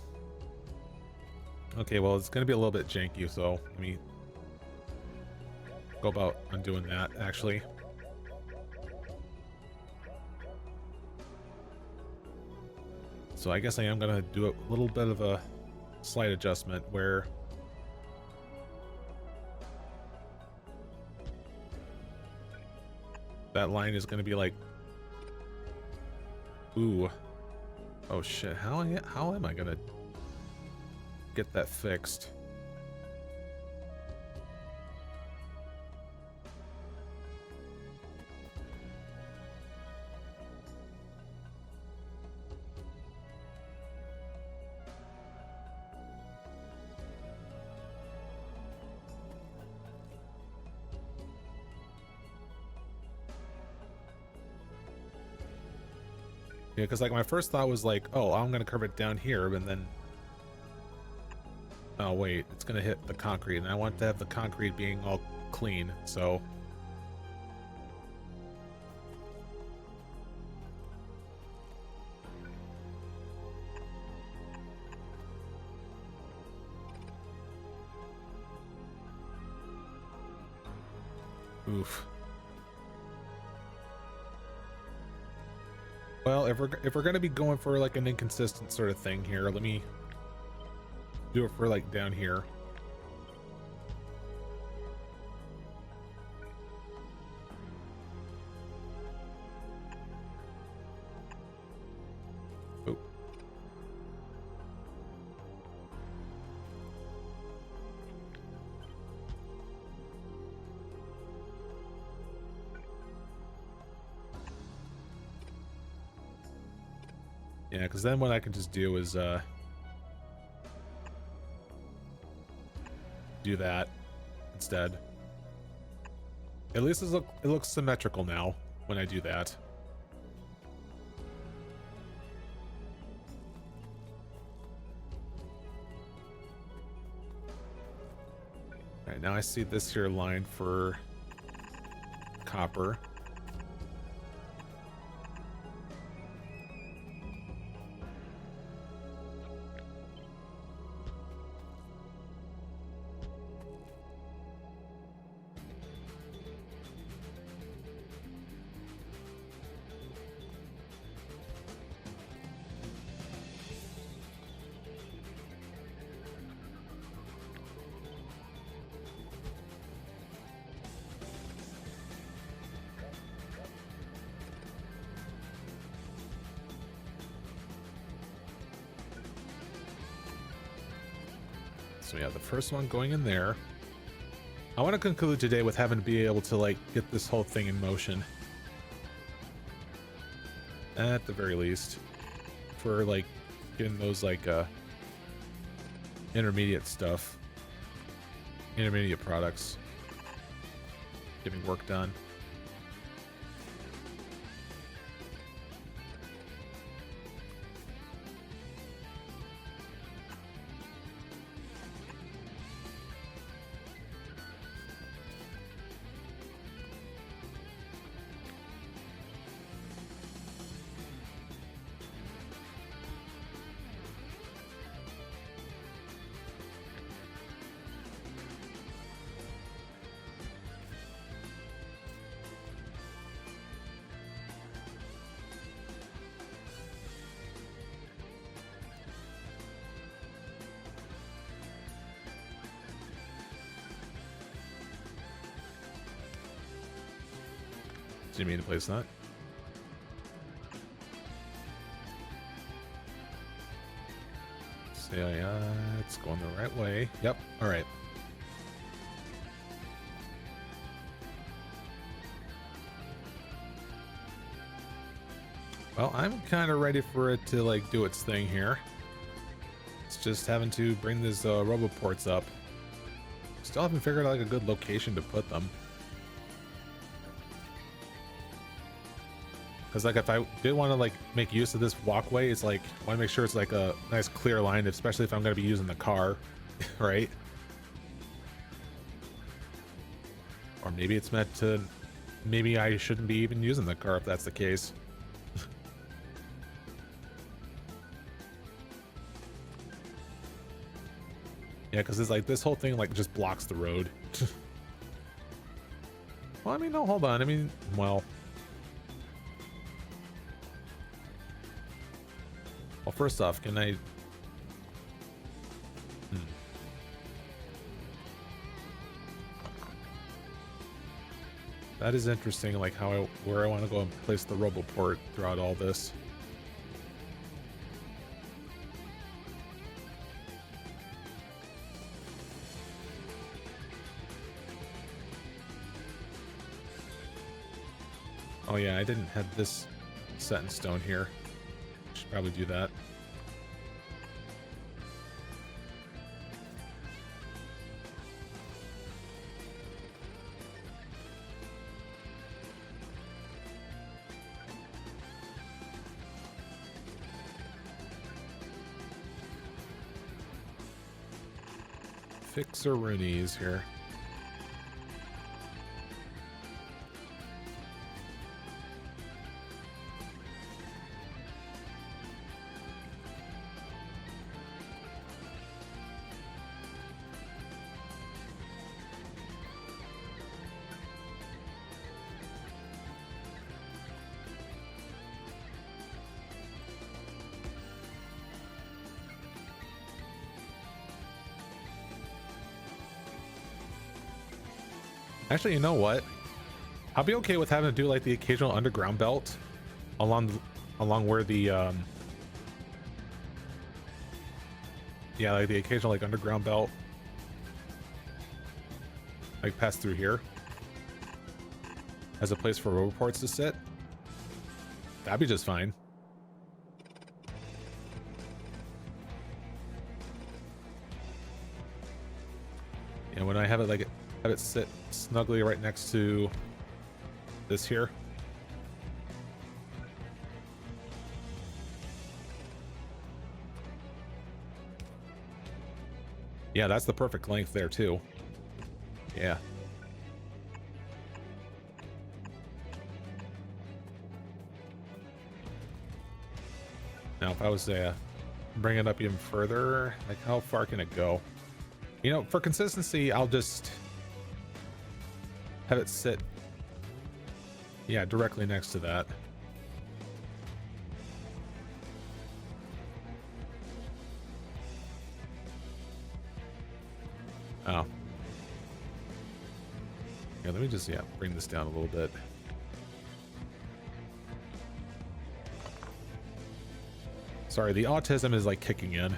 okay, well, it's gonna be a little bit janky, so let me go about undoing that, actually. So I guess I am gonna do a little bit of a slight adjustment where that line is gonna be like, ooh. Oh shit, how am I gonna get that fixed? Yeah, because like my first thought was like, oh, I'm gonna curve it down here, and then, oh wait, it's gonna hit the concrete, and I want to have the concrete being all clean, so. Oof. Well, if we're gonna be going for like an inconsistent sort of thing here, let me do it for like down here. Oh. Yeah, because then what I can just do is do that instead. At least it looks symmetrical now when I do that. All right, now I see this here line for copper. So yeah, the first one going in there. I want to conclude today with having to be able to like get this whole thing in motion. At the very least. For like getting those like intermediate stuff. Intermediate products. Getting work done. Didn't mean to place that. So yeah, it's going the right way. Yep. All right. Well, I'm kind of ready for it to like do its thing here. It's just having to bring these roboports up. Still haven't figured out like a good location to put them. Because like if I did want to like make use of this walkway, it's like I want to make sure it's like a nice clear line, especially if I'm going to be using the car, right? Or maybe it's meant to, maybe I shouldn't be even using the car if that's the case. Yeah, because it's like this whole thing like just blocks the road. Well, I mean, no, hold on. I mean, well, first off, can I? That is interesting. Like how where I want to go and place the roboport throughout all this. Oh yeah, I didn't have this set in stone here. Should probably do that. Fixer-roonies here. Actually, you know what? I'll be okay with having to do like the occasional underground belt along where the yeah, like the occasional like underground belt like pass through here as a place for roboports to sit. That'd be just fine. And when I have it like have it sit snugly right next to this here. Yeah, that's the perfect length there too. Yeah. Now if I was to bring it up even further, like how far can it go? You know, for consistency, I'll just have it sit, yeah, directly next to that. Oh. Yeah, let me just, yeah, bring this down a little bit. Sorry, the autism is like kicking in.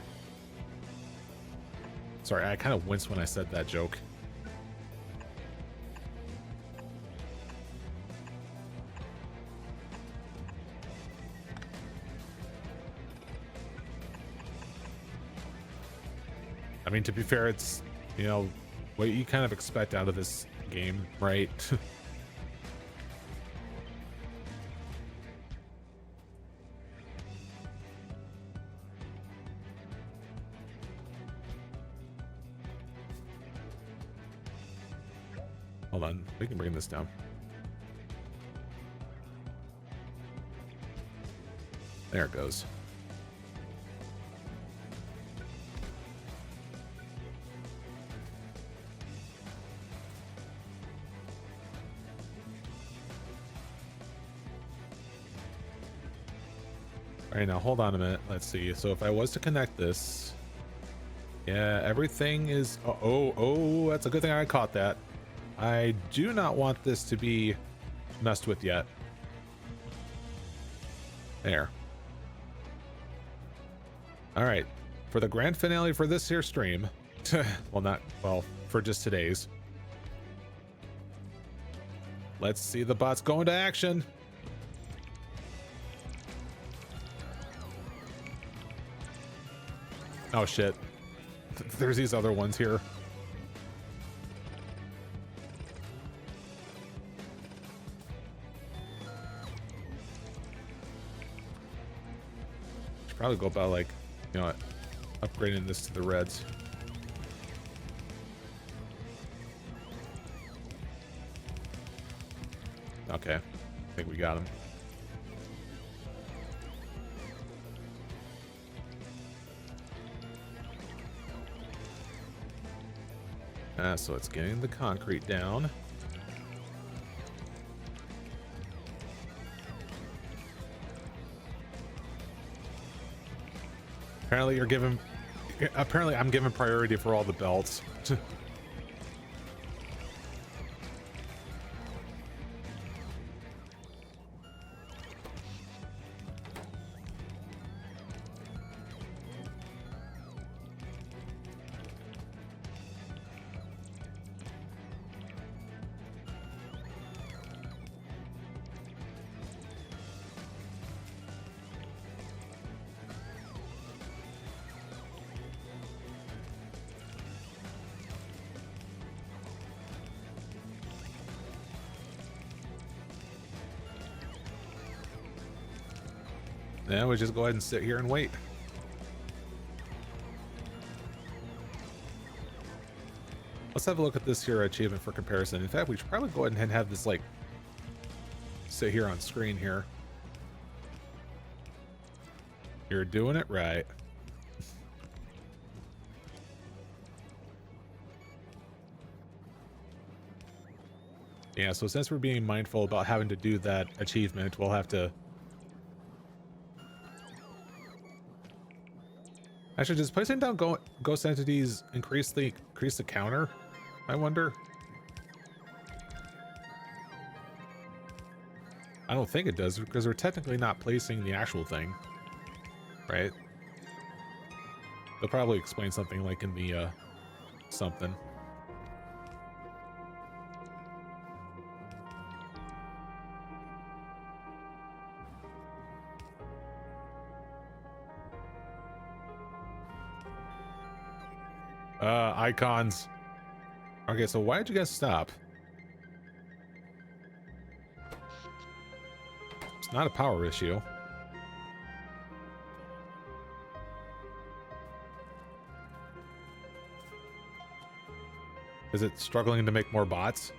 Sorry, I kind of winced when I said that joke. I mean, to be fair, it's, you know, what you kind of expect out of this game, right? Hold on, we can bring this down. There it goes. All right, now hold on a minute. Let's see. So if I was to connect this, yeah, everything is. Oh, that's a good thing I caught that. I do not want this to be messed with yet. There. All right, for the grand finale for this here stream, well, for just today's. Let's see the bots go into action. Oh shit. There's these other ones here. Should probably go about like, you know, upgrading this to the reds. Okay, I think we got him. So it's getting the concrete down. Apparently I'm giving priority for all the belts. Yeah, we just go ahead and sit here and wait. Let's have a look at this here achievement for comparison. In fact, we should probably go ahead and have this like sit here on screen here. You're doing it right. Yeah, so since we're being mindful about having to do that achievement, we'll have to... Actually, does placing down ghost entities increase the counter? I wonder. I don't think it does, because we're technically not placing the actual thing, right? They'll probably explain something like in the something. Icons. Okay, so why did you guys stop? It's not a power issue. Is it struggling to make more bots?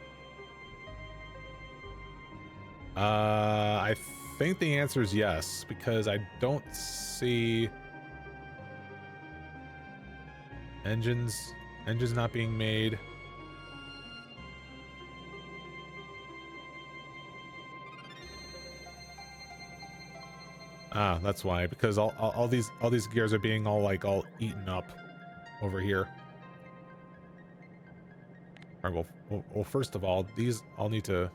I think the answer is yes, because I don't see engines not being made. Ah, that's why, because all these gears are being all eaten up over here. All right, well, first of all, these all need to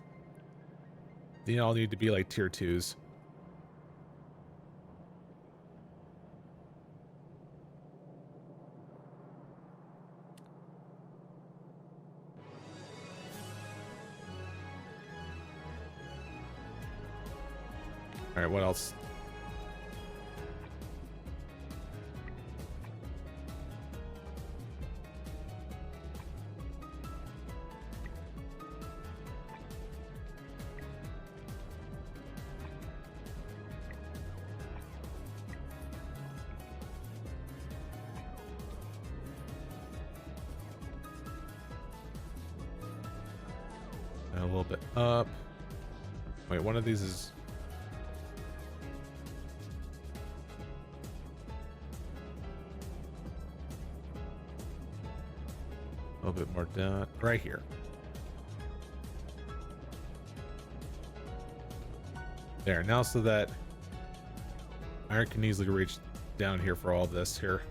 be like tier 2s. All right, what else? A little bit up. Wait, one of these is... a little bit more down right here. There, now so that iron can easily reach down here for all this here.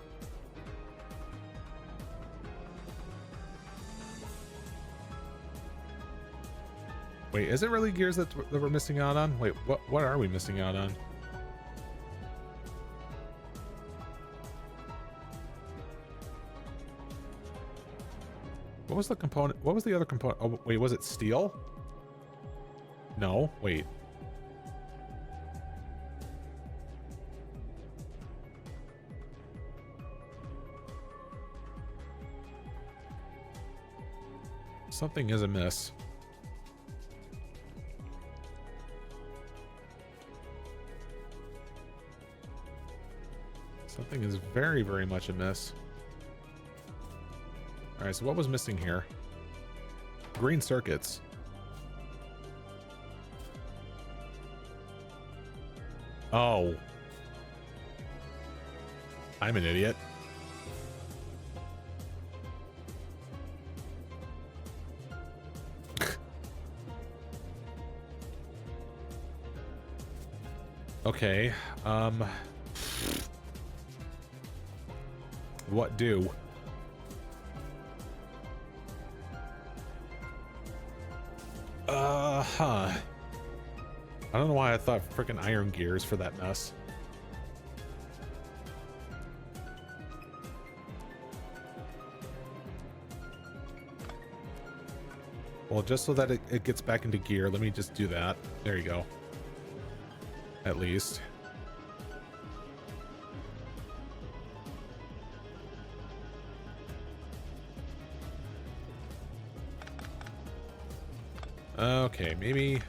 Wait, is it really gears that we're missing out on? Wait, what are we missing out on? What was the component? What was the other component? Oh, wait, was it steel? No, wait. Something is amiss. Something is very, very much amiss. Alright, so what was missing here? Green circuits. Oh. I'm an idiot. Okay, what do? I don't know why I thought frickin' iron gears for that mess. Well, just so that it gets back into gear, let me just do that. There you go. At least. Okay, maybe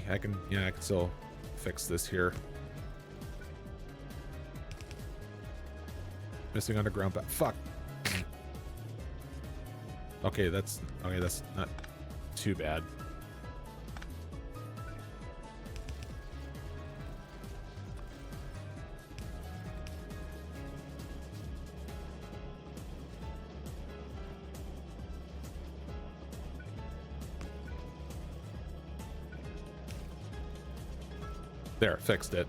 I can, yeah, I can still fix this here. Missing underground, but fuck. Okay, that's not too bad. There, fixed it.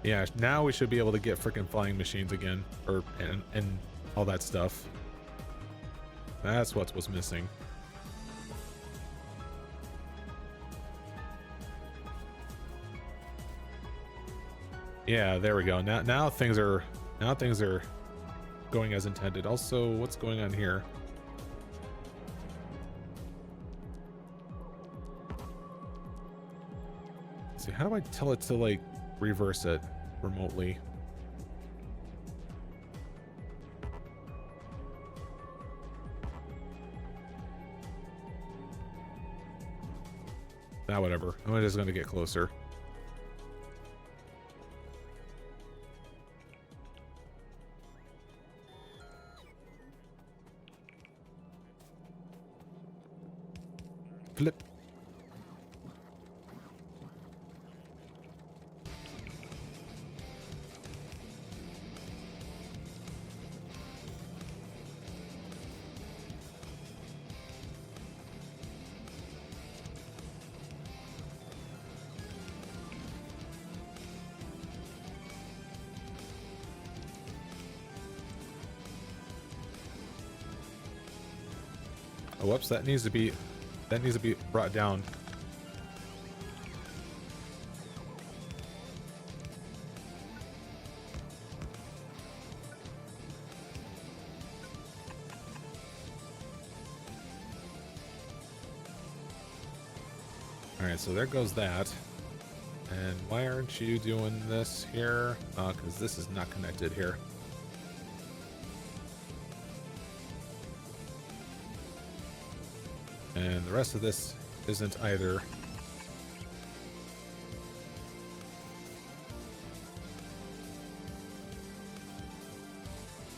Yeah, now we should be able to get freaking flying machines again, or and all that stuff. That's what was missing. Yeah, there we go. Now things are going as intended. Also, what's going on here? See, how do I tell it to like reverse it remotely? Nah, whatever. I'm just gonna get closer. Flip. Oh, whoops, that needs to be brought down. Alright, so there goes that. And why aren't you doing this here? Because this is not connected here. And the rest of this isn't either.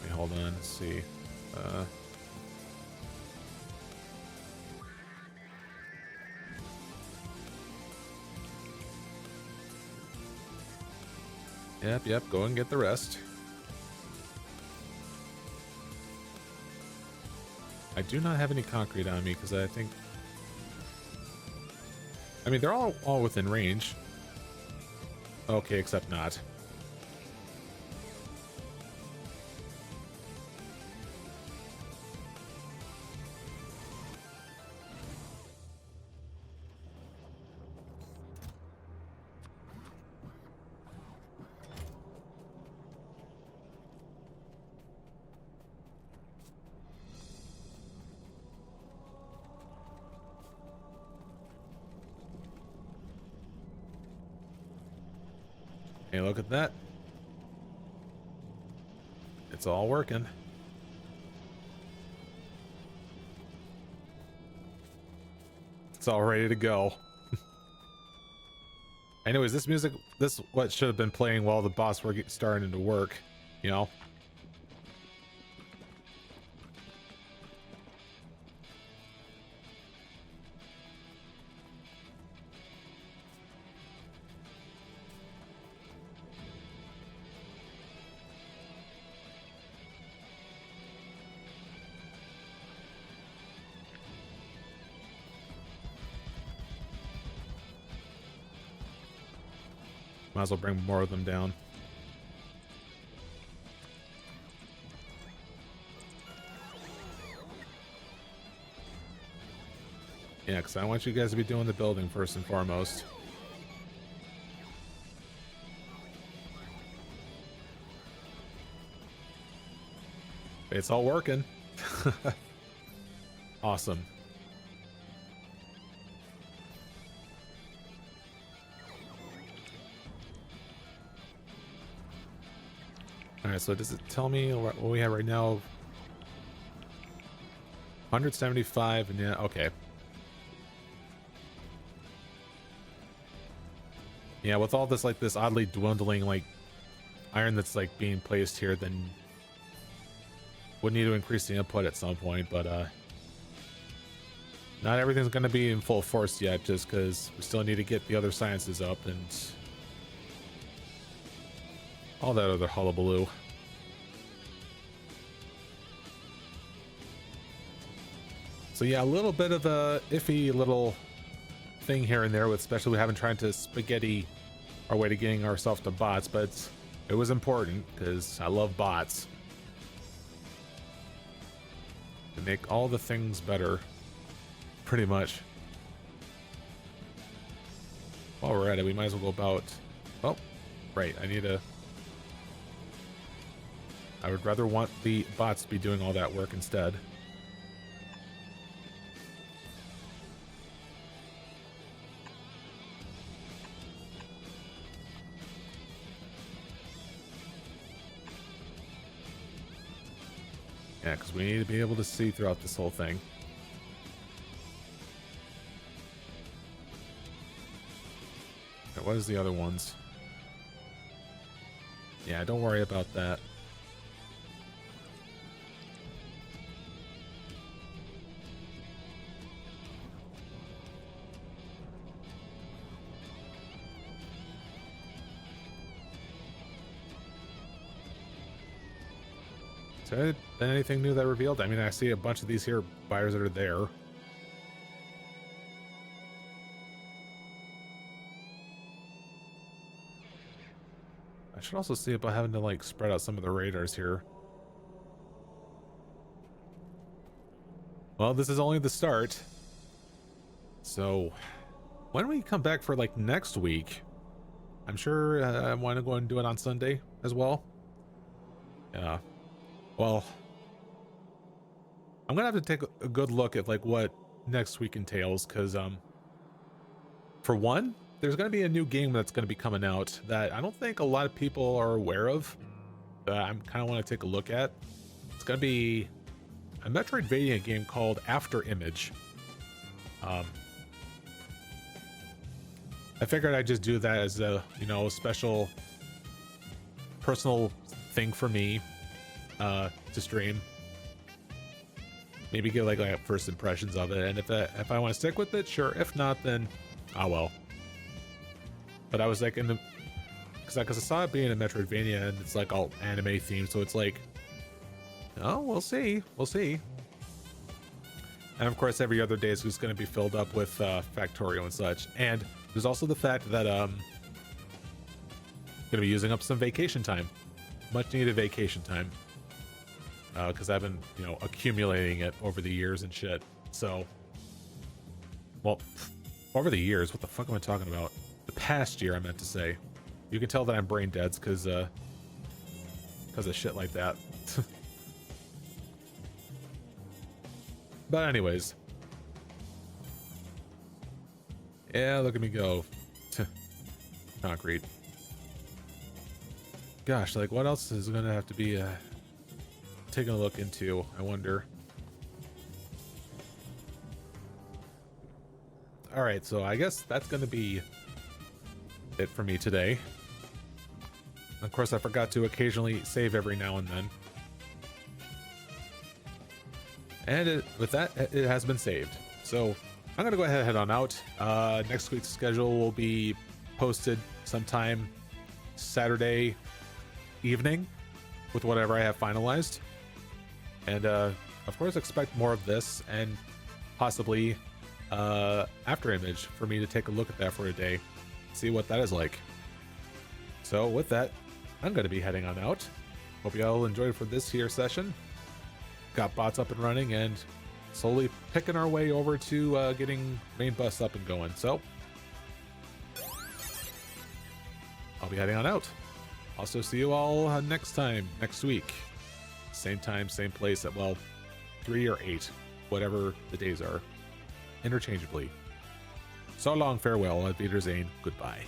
Wait, hold on, let's see. Yep, go and get the rest. I do not have any concrete on me because I think... I mean, they're all within range. Okay, except not. Hey, look at that. It's all working. It's all ready to go. Anyways, this music, this what should have been playing while the bots were starting to work, you know? Might as well bring more of them down. Yeah, because I want you guys to be doing the building first and foremost. It's all working. Awesome. Alright, so does it tell me what we have right now? 175, and yeah, okay. Yeah, with all this, like, this oddly dwindling, like, iron that's, like, being placed here, then would need to increase the input at some point, but, not everything's gonna be in full force yet, just because we still need to get the other sciences up, and all that other hullabaloo. So yeah, a little bit of a iffy little thing here and there, with especially we haven't tried to spaghetti our way to getting ourselves to bots, but it was important because I love bots. They make all the things better, pretty much. While we're at it, we might as well go about... Oh, right, I would rather want the bots to be doing all that work instead. Yeah, because we need to be able to see throughout this whole thing. Okay, what is the other ones? Yeah, don't worry about that. Is there been anything new that revealed? I mean, I see a bunch of these here buyers that are there. I should also see about having to, like, spread out some of the radars here. Well, this is only the start. So, when we come back for, like, next week, I'm sure I want to go and do it on Sunday as well. Yeah. Well, I'm gonna have to take a good look at, like, what next week entails, because for one, there's gonna be a new game that's gonna be coming out that I don't think a lot of people are aware of, that I'm kind of want to take a look at. It's gonna be a Metroidvania game called After Image. I figured I'd just do that as a, you know, special personal thing for me to stream. Maybe get like first impressions of it, and if I want to stick with it, sure. If not, then oh well. But I was like in the because I saw it being a Metroidvania and it's like all anime themed, so it's like, oh, we'll see. And of course, every other day is just going to be filled up with Factorio and such. And there's also the fact that going to be using up some vacation time, much needed vacation time, because I've been, you know, accumulating it over the years and shit. So, well, over the years, what the fuck am I talking about? The past year, I meant to say. You can tell that I'm brain dead because of shit like that. But anyways, yeah, look at me go. Concrete. gosh, like what else is gonna have to be taking a look into, I wonder. All right, so I guess that's gonna be it for me today. Of course, I forgot to occasionally save every now and then. And with that, it has been saved. So I'm gonna go ahead and head on out. Next week's schedule will be posted sometime Saturday evening with whatever I have finalized. And of course, expect more of this and possibly after image for me to take a look at that for a day, see what that is like. So with that, I'm going to be heading on out. Hope you all enjoyed for this here session. Got bots up and running and slowly picking our way over to getting main bus up and going. So I'll be heading on out. Also see you all next week. Same time, same place at, well, 3 or 8, whatever the days are, interchangeably. So long, farewell, Auf Wiedersehen, goodbye.